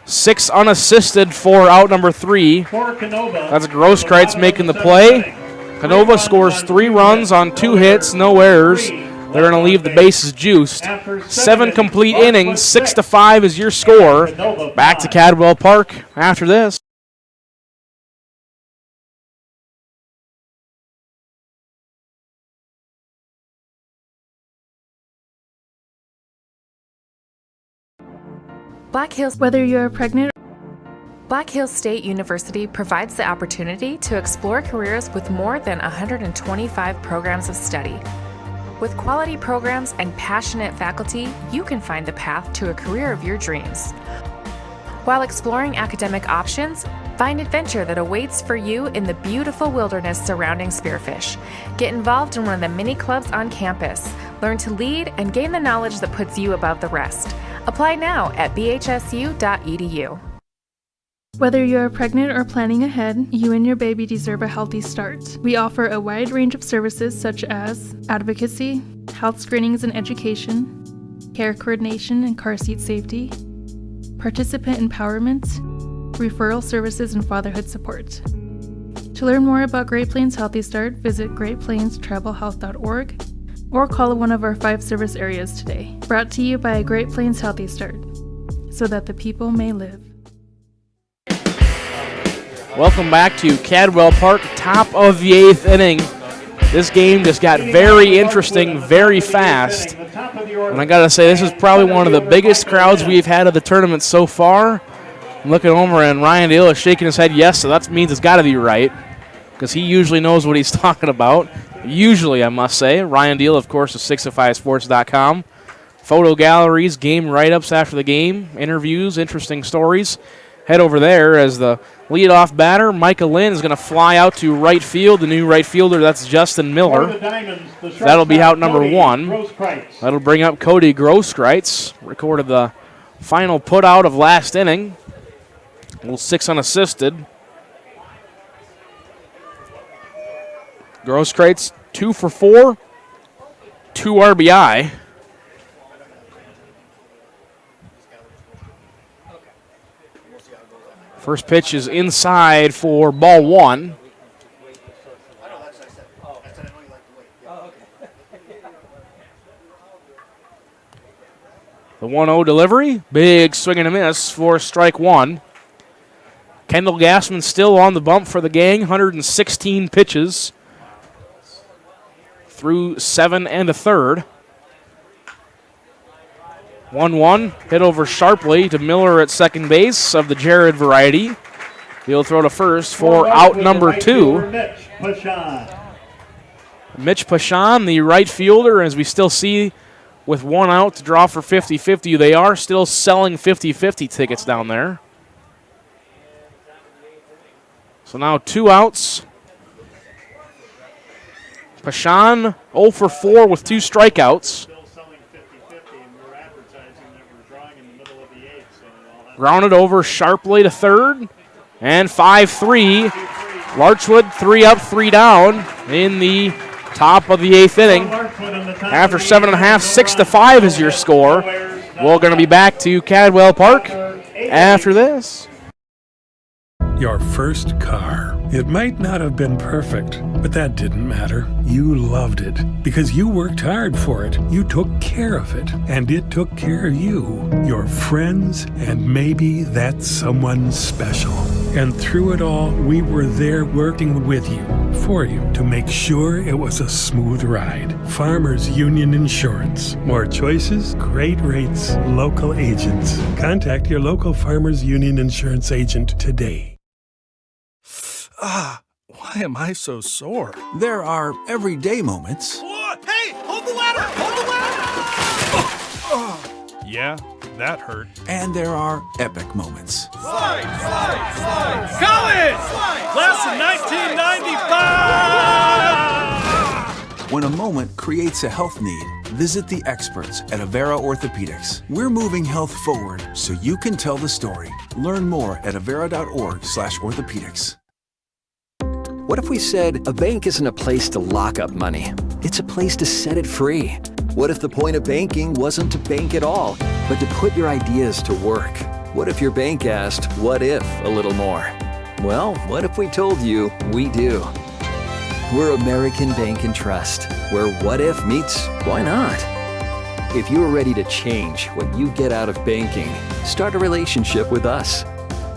6 unassisted for out number 3. That's Grosskreitz making the play. Canova scores 3 runs on 2 hits, no errors. They're going to leave the bases juiced. 7 complete innings, 6-5 is your score. Back to Cadwell Park after this. Black Hills. Whether you're pregnant, Black Hills State University provides the opportunity to explore careers with more than 125 programs of study. With quality programs and passionate faculty, you can find the path to a career of your dreams. While exploring academic options, find adventure that awaits for you in the beautiful wilderness surrounding Spearfish. Get involved in one of the many clubs on campus. Learn to lead and gain the knowledge that puts you above the rest. Apply now at bhsu.edu. whether you're pregnant or planning ahead, you and your baby deserve a healthy start. We offer a wide range of services such as advocacy, health screenings and education, care coordination and car seat safety, participant empowerment, referral services, and fatherhood support. To learn more about Great Plains Healthy Start, visit greatplainstravelhealth.org or call one of our 5 service areas today. Brought to you by Great Plains Healthy Start, so that the people may live. Welcome back to Cadwell Park, top of the 8th inning. This game just got very interesting, very fast. And I got to say, this is probably one of the biggest crowds we've had of the tournament so far. I'm looking over, and Ryan Deal is shaking his head yes, so that means it's got to be right, because he usually knows what he's talking about. Usually, I must say. Ryan Deal, of course, of 605sports.com. Photo galleries, game write-ups after the game, interviews, interesting stories. Head over there as the leadoff batter, Micah Lynn, is going to fly out to right field. The new right fielder, that's Justin Miller. That'll be out number 1. That'll bring up Cody Grosskreitz. Recorded the final put out of last inning. Little 6 unassisted. Grosskreitz 2 for 4, 2 RBI. First pitch is inside for ball 1. The 1-0 delivery. Big swing and a miss for strike 1. Kendall Gassman still on the bump for the gang. 116 pitches through 7 1/3. 1-1, hit over sharply to Miller at second base of the Jared variety. He'll throw to first for out number 2. Mitch Pashon, the right fielder, as we still see with 1 out to draw for 50-50. They are still selling 50-50 tickets down there. So now 2 outs. Pashan 0 for 4 with 2 strikeouts. Grounded over sharply to third. And 5-3. Larchwood 3 up, 3 down in the top of the 8th inning. After 7.5, 6-5 is your score. We're going to be back to Cadwell Park after this. Your first car. It might not have been perfect, but that didn't matter. You loved it because you worked hard for it. You took care of it, and it took care of you, your friends, and maybe that someone special. And through it all, we were there working with you, for you, to make sure it was a smooth ride. Farmers Union Insurance. More choices, great rates, local agents. Contact your local Farmers Union Insurance agent today. Why am I so sore? There are everyday moments. Hey, hold the ladder! Hold the ladder! Yeah, that hurt. And there are epic moments. Slide! College! Class of 1995! When a moment creates a health need, visit the experts at Avera Orthopedics. We're moving health forward so you can tell the story. Learn more at avera.org/orthopedics. What if we said a bank isn't a place to lock up money? It's a place to set it free. What if the point of banking wasn't to bank at all, but to put your ideas to work? What if your bank asked, what if, a little more? Well, what if we told you we do? We're American Bank and Trust, where what if meets why not? If you are ready to change what you get out of banking, start a relationship with us.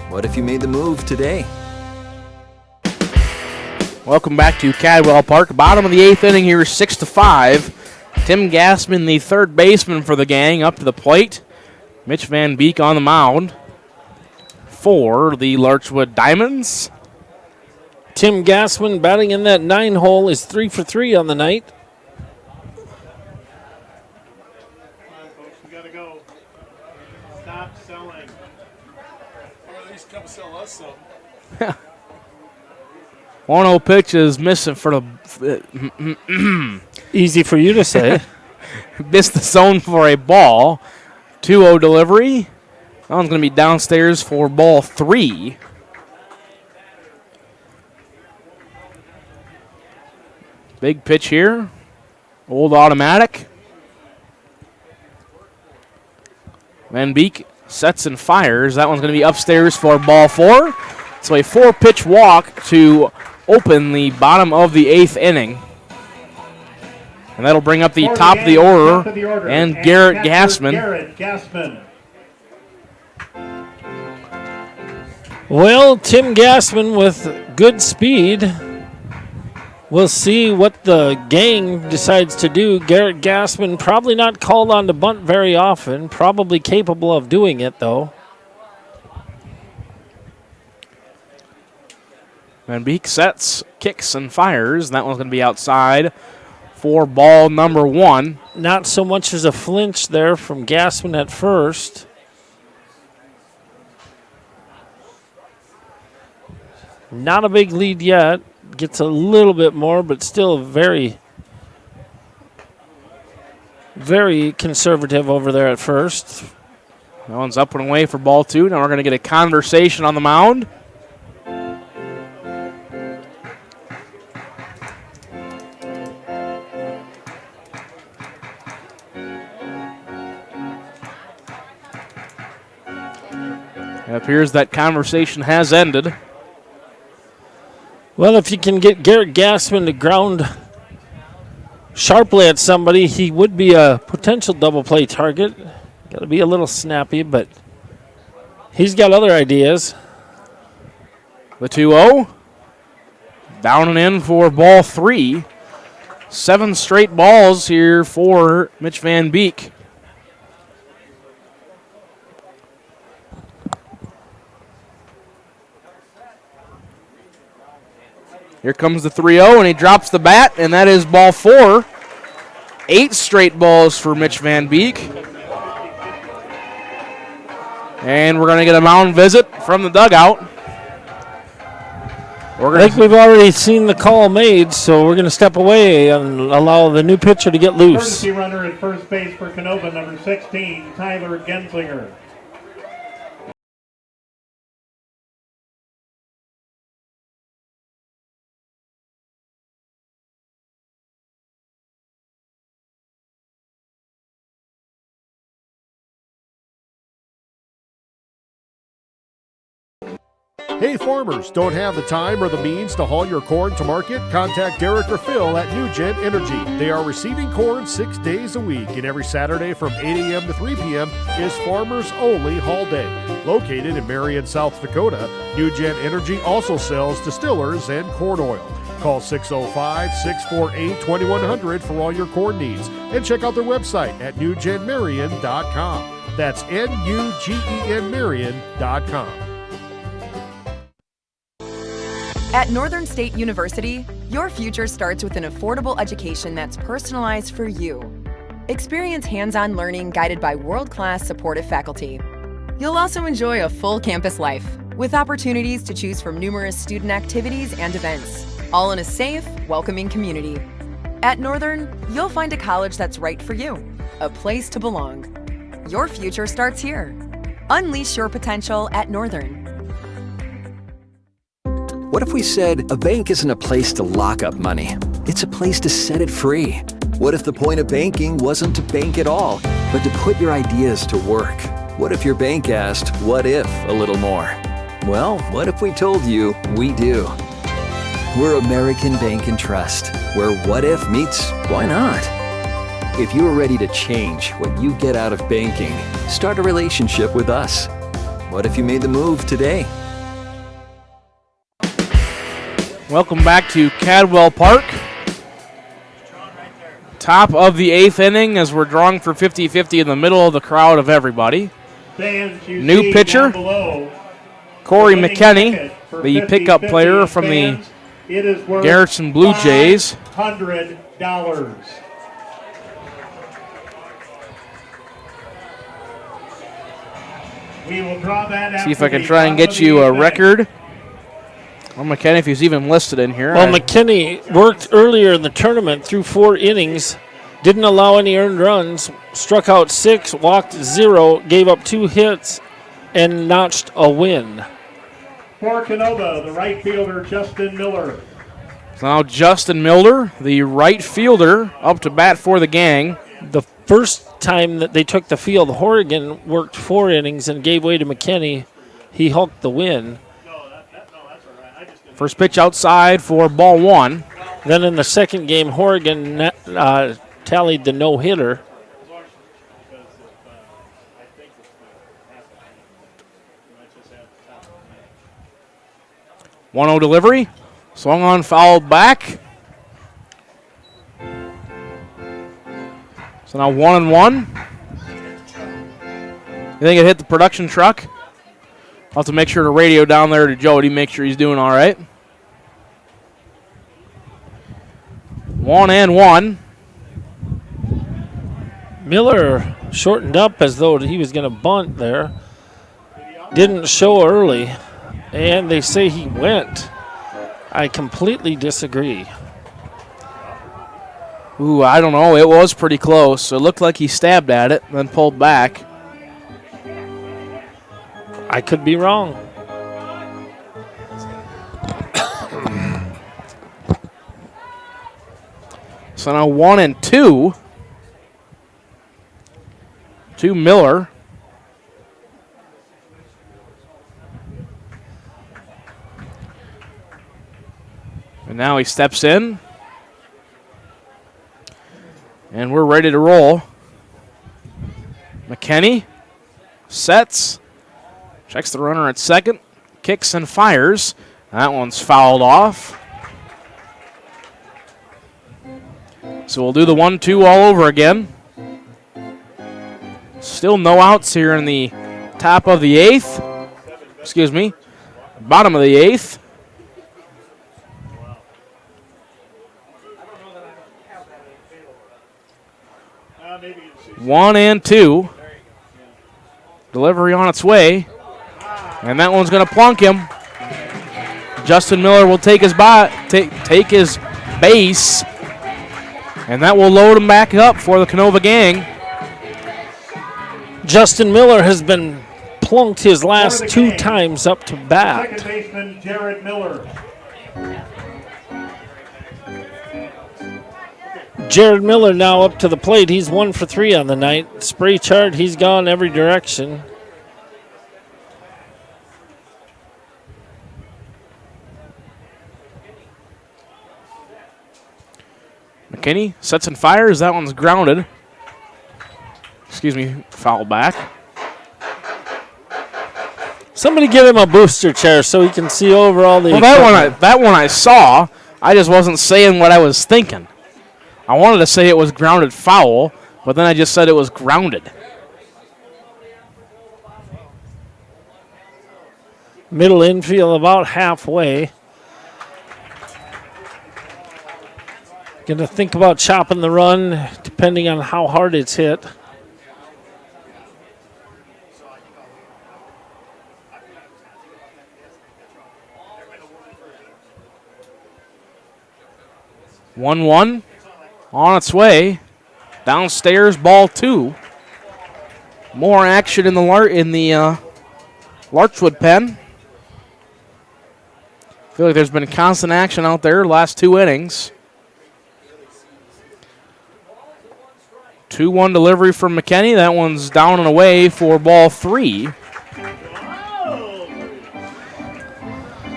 What if you made the move today? Welcome back to Cadwell Park. Bottom of the 8th inning here, 6-5. Tim Gassman, the third baseman for the gang, up to the plate. Mitch Van Beek on the mound for the Larchwood Diamonds. Tim Gassman batting in that 9 hole is 3 for 3 on the night. Come on, folks, we gotta go. Stop selling. Or at least come sell us some. 1-0 pitch is missing for the... Easy for you to say. Missed the zone for a ball. 2-0 delivery. That one's going to be downstairs for ball 3. Big pitch here. Old automatic. Van Beek sets and fires. That one's going to be upstairs for ball 4. So a 4-pitch walk to open the bottom of the 8th inning. And that'll bring up the top of the order and Garrett Gassman. Well, Tim Gassman with good speed. We'll see what the gang decides to do. Garrett Gassman probably not called on to bunt very often. Probably capable of doing it, though. Van Beek sets, kicks, and fires. That one's going to be outside for ball number 1. Not so much as a flinch there from Gassman at first. Not a big lead yet. Gets a little bit more, but still very, very conservative over there at first. That one's up and away for ball 2. Now we're going to get a conversation on the mound. It appears that conversation has ended. Well, if you can get Garrett Gassman to ground sharply at somebody, he would be a potential double play target. Got to be a little snappy, but he's got other ideas. The 2-0. Down and in for ball 3. 7 straight balls here for Mitch Van Beek. Here comes the 3-0, and he drops the bat, and that is ball 4. 8 straight balls for Mitch Van Beek. And we're going to get a mound visit from the dugout. I think we've already seen the call made, so we're going to step away and allow the new pitcher to get loose. Emergency runner at first base for Canova, number 16, Tyler Genslinger. Hey farmers, don't have the time or the means to haul your corn to market? Contact Derek or Phil at New Gen Energy. They are receiving corn 6 days a week, and every Saturday from 8 a.m. to 3 p.m. is Farmers Only Haul Day. Located in Marion, South Dakota, New Gen Energy also sells distillers and corn oil. Call 605-648-2100 for all your corn needs, and check out their website at newgenmarion.com. That's NUGEN Marion.com. At Northern State University, your future starts with an affordable education that's personalized for you. Experience hands-on learning guided by world-class supportive faculty. You'll also enjoy a full campus life with opportunities to choose from numerous student activities and events, all in a safe, welcoming community. At Northern, you'll find a college that's right for you, a place to belong. Your future starts here. Unleash your potential at Northern. What if we said a bank isn't a place to lock up money? It's a place to set it free. What if the point of banking wasn't to bank at all, but to put your ideas to work? What if your bank asked, what if, a little more? Well, what if we told you we do? We're American Bank and Trust, where what if meets why not? If you are ready to change what you get out of banking, start a relationship with us. What if you made the move today? Welcome back to Cadwell Park. Top of the 8th inning as we're drawing for 50-50 in the middle of the crowd of everybody. New pitcher, Corey McKenney, the pickup player from the Garrison Blue Jays. $100. We will draw that. See if I can try and get you a record. Well, McKenney, if he's even listed in here. Well, McKinney worked earlier in the tournament through 4 innings, didn't allow any earned runs, struck out 6, walked 0, gave up 2 hits, and notched a win. For Canova, the right fielder, Justin Miller. So now Justin Miller, the right fielder, up to bat for the gang. The first time that they took the field, Horrigan worked 4 innings and gave way to McKinney. He hulked the win. First pitch outside for ball 1. Then in the second game, Horrigan tallied the no-hitter. One-0 delivery. Swung on, fouled back. So now 1-1. You think it hit the production truck? I'll have to make sure to radio down there to Jody, make sure he's doing all right. 1-1. Miller shortened up as though he was going to bunt there. Didn't show early, and they say he went. I completely disagree. Ooh, I don't know. It was pretty close. It looked like he stabbed at it, then pulled back. I could be wrong. So now 1-2 to Miller. And now he steps in. And we're ready to roll. McKenney sets. Checks the runner at second. Kicks and fires. That one's fouled off. So we'll do the 1-2 all over again. Still no outs here in the top of the 8th. Excuse me, bottom of the 8th. One and 2. Delivery on its way. And that one's going to plunk him. Justin Miller will take his take his base, and that will load him back up for the Canova gang. Justin Miller has been plunked his last 2 times up to bat. Second baseman Jared Miller. Jared Miller now up to the plate. He's 1 for 3 on the night. Spray chart, he's gone every direction. McKinney sets and fires. That one's grounded. Excuse me, foul back. Somebody get him a booster chair so he can see over all the equipment. That one I saw. I just wasn't saying what I was thinking. I wanted to say it was grounded foul, but then I just said it was grounded. Middle infield about halfway. Going to think about chopping the run depending on how hard it's hit. One on its way. Downstairs, ball 2. More action in the Larchwood pen. I feel like there's been constant action out there last 2 innings. 2-1 delivery from McKinney. That one's down and away for ball 3.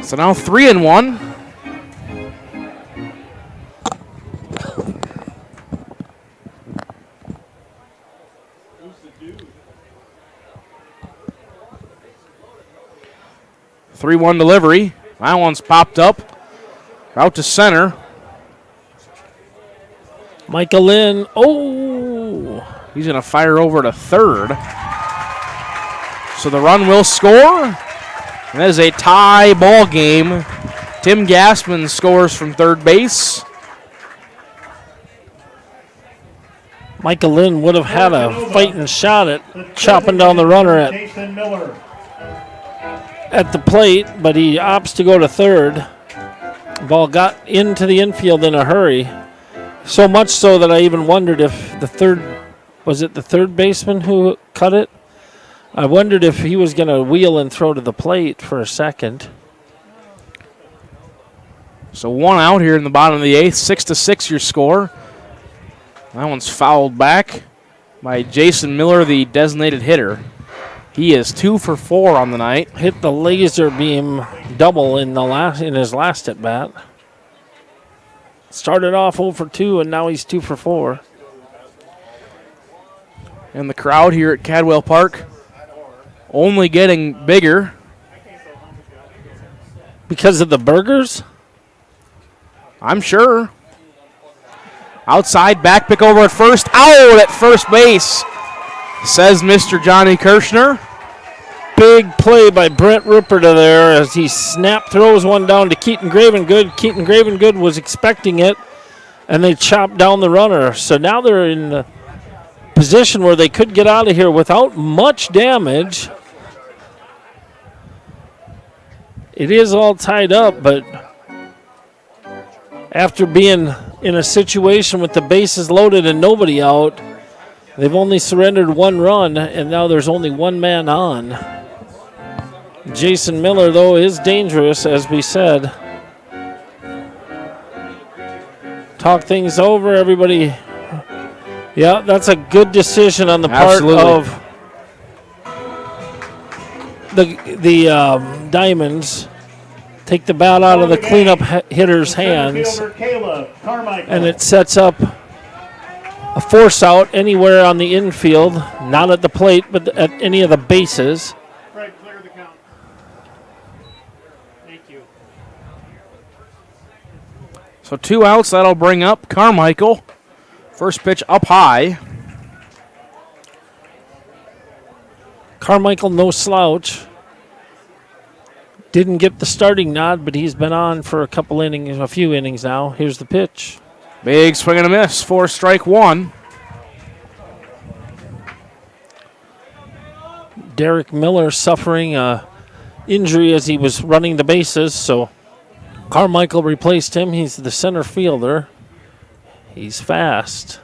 So now 3-1. Three-one delivery. That one's popped up. Out to center. Michael Lynn. Oh! He's going to fire over to third. So the run will score. And that is a tie ball game. Tim Gassman scores from third base. Michael Lynn would have had a fighting shot at chopping down the runner at the plate, but he opts to go to third. Ball got into the infield in a hurry. So much so that I even wondered if the third baseman who cut it? I wondered if he was going to wheel and throw to the plate for a second. So 1 out here in the bottom of the 8th. 6-6 your score. That one's fouled back by Jason Miller, the designated hitter. He is 2 for 4 on the night. Hit the laser beam double in his last at bat. Started off 0 for 2, and now he's 2 for 4. And the crowd here at Cadwell Park only getting bigger. Because of the burgers? I'm sure. Outside, back pick over at first. Out at first base, says Mr. Johnny Kirshner. Big play by Brent Rupert there as he throws one down to Keaton Gravengood. Keaton Gravengood was expecting it, and they chopped down the runner. So now they're in a position where they could get out of here without much damage. It is all tied up, but after being in a situation with the bases loaded and nobody out, they've only surrendered 1 run, and now there's only 1 man on. Jason Miller, though, is dangerous, as we said. Talk things over, everybody. Yeah, that's a good decision on the part of the Diamonds. Take the bat out of the cleanup hitter's hands, and it sets up a force out anywhere on the infield, not at the plate, but at any of the bases. So 2 outs, that'll bring up Carmichael. First pitch up high. Carmichael, no slouch. Didn't get the starting nod, but he's been on for a few innings now. Here's the pitch. Big swing and a miss for strike 1. Derek Miller suffering a injury as he was running the bases, so Carmichael replaced him. He's the center fielder. He's fast.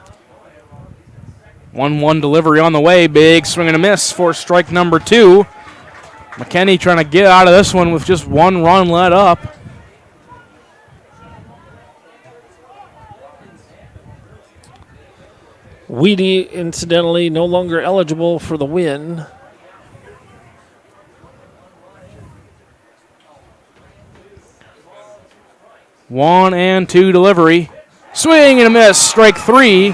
1-1 delivery on the way. Big swing and a miss for strike number 2. McKinney trying to get out of this one with just 1 run let up. Weedy, incidentally, no longer eligible for the win. One and two delivery. Swing and a miss, strike 3.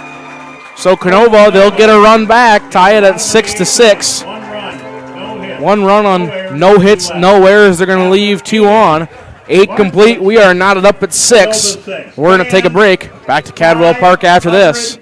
So Canova, they'll get a run back, tie it at 6-6. 1 run on no hits, no errors. They're going to leave 2 on. 8 complete. We are knotted up at 6. We're going to take a break. Back to Cadwell Park after this.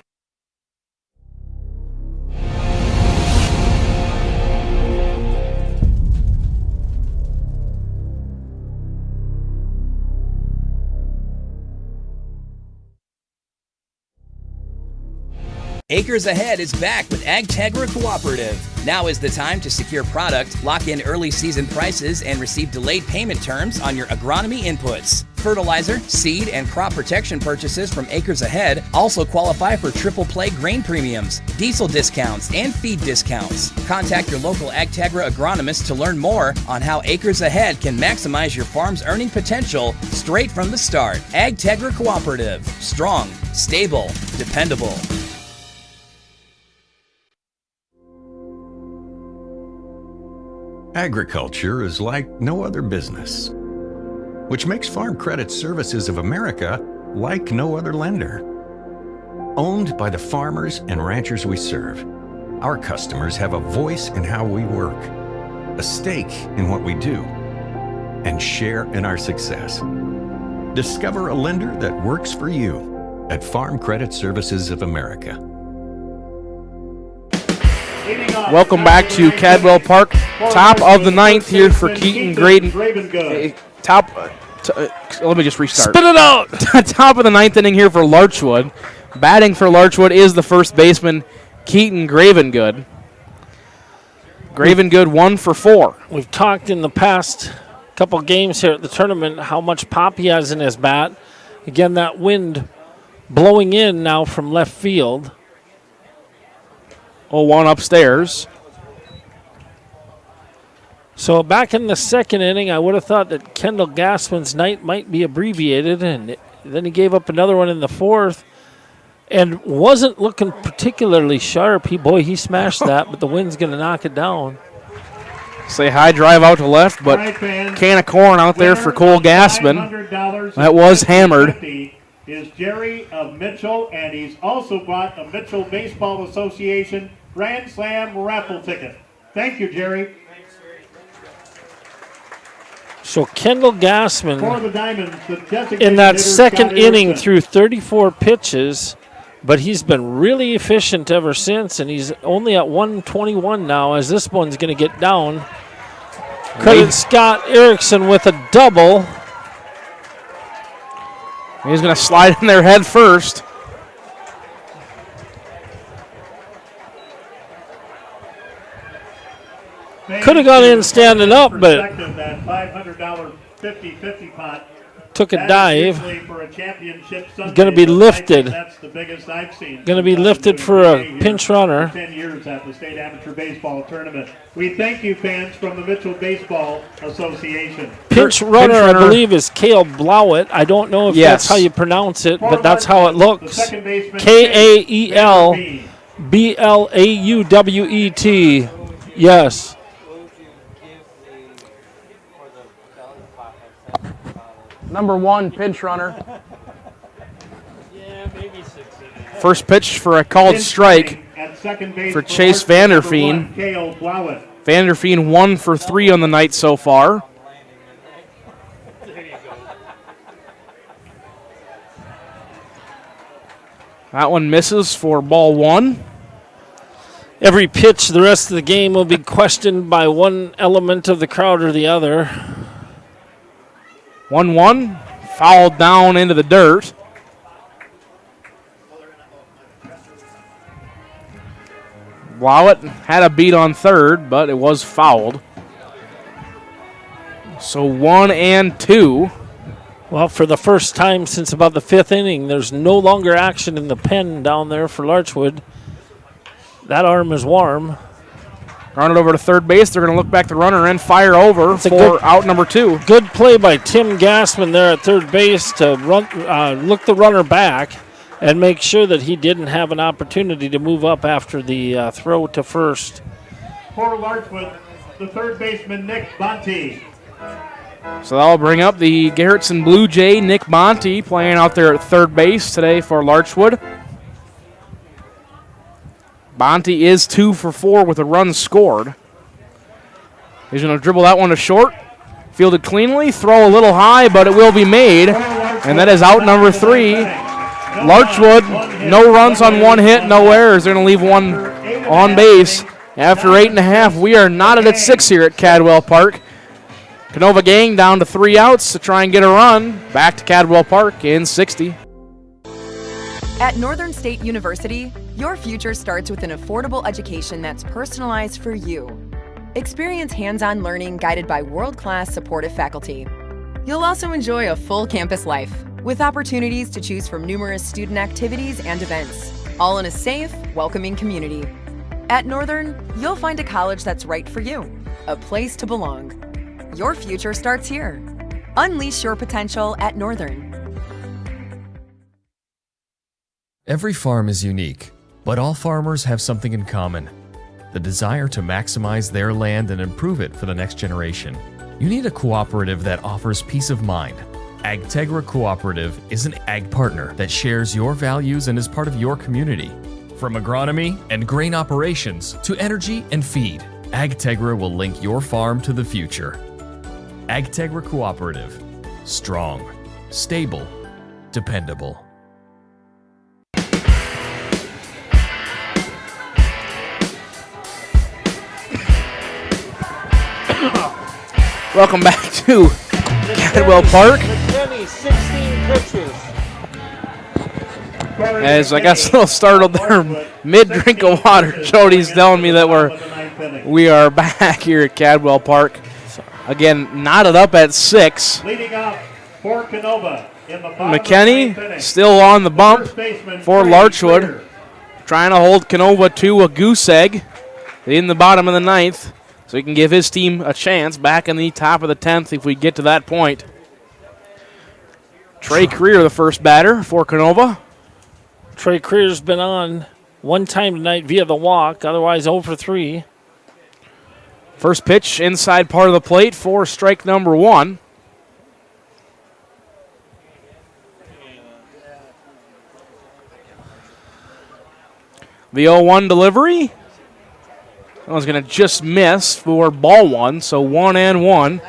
Acres Ahead is back with AgTegra Cooperative. Now is the time to secure product, lock in early season prices, and receive delayed payment terms on your agronomy inputs. Fertilizer, seed, and crop protection purchases from Acres Ahead also qualify for triple play grain premiums, diesel discounts, and feed discounts. Contact your local AgTegra agronomist to learn more on how Acres Ahead can maximize your farm's earning potential straight from the start. AgTegra Cooperative. Strong, stable, dependable. Agriculture is like no other business, which makes Farm Credit Services of America like no other lender. Owned by the farmers and ranchers we serve, our customers have a voice in how we work, a stake in what we do, and share in our success. Discover a lender that works for you at Farm Credit Services of America. Welcome back to Cadwell Park. Top of the 9th here for Keaton Graydon. Let me just restart. Spit it out! Top of the 9th inning here for Larchwood. Batting for Larchwood is the first baseman, Keaton Gravengood. Gravengood 1 for 4. We've talked in the past couple games here at the tournament how much pop he has in his bat. Again, that wind blowing in now from left field. 0-1 upstairs. So back in the second inning, I would have thought that Kendall Gassman's night might be abbreviated, and then he gave up another one in the 4th and wasn't looking particularly sharp. He smashed that, but the wind's going to knock it down. Say high drive out to left, but can of corn out there for Cole Gassman. That was hammered. Is Jerry of Mitchell, and he's also bought a Mitchell Baseball Association Grand Slam raffle ticket. Thank you, Jerry. So Kendall Gassman, For the Diamonds, the in that second inning, threw 34 pitches, but he's been really efficient ever since, and he's only at 121 now as this one's going to get down. Credit Scott Erickson with a double. He's going to slide in their head first. Could have gone in standing up, but that $500 50-50 pot. Took a dive. Going to be lifted. That's the biggest I've seen. Going to be lifted for a pinch runner. 10 years at the State Amateur Baseball Tournament. We thank you, fans from the Mitchell Baseball Association. Pinch runner, I believe, is Cale Blowett. I don't know if that's how you pronounce it, but that's how it looks. Kael Blauwet. Yes. Number 1 pinch runner. First pitch for a called strike for Chase Vanderfeen. Vanderfeen 1 for 3 on the night so far. That one misses for ball 1. Every pitch the rest of the game will be questioned by one element of the crowd or the other. 1-1, fouled down into the dirt. Blauwet had a beat on third, but it was fouled. So 1 and 2. Well, for the first time since about the 5th inning, there's no longer action in the pen down there for Larchwood. That arm is warm. Run it over to third base. They're going to look back the runner and fire over for out number 2. Good play by Tim Gassman there at third base to look the runner back and make sure that he didn't have an opportunity to move up after the throw to first. For Larchwood, the third baseman, Nick Bonte. So that'll bring up the Garrettson Blue Jay, Nick Bonte, playing out there at third base today for Larchwood. Bonte is 2 for 4 with a run scored. He's going to dribble that one to short. Fielded cleanly, throw a little high, but it will be made. And that is out number 3. Larchwood, no runs on 1 hit, no errors. They're going to leave 1 on base. After 8.5, we are knotted at 6 here at Cadwell Park. Canova gang down to 3 outs to try and get a run. Back to Cadwell Park in 60. At Northern State University, your future starts with an affordable education that's personalized for you. Experience hands-on learning guided by world-class supportive faculty. You'll also enjoy a full campus life with opportunities to choose from numerous student activities and events, all in a safe, welcoming community. At Northern, you'll find a college that's right for you, a place to belong. Your future starts here. Unleash your potential at Northern. Every farm is unique, but all farmers have something in common: the desire to maximize their land and improve it for the next generation. You need a cooperative that offers peace of mind. AgTegra Cooperative is an ag partner that shares your values and is part of your community. From agronomy and grain operations to energy and feed, AgTegra will link your farm to the future. AgTegra Cooperative. Strong, stable, dependable. Welcome back to Cadwell Park. McKinney, 16 pitches. As I got a little startled there, mid-drink of water, Jody's telling me that we are back here at Cadwell Park. Again, knotted up at 6. Leading off for Canova in the McKinney still on the bump for Larchwood, trying to hold Canova to a goose egg in the bottom of the 9th, so he can give his team a chance back in the top of the 10th if we get to that point. Trey Creer, the first batter for Canova. Trey Creer's been on 1 time tonight via the walk, otherwise 0 for 3. First pitch inside part of the plate for strike number 1. The 0-1 delivery. That was going to just miss for ball 1, so 1-1.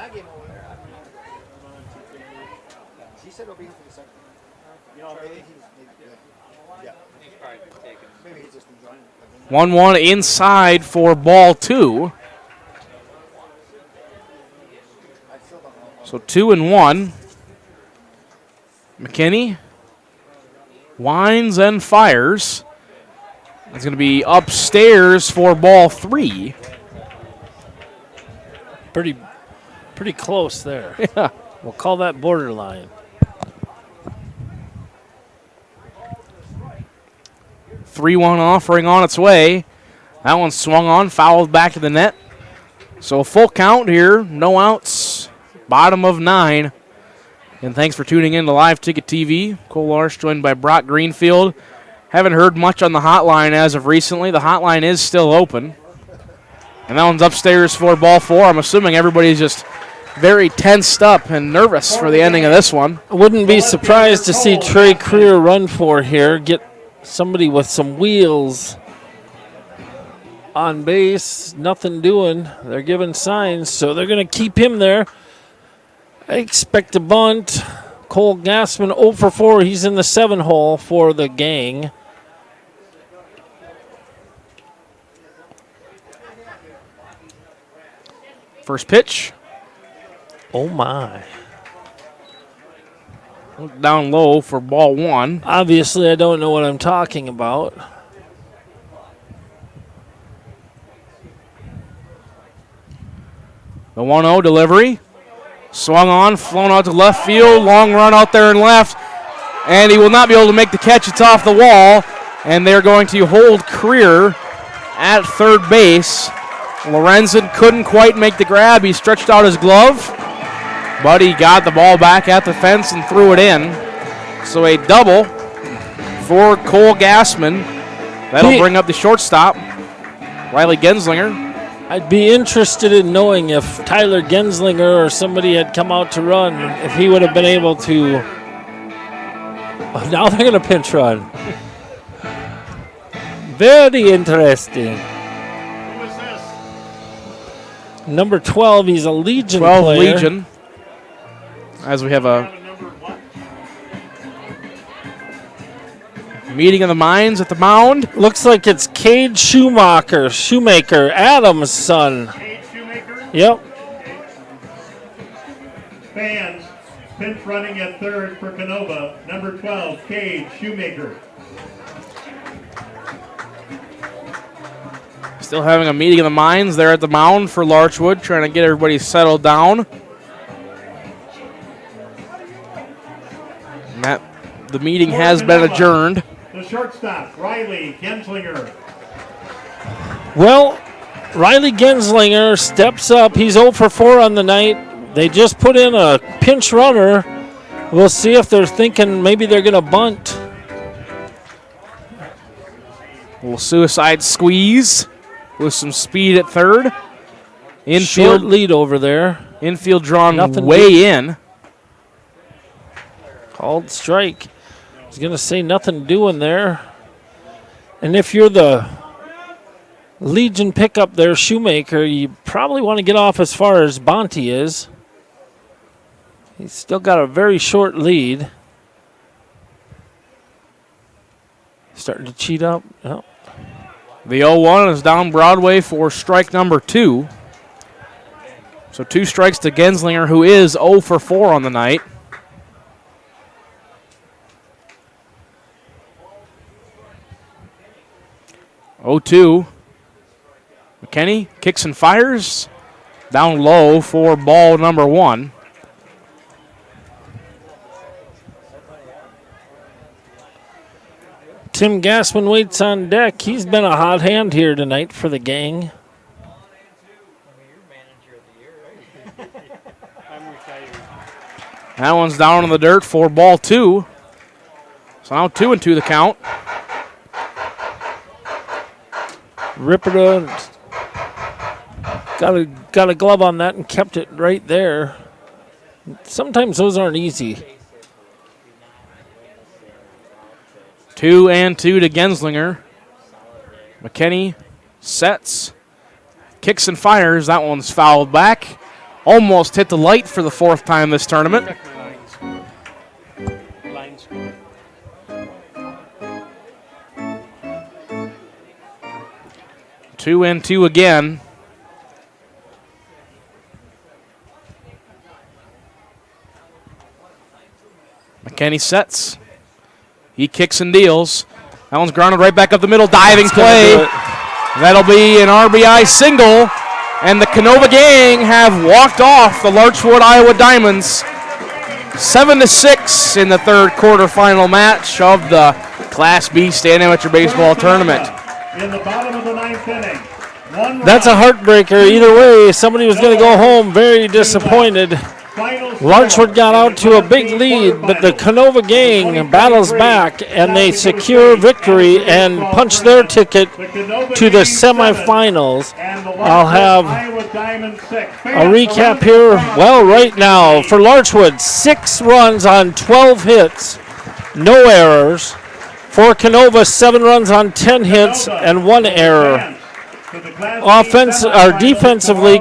One inside for ball 2. So 2-1. McKinney winds and fires. It's going to be upstairs for ball 3. Pretty close there. Yeah. We'll call that borderline. 3-1 offering on its way. That one swung on, fouled back to the net. So a full count here, no outs, bottom of 9. And thanks for tuning in to Live Ticket TV. Cole Larsh joined by Brock Greenfield. Haven't heard much on the hotline as of recently. The hotline is still open. And that one's upstairs for ball 4. I'm assuming everybody's just very tensed up and nervous for the ending of this one. I wouldn't be surprised to see Trey Creer run for here, get somebody with some wheels on base, nothing doing. They're giving signs, so they're going to keep him there. I expect a bunt. Cole Gassman 0 for 4. He's in the 7 hole for the gang. First pitch. Oh, my. Down low for ball 1. Obviously, I don't know what I'm talking about. The 1-0 delivery. Swung on, flown out to left field. Long run out there and left. And he will not be able to make the catch. It's off the wall. And they're going to hold Creer at third base. Lorenzen couldn't quite make the grab. He stretched out his glove, but he got the ball back at the fence and threw it in. So a double for Cole Gassman. That'll bring up the shortstop, Riley Genslinger. I'd be interested in knowing if Tyler Genslinger or somebody had come out to run, if he would have been able to. Oh, now they're going to pinch run. Very interesting. Who is this? Number 12, he's a Legion 12 player. Legion. As we have a meeting of the minds at the mound. Looks like it's Cade Shoemaker, Adam's son. Cade Shoemaker? Yep. Fans, pinch running at third for Canova, number 12, Cade Shoemaker. Still having a meeting of the minds there at the mound for Larchwood, trying to get everybody settled down. And the meeting has been adjourned. The shortstop, Riley Genslinger. Well, Riley Genslinger steps up. He's 0 for 4 on the night. They just put in a pinch runner. We'll see if they're thinking maybe they're going to bunt. A little suicide squeeze with some speed at third. Short lead over there. Infield drawn way in. Called strike. I was going to say nothing doing there. And if you're the Legion pickup there, Shoemaker, you probably want to get off as far as Bonte is. He's still got a very short lead. Starting to cheat up. Oh. The 0-1 is down Broadway for strike number 2. So 2 strikes to Genslinger, who is 0 for 4 on the night. Oh-2. McKinney kicks and fires. Down low for ball number 1. Tim Gassman waits on deck. He's been a hot hand here tonight for the gang. That one's down in the dirt for ball 2. So now 2-2 the count. Ripperda got a glove on that and kept it right there. Sometimes those aren't easy. 2-2 to Genslinger. McKinney sets, kicks and fires. That one's fouled back. Almost hit the light for the 4th time this tournament. Two and two again. McKinney sets. He kicks and deals. That one's grounded right back up the middle. Diving play. That'll be an RBI single. And the Canova gang have walked off the Larchwood Iowa Diamonds 7-6 in the third quarterfinal match of the Class B State Amateur Baseball Tournament. In the bottom of the 9th inning. That's a heartbreaker. Either way, somebody was going to go home very disappointed. Larchwood got out to a big lead, but the Canova gang battles back, and they secure victory and punch their ticket to the semifinals. I'll have a recap here. Well, right now, for Larchwood, 6 runs on 12 hits, no errors. For Canova, 7 runs on 10 hits and 1 error. Defensively,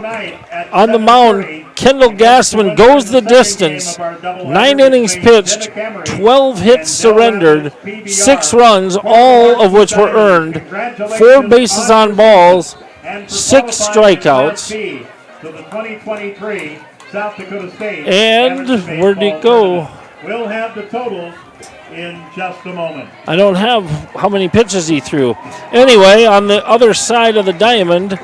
on the mound, Kendall Gassman goes the distance. 9 innings pitched, 12 hits surrendered, 6 runs, all of which were earned, 4 bases on balls, 6 strikeouts. And where'd he go? We'll have the totals in just a moment. I don't have how many pitches he threw. Anyway, on the other side of the diamond,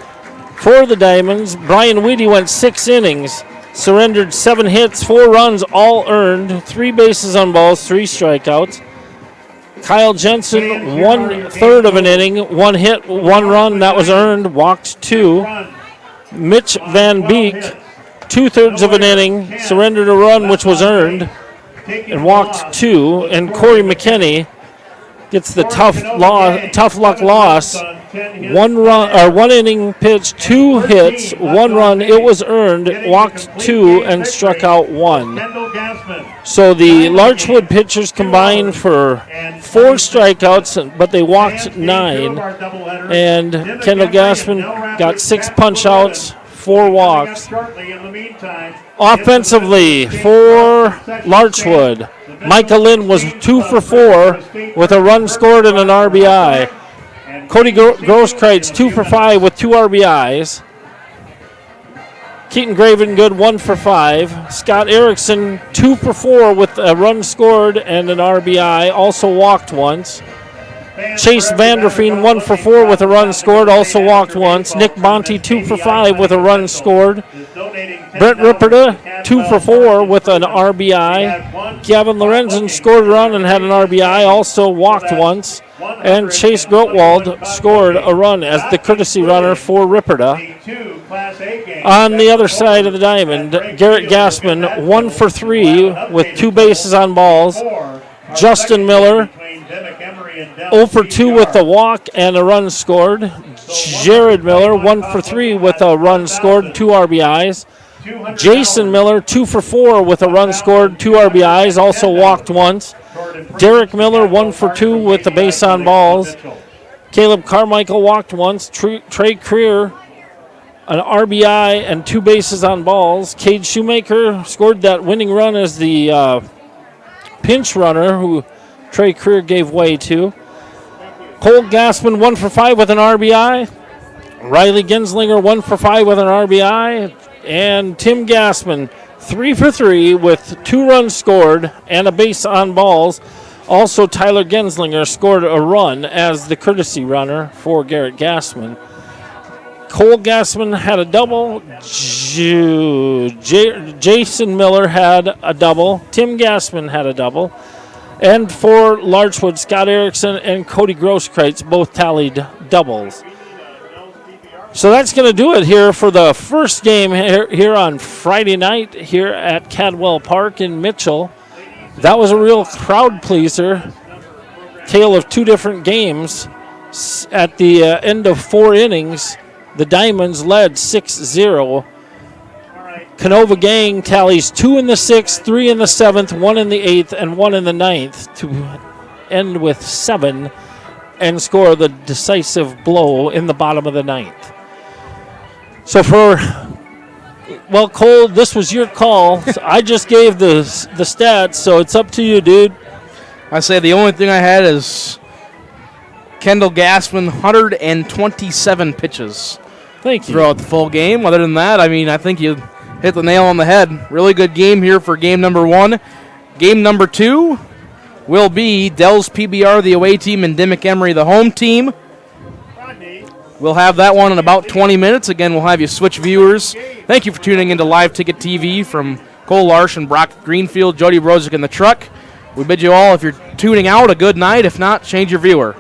for the Diamonds, Brian Weedy went 6 innings. surrendered 7 hits, 4 runs, all earned, 3 bases on balls, 3 strikeouts. Kyle Jensen, 1/3 of an inning, 1 hit, 1 run, that was earned, walked 2. Mitch Van Beek, 2/3 of an inning, surrendered a run which was earned, and walked 2. And Corey McKinney gets the tough luck loss. 1 inning pitch, 2 hits, 1 run. It was earned, walked 2, and struck out 1. So the Larchwood pitchers combined for 4 strikeouts, but they walked 9. And Kendall Gassman got 6 punch outs, 4 walks. Offensively for Larchwood, Micah Lynn was 2 for 4 with a run scored and an RBI. Cody Grosskreitz 2 for 5 with 2 RBIs. Keaton Gravengood 1 for 5. Scott Erickson 2 for 4 with a run scored and an RBI, also walked once. Chase Vanderfeen 1 for 4 with a run scored, also walked once. Nick Bonte 2 for 5 with a run scored. Brent Ripperda 2 for 4 with an RBI. Gavin Lorenzen scored a run and had an RBI, also walked once. And Chase Grotwald scored a run as the courtesy runner for Ripperda. On the other side of the diamond, Garrett Gassman 1 for 3 with 2 bases on balls. Justin Miller 0 for 2 with a walk and a run scored. Jared Miller 1 for 3 with a run scored, 2 RBIs. Jason Miller 2 for 4 with a run scored, 2 RBIs, also walked once. Derek Miller 1 for 2 with the base on balls. Caleb Carmichael walked once. Trey Creer an RBI and 2 bases on balls. Cade Shoemaker scored that winning run as the pinch runner who Trey Creer gave way to. Cole Gassman 1 for 5 with an RBI. Riley Genslinger 1 for 5 with an RBI. And Tim Gassman 3 for 3 with 2 runs scored and a base on balls. Also, Tyler Genslinger scored a run as the courtesy runner for Garrett Gassman. Cole Gassman had a double. Jason Miller had a double. Tim Gassman had a double. And for Larchwood, Scott Erickson and Cody Grosskreitz both tallied doubles. So that's going to do it here for the first game here on Friday night here at Cadwell Park in Mitchell. That was a real crowd pleaser. Tale of 2 different games. At the end of 4 innings, the Diamonds led 6-0. Canova Gang tallies 2 in the 6th, 3 in the 7th, 1 in the 8th, and 1 in the 9th to end with 7 and score the decisive blow in the bottom of the 9th. So Cole, this was your call. I just gave the stats, so it's up to you, dude. I say the only thing I had is Kendall Gassman, 127 pitches. Thank you. Throughout the full game. Other than that, I think you hit the nail on the head. Really good game here for game number 1. Game number 2 will be Dells PBR, the away team, and Dimmick Emery, the home team. We'll have that one in about 20 minutes. Again, we'll have you switch viewers. Thank you for tuning into Live Ticket TV from Cole Larson, Brock Greenfield, Jody Brozick in the truck. We bid you all, if you're tuning out, a good night. If not, change your viewer.